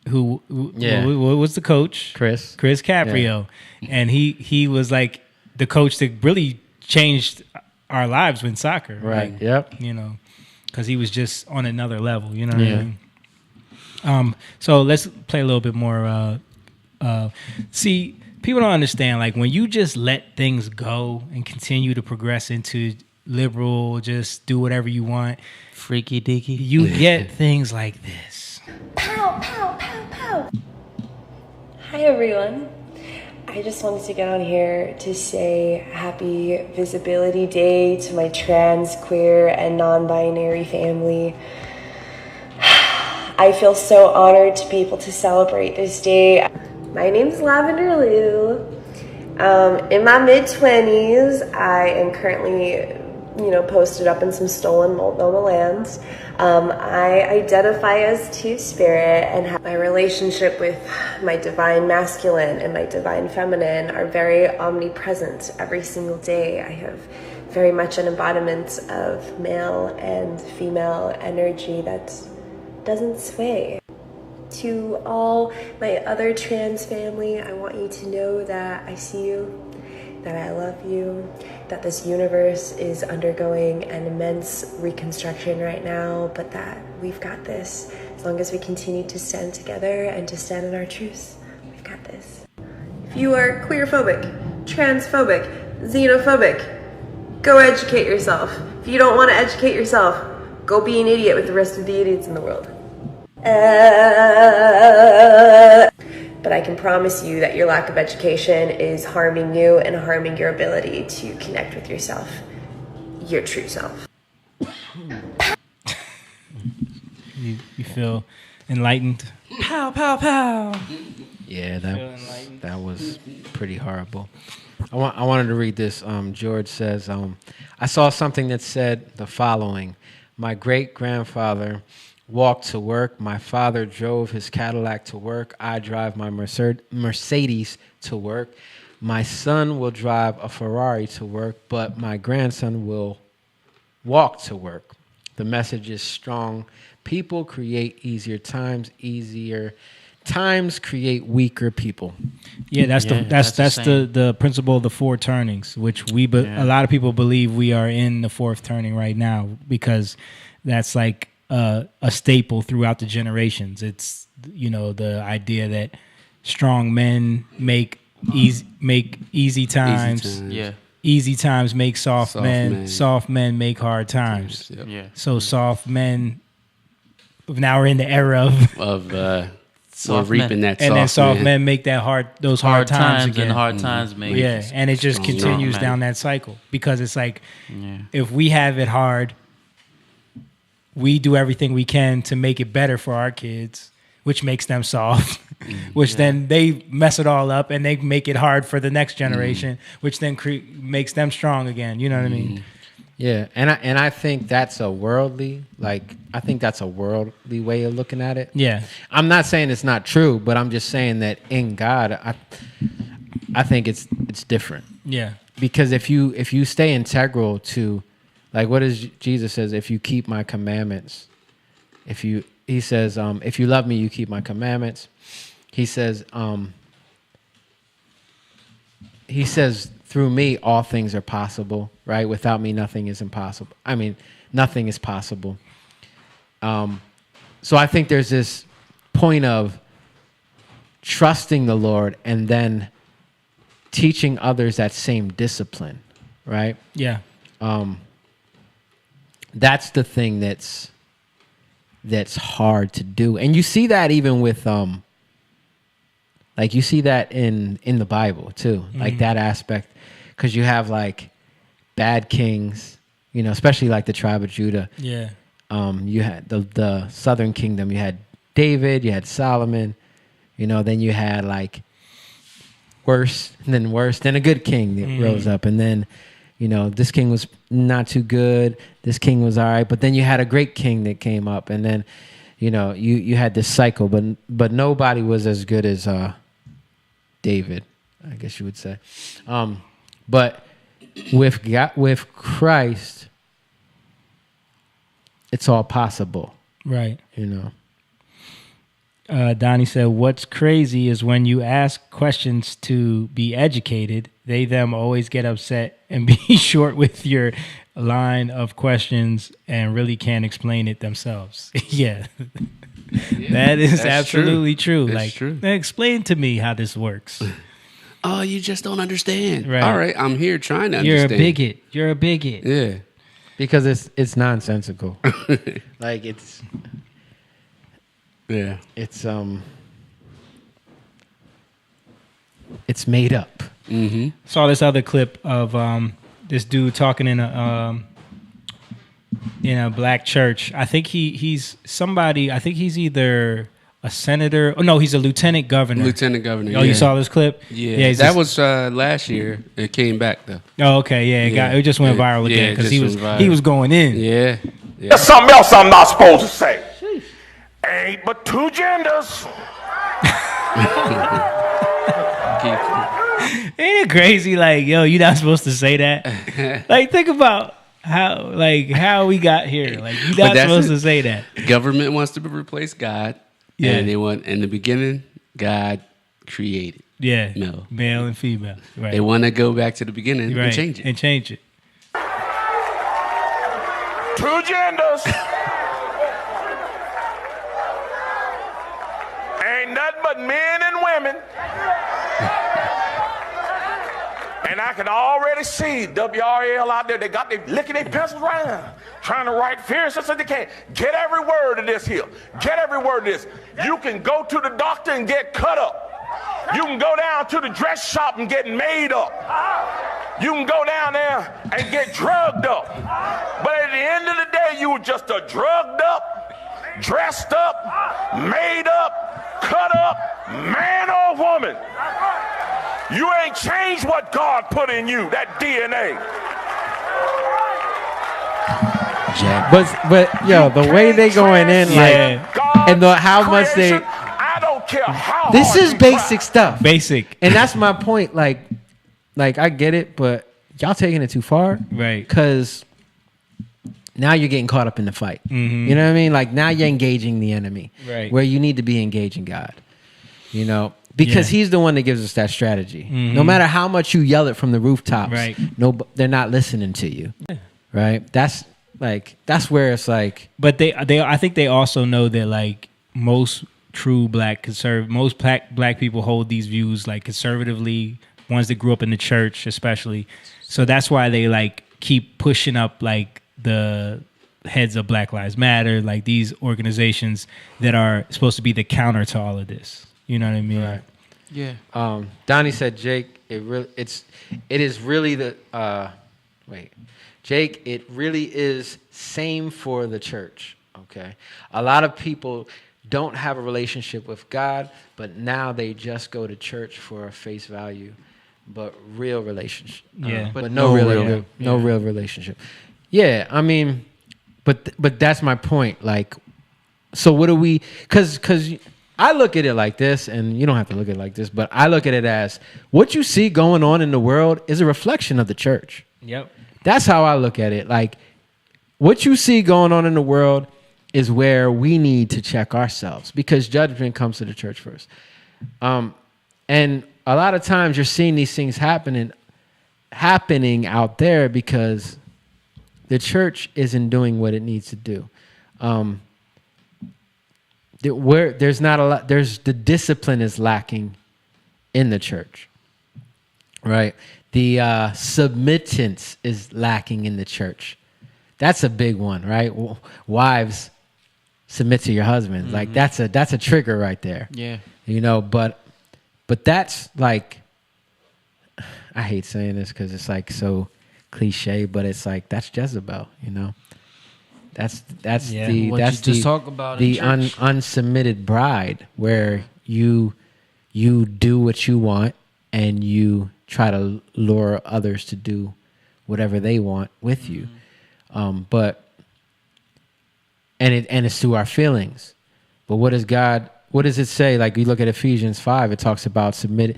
Who was the coach? Chris Caprio, and he was like the coach that really changed our lives with soccer. Right. Like, yep. You know, because he was just on another level. You know what I mean? So let's play a little bit more. See. People don't understand, like, when you just let things go and continue to progress into liberal, just do whatever you want. Freaky deaky. You get things like this. Pow, pow, pow, pow. Hi, everyone. I just wanted to get on here to say happy Visibility Day to my trans, queer, and non-binary family. I feel so honored to be able to celebrate this day. My name's Lavender Lou. In my mid-20s, I am currently, posted up in some stolen Multnomah lands. I identify as Two-Spirit and have my relationship with my divine masculine and my divine feminine are very omnipresent every single day. I have very much an embodiment of male and female energy that doesn't sway. To all my other trans family, I want you to know that I see you, that I love you, that this universe is undergoing an immense reconstruction right now, but that we've got this. As long as we continue to stand together and to stand in our truths, we've got this. If you are queerphobic, transphobic, xenophobic, go educate yourself. If you don't want to educate yourself, go be an idiot with the rest of the idiots in the world. But I can promise you that your lack of education is harming you and harming your ability to connect with yourself, your true self. You feel enlightened? Pow, pow, pow. Yeah, that was pretty horrible. I wanted to read this. George says, I saw something that said the following: my great-grandfather walked to work. My father drove his Cadillac to work. I drive my Mercedes to work. My son will drive a Ferrari to work, but my grandson will walk to work. The message is strong. People create easier times create weaker people. Yeah, that's the principle of the four turnings, which a lot of people believe we are in the fourth turning right now, because that's like a staple throughout the generations. It's, the idea that strong men make easy times. Yeah. Easy times make soft men. Soft men make hard times. Yep. Yeah. So soft men. Now we're in the era of soft reaping that and soft then soft man. men make those hard times again. and hard times make and it just continues down that cycle, because it's like if we have it hard, we do everything we can to make it better for our kids, which makes them soft, which then they mess it all up and they make it hard for the next generation, which then makes them strong again. You know what I mean? Yeah, and I think that's a worldly way of looking at it. Yeah, I'm not saying it's not true, but I'm just saying that in God, I think it's different. Yeah, because if you stay integral to, like, what does Jesus says? If you keep my commandments, he says, if you love me, you keep my commandments. He says, through me, all things are possible, right? Without me, nothing is impossible. I mean, nothing is possible. So I think there's this point of trusting the Lord and then teaching others that same discipline, right? Yeah. That's the thing that's hard to do. And you see that even with, like, you see that in the Bible too, like that aspect. Because you have like bad kings, especially like the tribe of Judah. Yeah. You had the southern kingdom. You had David. You had Solomon. Then you had like worse, then a good king that rose up, and then this king was not too good. This king was all right, but then you had a great king that came up, and then you had this cycle, but nobody was as good as David, I guess you would say. But with Christ, it's all possible. Right. Donnie said, what's crazy is when you ask questions to be educated, them always get upset and be short with your line of questions and really can't explain it themselves. Yeah. That is absolutely true. That's Like, true. Explain to me how this works. Oh, you just don't understand. Right. All right, I'm here trying to understand. You're a bigot. Yeah. Because it's nonsensical. Like it's made up. Mm-hmm. Saw this other clip of this dude talking in a black church. I think he's somebody. I think he's either a senator. Oh no, he's a lieutenant governor. Lieutenant governor. Oh, you saw this clip? Yeah. That was last year. It came back though. Oh, okay. Yeah, it just went viral again because he was going in. Yeah. There's something else I'm not supposed to say. Ain't but two genders. Ain't it crazy? Like, yo, you're not supposed to say that. Like, think about how we got here. Like, you're not supposed to say that. Government wants to replace God. Yeah. And they want, in the beginning, God created. Yeah. Male and female. Right. They want to go back to the beginning and change it. And change it. Two genders. Ain't nothing but men and women. And I can already see WRL out there. They licking their pencils right now, trying to write fierce as they can. Get every word of this here. Get every word of this. You can go to the doctor and get cut up. You can go down to the dress shop and get made up. You can go down there and get drugged up. But at the end of the day, you were just a drugged up, dressed up, made up, cut up, man or woman. You ain't changed what God put in you, that DNA. Jay. But yo, the way they going in, and how much they. I don't care how. This is basic stuff. Basic. And that's my point. Like I get it, but y'all taking it too far. Right. Because now you're getting caught up in the fight. Mhm. You know what I mean? Like now you're engaging the enemy. Right. Where you need to be engaging God. You know? Because he's the one that gives us that strategy. No matter how much you yell it from the rooftops, Right. they're not listening to you. Right? That's where it's like. But I think they also know that like most true black people hold these views like conservatively, ones that grew up in the church especially. So that's why they like keep pushing up like the heads of Black Lives Matter, like these organizations that are supposed to be the counter to all of this. You know what I mean? Right. Yeah. Donnie said, Jake, Jake, it really is same for the church. Okay. A lot of people don't have a relationship with God, but now they just go to church for a face value, but real relationship. Yeah. But no real relationship. Yeah. I mean, but that's my point. Like, so what do we, cause I look at it like this, and you don't have to look at it like this, but I look at it as what you see going on in the world is a reflection of the church. Yep. That's how I look at it. Like what you see going on in the world is where we need to check ourselves because judgment comes to the church first. And a lot of times you're seeing these things happening out there because the church isn't doing what it needs to do. There's not a lot. The discipline is lacking in the church, right? The submittance is lacking in the church. That's a big one, right? Wives, submit to your husbands. Mm-hmm. Like that's a trigger right there. Yeah. You know, but that's like, I hate saying this because it's like so cliche, but it's like that's Jezebel. You know. That's talk about the in church. unsubmitted bride where you do what you want and you try to lure others to do whatever they want with you, but it's through our feelings. But what does it say? Like you look at Ephesians 5, it talks about submit.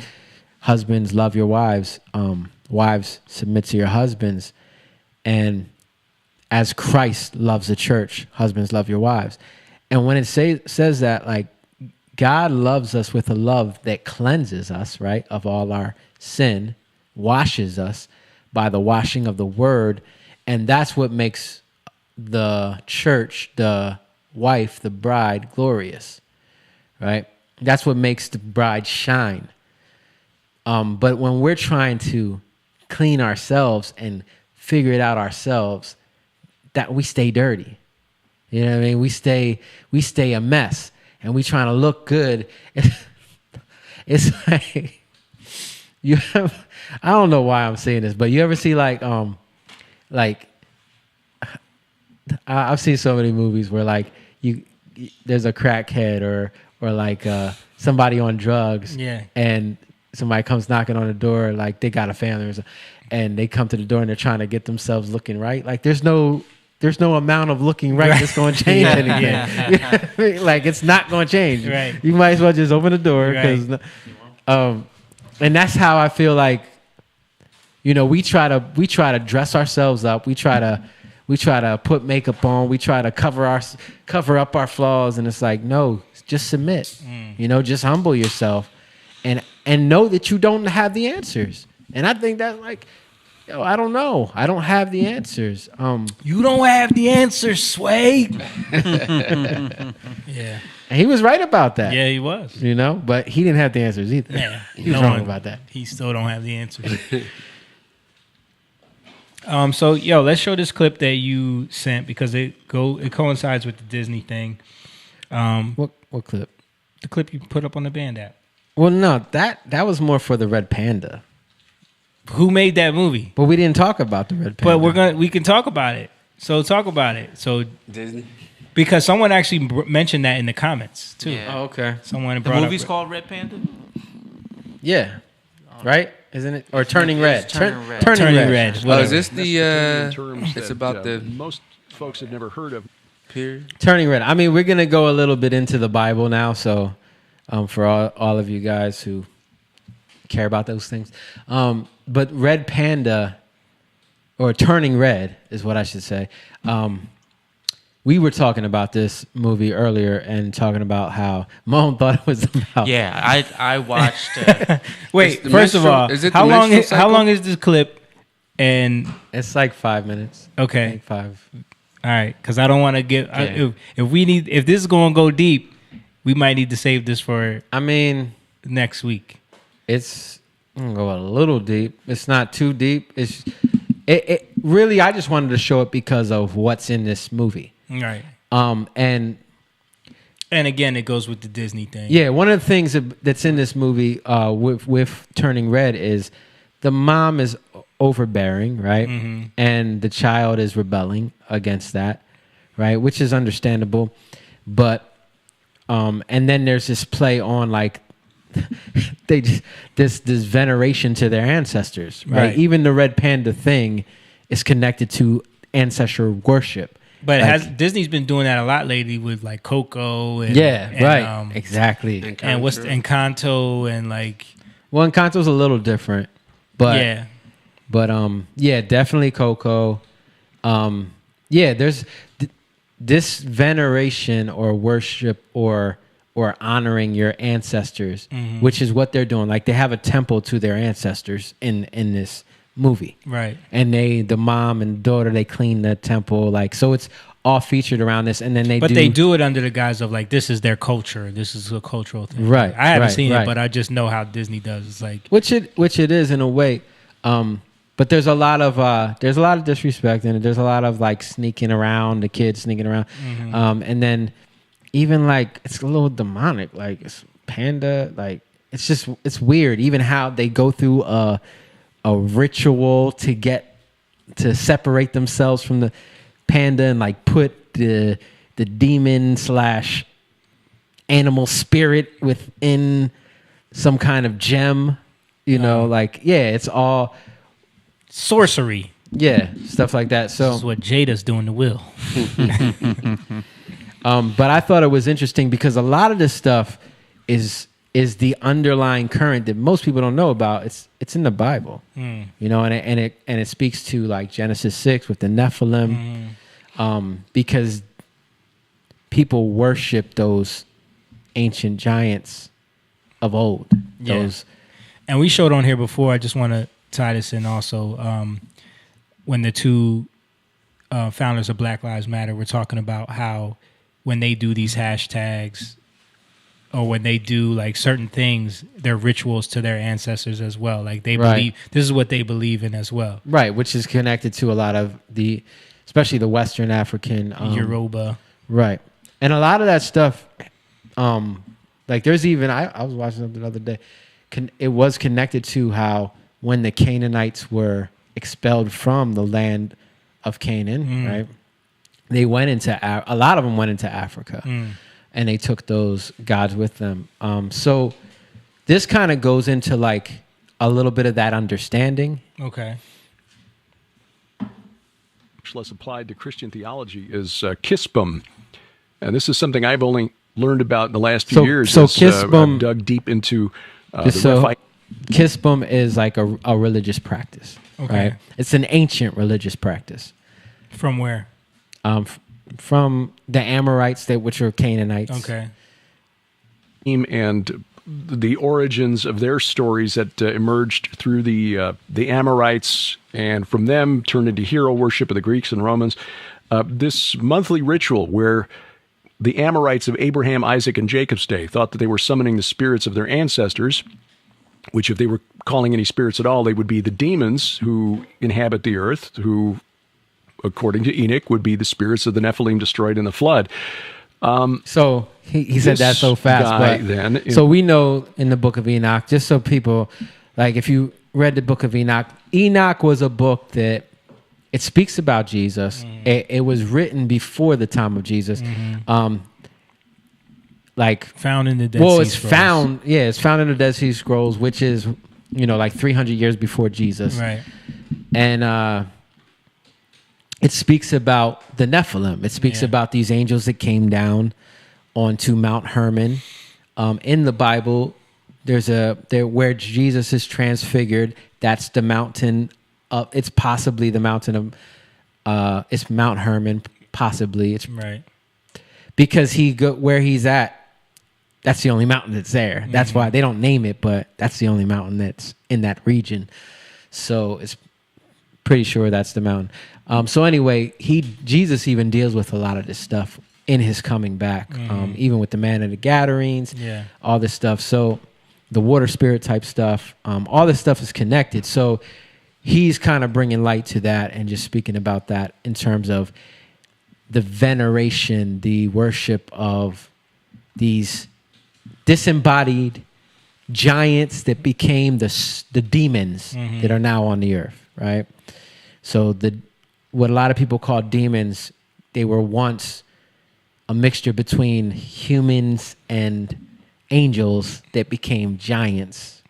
Husbands, love your wives. Wives, submit to your husbands, and as Christ loves the church, husbands, love your wives. And when it says that, like, God loves us with a love that cleanses us, right, of all our sin, washes us by the washing of the word. And that's what makes the church, the wife, the bride, glorious, right? That's what makes the bride shine. But when we're trying to clean ourselves and figure it out ourselves, that we stay dirty. You know what I mean? We stay a mess and we trying to look good. It's like I don't know why I'm saying this, but you ever see I've seen so many movies where like there's a crackhead or like somebody on drugs, and somebody comes knocking on the door, like they got a family or something, and they come to the door and they're trying to get themselves looking right. Like there's no amount of looking right that's going to change anything. You know what I mean? Like it's not going to change. Right. You might as well just open the door because, and that's how I feel like, you know, we try to dress ourselves up. We try to put makeup on. We try to cover up our flaws, and it's like, no, just submit. You know, just humble yourself, and know that you don't have the answers. And I think that's like, yo, I don't know. I don't have the answers. You don't have the answers, Sway. Yeah. And he was right about that. Yeah, he was. You know, but he didn't have the answers either. Yeah, he was wrong about that. He still don't have the answers. So let's show this clip that you sent because it coincides with the Disney thing. What clip? The clip you put up on the Band app. Well, no, that was more for the Red Panda. Who made that movie? But we didn't talk about the Red Panda. But we can talk about it. So talk about it. So Disney. Because someone actually mentioned that in the comments too. Yeah. Oh, okay. Someone The brought movie's up. called Red Panda? Yeah. Right? Isn't it? Or Turning Red. Turning Red. Turning Red. Well, is this the? It's about the folks have never heard of. Turning red. I mean, we're gonna go a little bit into the Bible now, so for all of you guys who care about those things, but red panda, or turning red, is what I should say. We were talking about this movie earlier and talking about how Mom thought it was about. Yeah, I watched. Wait, first of all, how long is this clip? And it's like 5 minutes. Okay, like 5. All right, because I don't want to get. Yeah. If this is going to go deep, we might need to save this for. I mean, next week. It's I'm gonna go a little deep. It's not too deep. It really. I just wanted to show it because of what's in this movie. Right. And again, it goes with the Disney thing. Yeah, one of the things that's in this movie with Turning Red is the mom is overbearing, right? Mm-hmm. And the child is rebelling against that, right? Which is understandable. But and then there's this play on like they just this veneration to their ancestors, right? Even the red panda thing is connected to ancestral worship. But like, Disney's been doing that a lot lately with like Coco and exactly, and Encanto and like. Well, Encanto's a little different, but definitely Coco. There's this veneration or worship or honoring your ancestors, which is what they're doing. Like they have a temple to their ancestors in this movie, right? And the mom and daughter, they clean the temple, like, so it's all featured around this. And then they do it under the guise of like, this is their culture, this is a cultural thing, right? I haven't seen it, but I just know how Disney does. It's like which it is in a way, but there's a lot of disrespect in it. There's a lot of like sneaking around, the kids sneaking around, and then even like it's a little demonic, like it's panda, like it's weird. Even how they go through a ritual to separate themselves from the panda and like put the demon / animal spirit within some kind of gem, like, it's all sorcery. Yeah, stuff like that. So this is what Jada's doing to Will. But I thought it was interesting because a lot of this stuff is the underlying current that most people don't know about. It's in the Bible, and it speaks to like Genesis 6 with the Nephilim, because people worship those ancient giants of old. And we showed on here before. I just want to tie this in also. When the two founders of Black Lives Matter were talking about how when they do these hashtags, or when they do like certain things, they're rituals to their ancestors as well. Like they believe this is what they believe in as well. Right, which is connected to a lot of especially the Western African Yoruba. Right, and a lot of that stuff, like there's even I was watching something the other day. It was connected to how when the Canaanites were expelled from the land of Canaan, right? They went into a lot of them went into Africa. And they took those gods with them. So this kind of goes into like a little bit of that understanding. Okay. Much less applied to Christian theology is Kispum. And this is something I've only learned about in the last few years. So Kispum, I've dug deep into Kispum is like a religious practice. Okay. Right? It's an ancient religious practice. From where? From the Amorites, which are Canaanites. Okay. And the origins of their stories that emerged through the Amorites, and from them turned into hero worship of the Greeks and Romans. This monthly ritual where the Amorites of Abraham, Isaac, and Jacob's day thought that they were summoning the spirits of their ancestors, which if they were calling any spirits at all, they would be the demons who inhabit the earth, who, according to Enoch, would be the spirits of the Nephilim destroyed in the flood. So he said that so fast. So we know in the book of Enoch, just so people, like if you read the book of Enoch, Enoch was a book that it speaks about Jesus. It was written before the time of Jesus. Like found in the Dead Sea Scrolls. It's found in the Dead Sea Scrolls, which is, like 300 years before Jesus. Right. And it speaks about the Nephilim. It speaks about these angels that came down onto Mount Hermon. In the Bible, where Jesus is transfigured. That's the mountain. It's possibly the mountain of. It's Mount Hermon. Possibly it's right because where he's at. That's the only mountain that's there. That's why they don't name it, but that's the only mountain that's in that region. So it's pretty sure that's the mountain. So anyway, Jesus even deals with a lot of this stuff in his coming back, even with the man of the Gadarenes, all this stuff. So the water spirit type stuff, all this stuff is connected. So he's kind of bringing light to that and just speaking about that in terms of the veneration, the worship of these disembodied giants that became the demons that are now on the earth, right? So what a lot of people call demons, they were once a mixture between humans and angels that became giants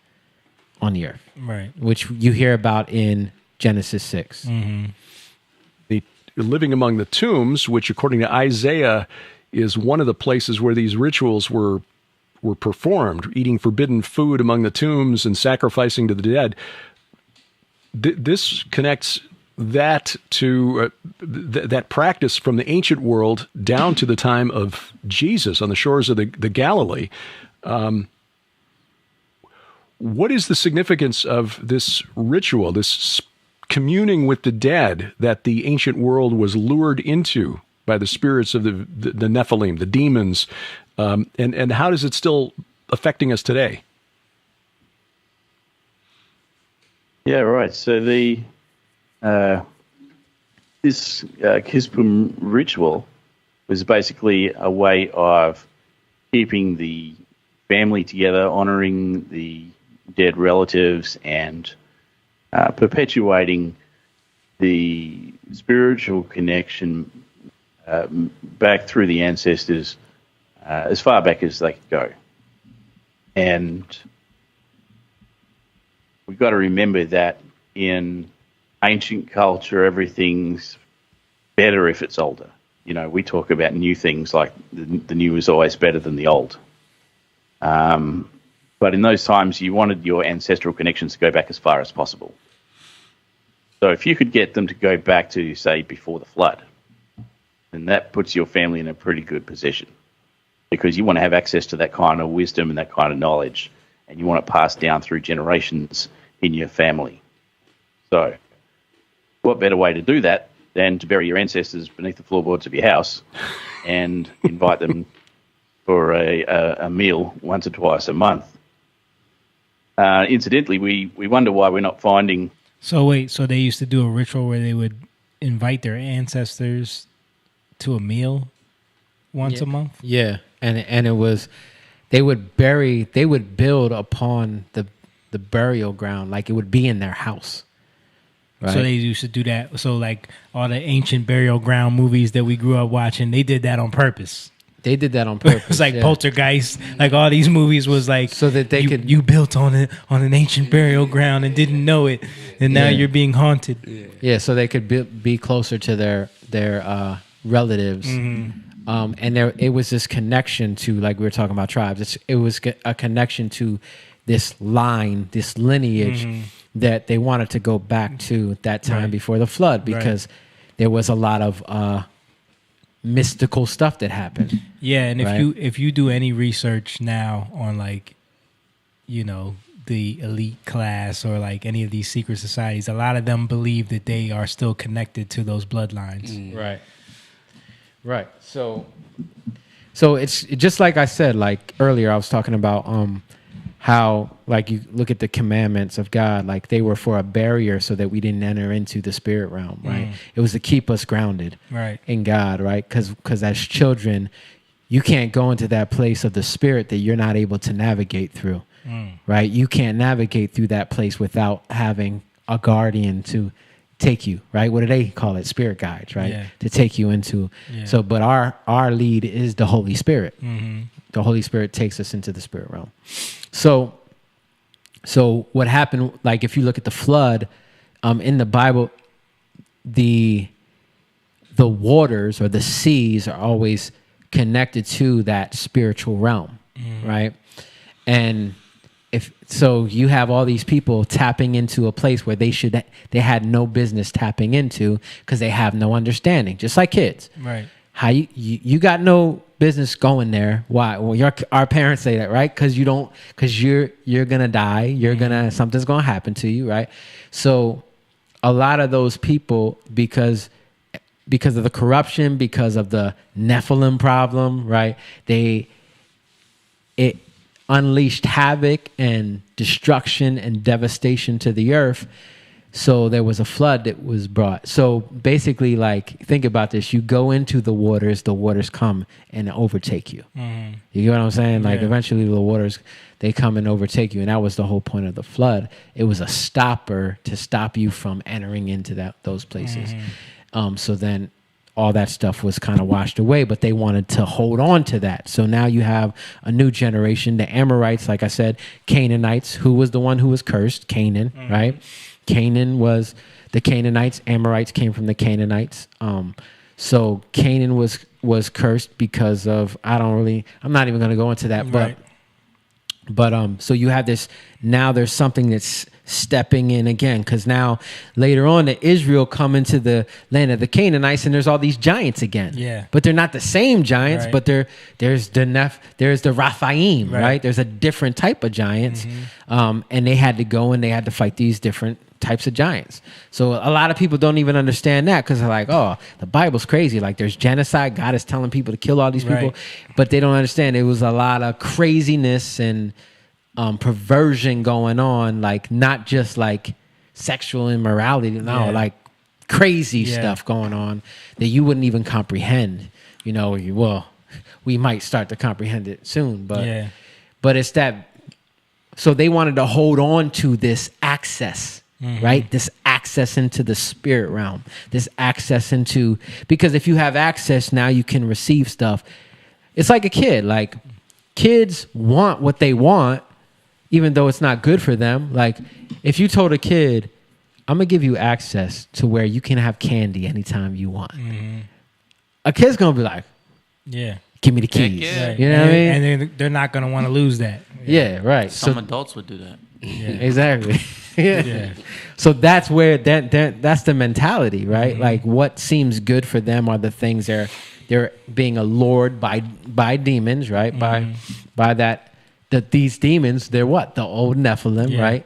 on the earth, right? Which you hear about in Genesis 6. The living among the tombs, which according to Isaiah is one of the places where these rituals were performed, eating forbidden food among the tombs and sacrificing to the dead. This connects that to that practice from the ancient world down to the time of Jesus on the shores of the Galilee. What is the significance of this ritual, this communing with the dead that the ancient world was lured into by the spirits of the Nephilim, the demons, and how is it still affecting us today? Yeah, right. So this Kispum ritual was basically a way of keeping the family together, honoring the dead relatives, and perpetuating the spiritual connection back through the ancestors as far back as they could go. And we've got to remember that in ancient culture, everything's better if it's older. You know, we talk about new things like the new is always better than the old. But in those times, you wanted your ancestral connections to go back as far as possible. So if you could get them to go back to, say, before the flood, then that puts your family in a pretty good position, because you want to have access to that kind of wisdom and that kind of knowledge, and you want it passed down through generations in your family. So what better way to do that than to bury your ancestors beneath the floorboards of your house and invite them for a meal once or twice a month. Incidentally, we wonder why we're not finding... So wait, so they used to do a ritual where they would invite their ancestors to a meal once a month? Yeah, and it was, they would build upon the burial ground, like it would be in their house. Right? So they used to do that. So like all the ancient burial ground movies that we grew up watching, they did that on purpose. They did that on purpose. It's like Poltergeist, like all these movies was like so that you built on an ancient burial ground and didn't know it, and now you're being haunted. Yeah, so they could be closer to their relatives. And it was this connection to, like we were talking about tribes. It was a connection to this line, this lineage that they wanted to go back to that time before the flood, because there was a lot of mystical stuff that happened. Yeah, and if you do any research now on, like, you know, the elite class or like any of these secret societies, a lot of them believe that they are still connected to those bloodlines. Right. So it's just like I said, like earlier, I was talking about how, like, you look at the commandments of God, like they were for a barrier so that we didn't enter into the spirit realm, right? It was to keep us grounded in God, right? Because as children, you can't go into that place of the spirit that you're not able to navigate through, right? You can't navigate through that place without having a guardian to take you, right? What do they call it? Spirit guides, right? Yeah. To take you into. So, but our lead is the Holy Spirit. The Holy Spirit takes us into the spirit realm. So what happened, like if you look at the flood, in the Bible, the the waters or the seas are always connected to that spiritual realm, right? And if so, you have all these people tapping into a place where they had no business tapping into because they have no understanding, just like kids. Right. How you got no business going there. Why? Well, our parents say that, right? Because you're gonna die. You're gonna something's gonna happen to you, right? So a lot of those people, because of the corruption, because of the Nephilim problem, right? It unleashed havoc and destruction and devastation to the earth. So there was a flood that was brought. So basically, like, think about this. You go into the waters come and overtake you. You get what I'm saying? Like, eventually the waters, they come and overtake you. And that was the whole point of the flood. It was a stopper to stop you from entering into those places. So then all that stuff was kind of washed away, but they wanted to hold on to that. So now you have a new generation, the Amorites, like I said, Canaanites. Who was the one who was cursed? Canaan, right? Canaan was the Canaanites. Amorites came from the Canaanites. So Canaan was cursed because of, I'm not even going to go into that, but so you have this, now there's something that's stepping in again, because now later on the Israel come into the land of the Canaanites and there's all these giants again. Yeah. But they're not the same giants, but there's the Raphaim, right? There's a different type of giants. And they had to go and they had to fight these different types of giants. So a lot of people don't even understand that, because they're like, oh, the Bible's crazy. Like, there's genocide. God is telling people to kill all these people. But they don't understand. It was a lot of craziness and perversion going on, like not just like sexual immorality, like crazy stuff going on that you wouldn't even comprehend. Well, we might start to comprehend it soon, but it's that. So they wanted to hold on to this access, right? This access into the spirit realm, this access into, because if you have access now, you can receive stuff. It's like a kid. Like, kids want what they want, even though it's not good for them. Like, if you told a kid, I'm going to give you access to where you can have candy anytime you want, a kid's going to be like, give me the keys. You know what I mean? And they're not going to want to lose that. Yeah, right. Some adults would do that. Exactly. So that's where that's the mentality, right? Like, what seems good for them are the things they're being allured by demons, right? By that these demons, they're what? The old Nephilim, right?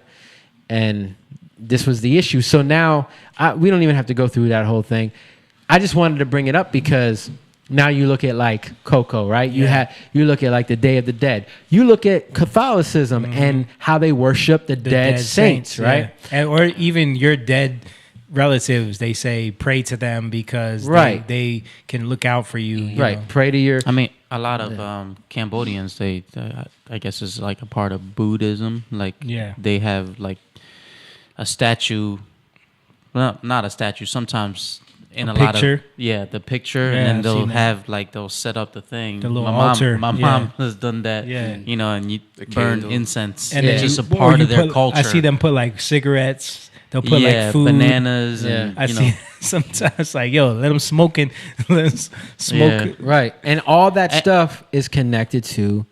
And this was the issue. So now we don't even have to go through that whole thing. I just wanted to bring it up because now you look at like Coco, right? You look at like the Day of the Dead. You look at Catholicism and how they worship the dead saints, right? Or even your dead relatives. They say pray to them because they can look out for you. You Pray to your. I mean, a lot of Cambodians, they I guess is like a part of Buddhism. Like, they have like a statue. Well, not a statue. Sometimes in a lot of the picture, and then they'll set up the thing. The little altar. My mom has done that. And you burn incense, and it's just a part of their culture. I see them put like cigarettes. They'll put like food, bananas, and I see sometimes like, yo, let them smoke it. Let's smoke it. Right, and all that stuff is connected to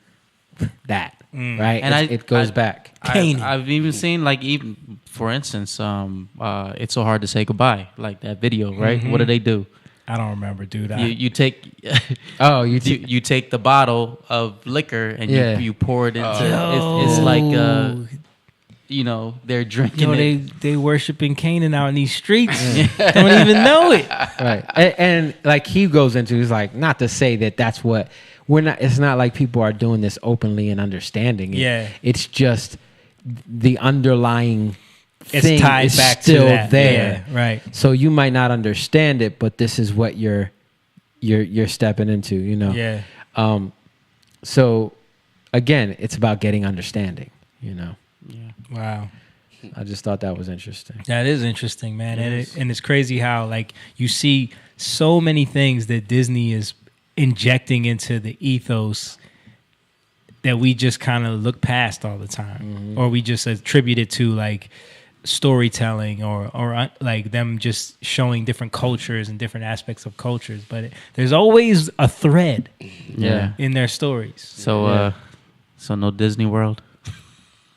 that, right? And it goes back. I've even seen, like, even for instance, It's So Hard to Say Goodbye, like that video, right? What do they do? I don't remember, dude. You take you take the bottle of liquor and you pour it into it's like they're drinking it. They worshiping Canaan out in these streets. Don't even know it. Right. And like he goes into, he's like, not to say that that's what we're not. It's not like people are doing this openly and understanding it. It's just the underlying thing tied is back still to that. there. Yeah, right. So you might not understand it, but this is what you're stepping into. Yeah. So again, it's about getting understanding. Yeah. Wow. I just thought that was interesting. That is interesting, man. And it's crazy how, like, you see so many things that Disney is injecting into the ethos that we just kind of look past all the time, or we just attribute it to like storytelling or like them just showing different cultures and different aspects of cultures, but there's always a thread in their stories. So so no Disney World.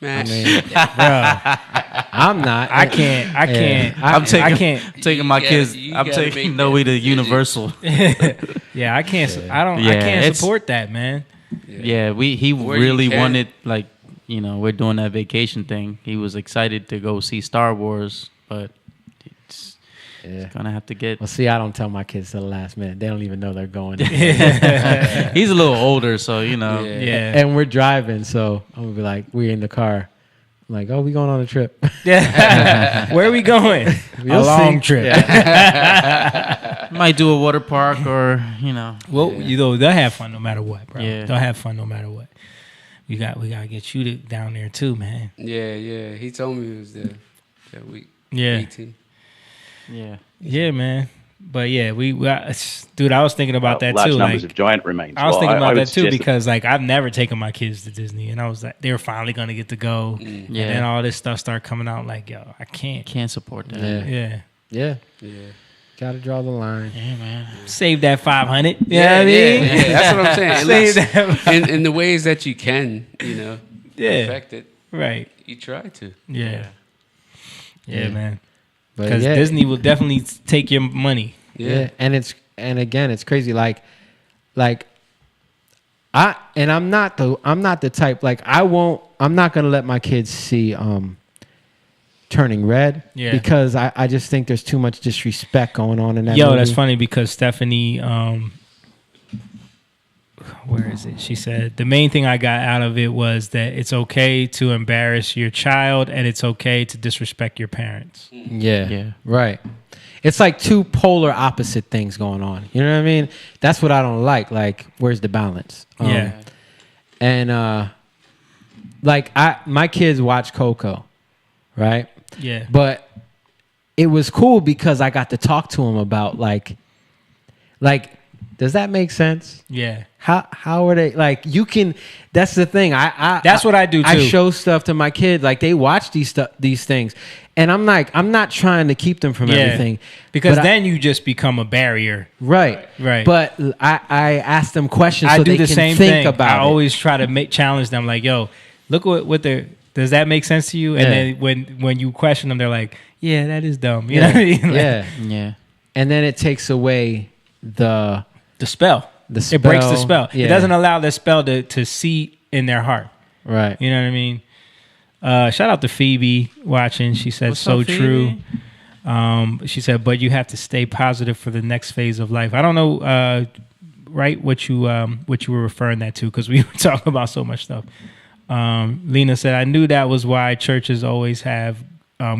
I mean, bro, I'm not. I can't. I'm taking my gotta- kids. you I'm gotta taking make Noe that to Universal. Yeah, I can't. I don't. I Yeah, can't it's- support that, man. Yeah, he Where you really can. wanted, like, you know, we're doing that vacation thing. He was excited to go see Star Wars, but it's gonna have to get. Well, see, I don't tell my kids till the last minute. They don't even know they're going. He's a little older, so you know. Yeah. And we're driving, so I'm gonna be like, we're in the car. I'm like, oh, we going on a trip. Yeah. Where are we going? We'll a long see. trip. Might do a water park or, you know. Well, you know, they'll have fun no matter what, bro. Yeah. They'll have fun no matter what. We gotta get you down there too, man. Yeah. He told me it was there that week. Yeah. 18. Yeah. Yeah, man. But yeah, dude, I was thinking about that large too. numbers Like, of giant remains. I was thinking about would that too suggest because like I've never taken my kids to Disney, and I was like, they were finally gonna get to go, Yeah. and then all this stuff started coming out. Like, yo, I can't support that. Yeah. Gotta draw the line. Yeah, man. Save that 500. You know Yeah, what I mean? yeah, that's what I'm saying. Save Unless- that. in the ways that you can, you know, affect it. Right. You try to. Yeah, man. But Because yeah. Disney will definitely take your money. Yeah. And again, it's crazy. I'm not the type, like, I'm not gonna let my kids see Turning Red. Yeah. Because I just think there's too much disrespect going on in that Yo, movie. that's funny because Stephanie, where is it? She said the main thing I got out of it was that it's okay to embarrass your child and it's okay to disrespect your parents. Yeah. Right. It's like two polar opposite things going on. You know what I mean? That's what I don't like. Like, where's the balance? Yeah. And like my kids watch Coco, right? Yeah. But it was cool because I got to talk to them about like does that make sense? Yeah. How are they like? You can. That's the thing. That's what I do, I too. show stuff to my kids. Like they watch these things, and I'm like, I'm not trying to keep them from everything Because but then you just become a barrier. Right. But I ask them questions. I So do they the can same think thing. about I it. always try to challenge them like, yo, look what they're, does that make sense to you? And Yeah. then when you question them, they're like, yeah, that is dumb. You know what I mean? Like, Yeah. And then it takes away the spell. It breaks the spell. Yeah. It doesn't allow the spell to seat in their heart. Right. You know what I mean? Shout out to Phoebe watching. She said, What's so up, true. Phoebe? She said, but you have to stay positive for the next phase of life. I don't know, right, what you were referring that to because we were talking about so much stuff. Lena said, I knew that was why churches always have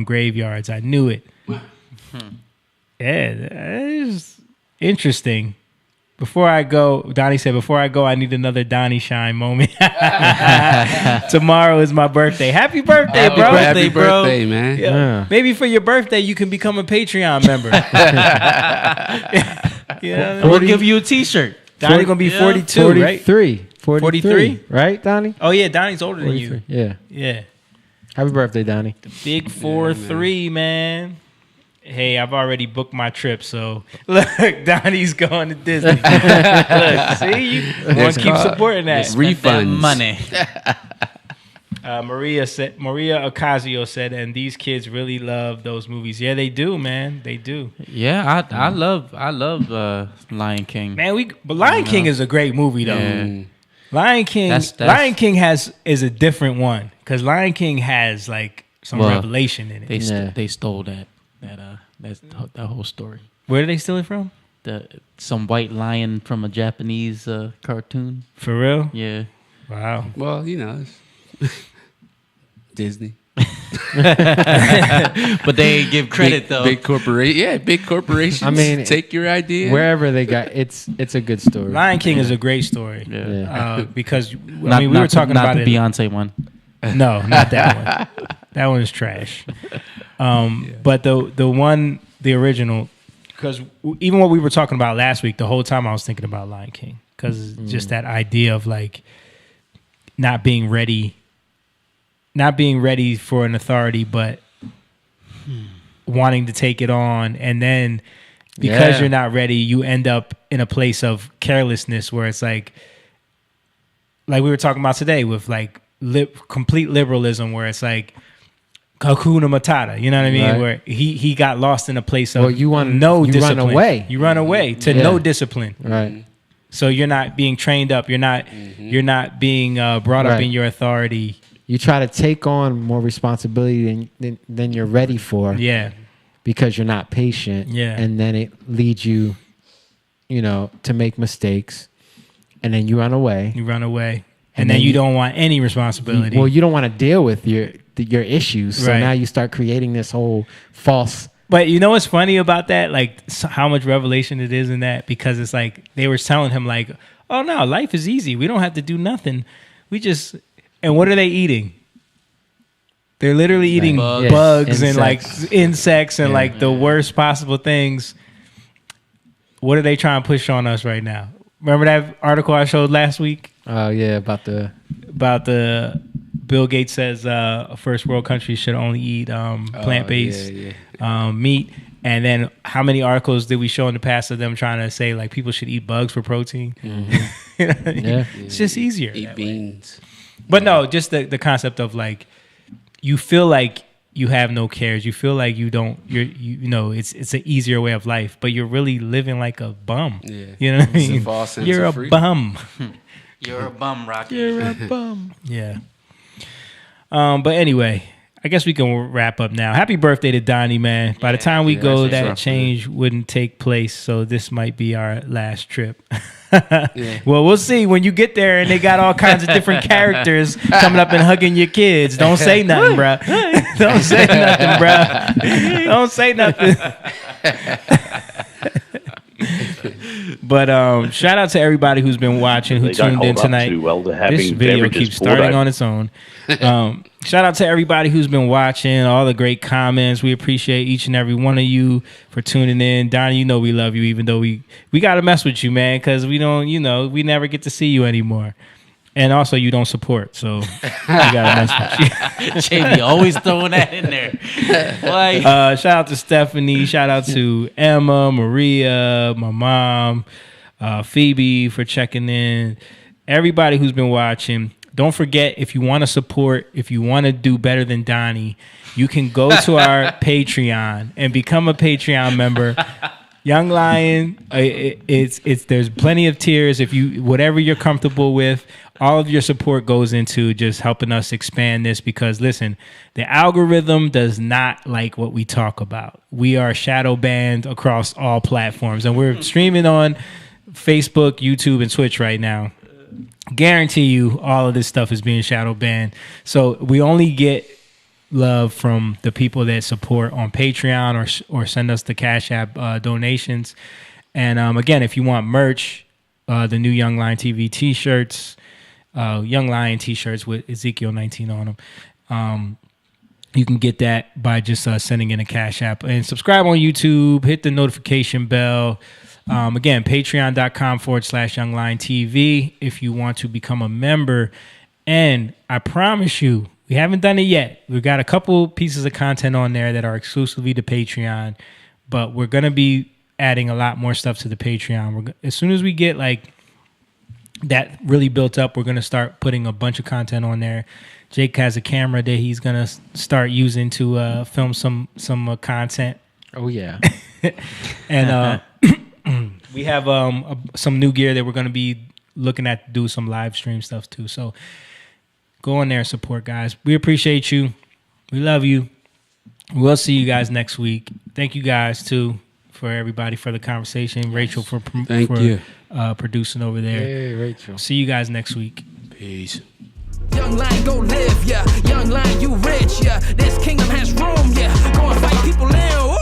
graveyards. I knew it. Yeah, that is interesting. Before I go, Donnie said, before I go, I need another Donnie Shine moment. Tomorrow is my birthday. Happy birthday, bro. Happy birthday, man. Yeah. Maybe for your birthday, you can become a Patreon member. Yeah, We'll give you a T-shirt. Donnie going to be 42, right? 43, right, Donnie? Oh, yeah, Donnie's older than you. 43. Yeah. Yeah. Happy birthday, Donnie. Big 4-3, man. Hey, I've already booked my trip, so look, Donnie's going to Disney. Look, see, you want to keep supporting that. Refunds. Money. Maria Ocasio said, and these kids really love those movies. Yeah, they do, man. They do. Yeah, I love Lion King. Man, but Lion King is a great movie though. Yeah. Lion King, That's- Lion King is a different one because Lion King has like some Well, revelation in it. They stole that whole story. Where did they steal it from? Some white lion from a Japanese cartoon. For real? Yeah. Wow. Well, you know, it's Disney. But they give credit though. Big corporation. Yeah, big corporations. I mean, take your idea. Wherever they got it's a good story. Lion King is a great story. Yeah. Because we were talking not about the it. Beyonce one. No, not that one. That one is trash. But the original, because even what we were talking about last week, the whole time I was thinking about Lion King, because just that idea of like not being ready for an authority, but wanting to take it on, and then because you're not ready, you end up in a place of carelessness where it's like we were talking about today with like complete liberalism, where it's like Hakuna Matata, you know what I mean? Right. Where he got lost in a place of you run discipline. away. You run away to no discipline. Right. So you're not being trained up. You're not being brought up in your authority. You try to take on more responsibility than you're ready for. Yeah. Because you're not patient. Yeah. And then it leads you, to make mistakes. And then you run away. You run away. And then you don't want any responsibility. Well, you don't want to deal with your issues. So now you start creating this whole false. But you know what's funny about that? Like how much revelation it is in that, because it's like they were telling him like, oh no, life is easy. We don't have to do nothing. And what are they eating? They're literally eating bugs and like insects and like the worst possible things. What are they trying to push on us right now? Remember that article I showed last week? Oh yeah, about the Bill Gates says first world countries should only eat plant-based meat. And then how many articles did we show in the past of them trying to say like people should eat bugs for protein? It's just easier. Eat beans. But no, just the concept of like you feel like you have no cares. You feel like it's an easier way of life, but you're really living like a bum. Yeah. You know what I mean? You're a bum. You're a bum, Rocky. You're a bum. Yeah. But anyway, I guess we can wrap up now. Happy birthday to Donnie, man. By the time we go, that change wouldn't take place, so this might be our last trip. Well, we'll see when you get there and they got all kinds of different characters coming up and hugging your kids. Don't say nothing, bro. Don't say nothing, bro. Don't say nothing. But shout out to everybody who's been watching, who tuned in tonight. This video keeps starting on its own. Shout out to everybody who's been watching, all the great comments. We appreciate each and every one of you for tuning in. Donnie, we love you, even though we got to mess with you, man, because we don't, we never get to see you anymore. And also, you don't support, so we got to mess with you. Jamie always throwing that in there. Shout out to Stephanie. Shout out to Emma, Maria, my mom, Phoebe for checking in. Everybody who's been watching. Don't forget, if you want to support, if you want to do better than Donnie, you can go to our Patreon and become a Patreon member. Young Lion, there's plenty of tiers. If you whatever you're comfortable with, all of your support goes into just helping us expand this. Because listen, the algorithm does not like what we talk about. We are shadow banned across all platforms, and we're streaming on Facebook, YouTube, and Twitch right now. Guarantee you, all of this stuff is being shadow banned. So we only get love from the people that support on Patreon or send us the Cash App donations. And again, if you want merch, the new Young Lion TV t-shirts, Young Lion t-shirts with Ezekiel 19 on them. You can get that by just sending in a Cash App. And subscribe on YouTube, hit the notification bell. Again, patreon.com/YoungLionTV if you want to become a member. And I promise you, we haven't done it yet. We've got a couple pieces of content on there that are exclusively to Patreon, but we're going to be adding a lot more stuff to the Patreon. As soon as we get like that really built up, we're going to start putting a bunch of content on there. Jake has a camera that he's going to start using to film some content. Oh, yeah. And we have some new gear that we're going to be looking at, do some live stream stuff too. So go in there and support, guys. We appreciate you. We love you. We'll see you guys next week. Thank you guys too for everybody for the conversation. Rachel for producing over there. Hey, Rachel. See you guys next week. Peace. Young Lion, go live, yeah. Young Lion, you rich, yeah. This kingdom has room, yeah. Go and fight people in, ooh.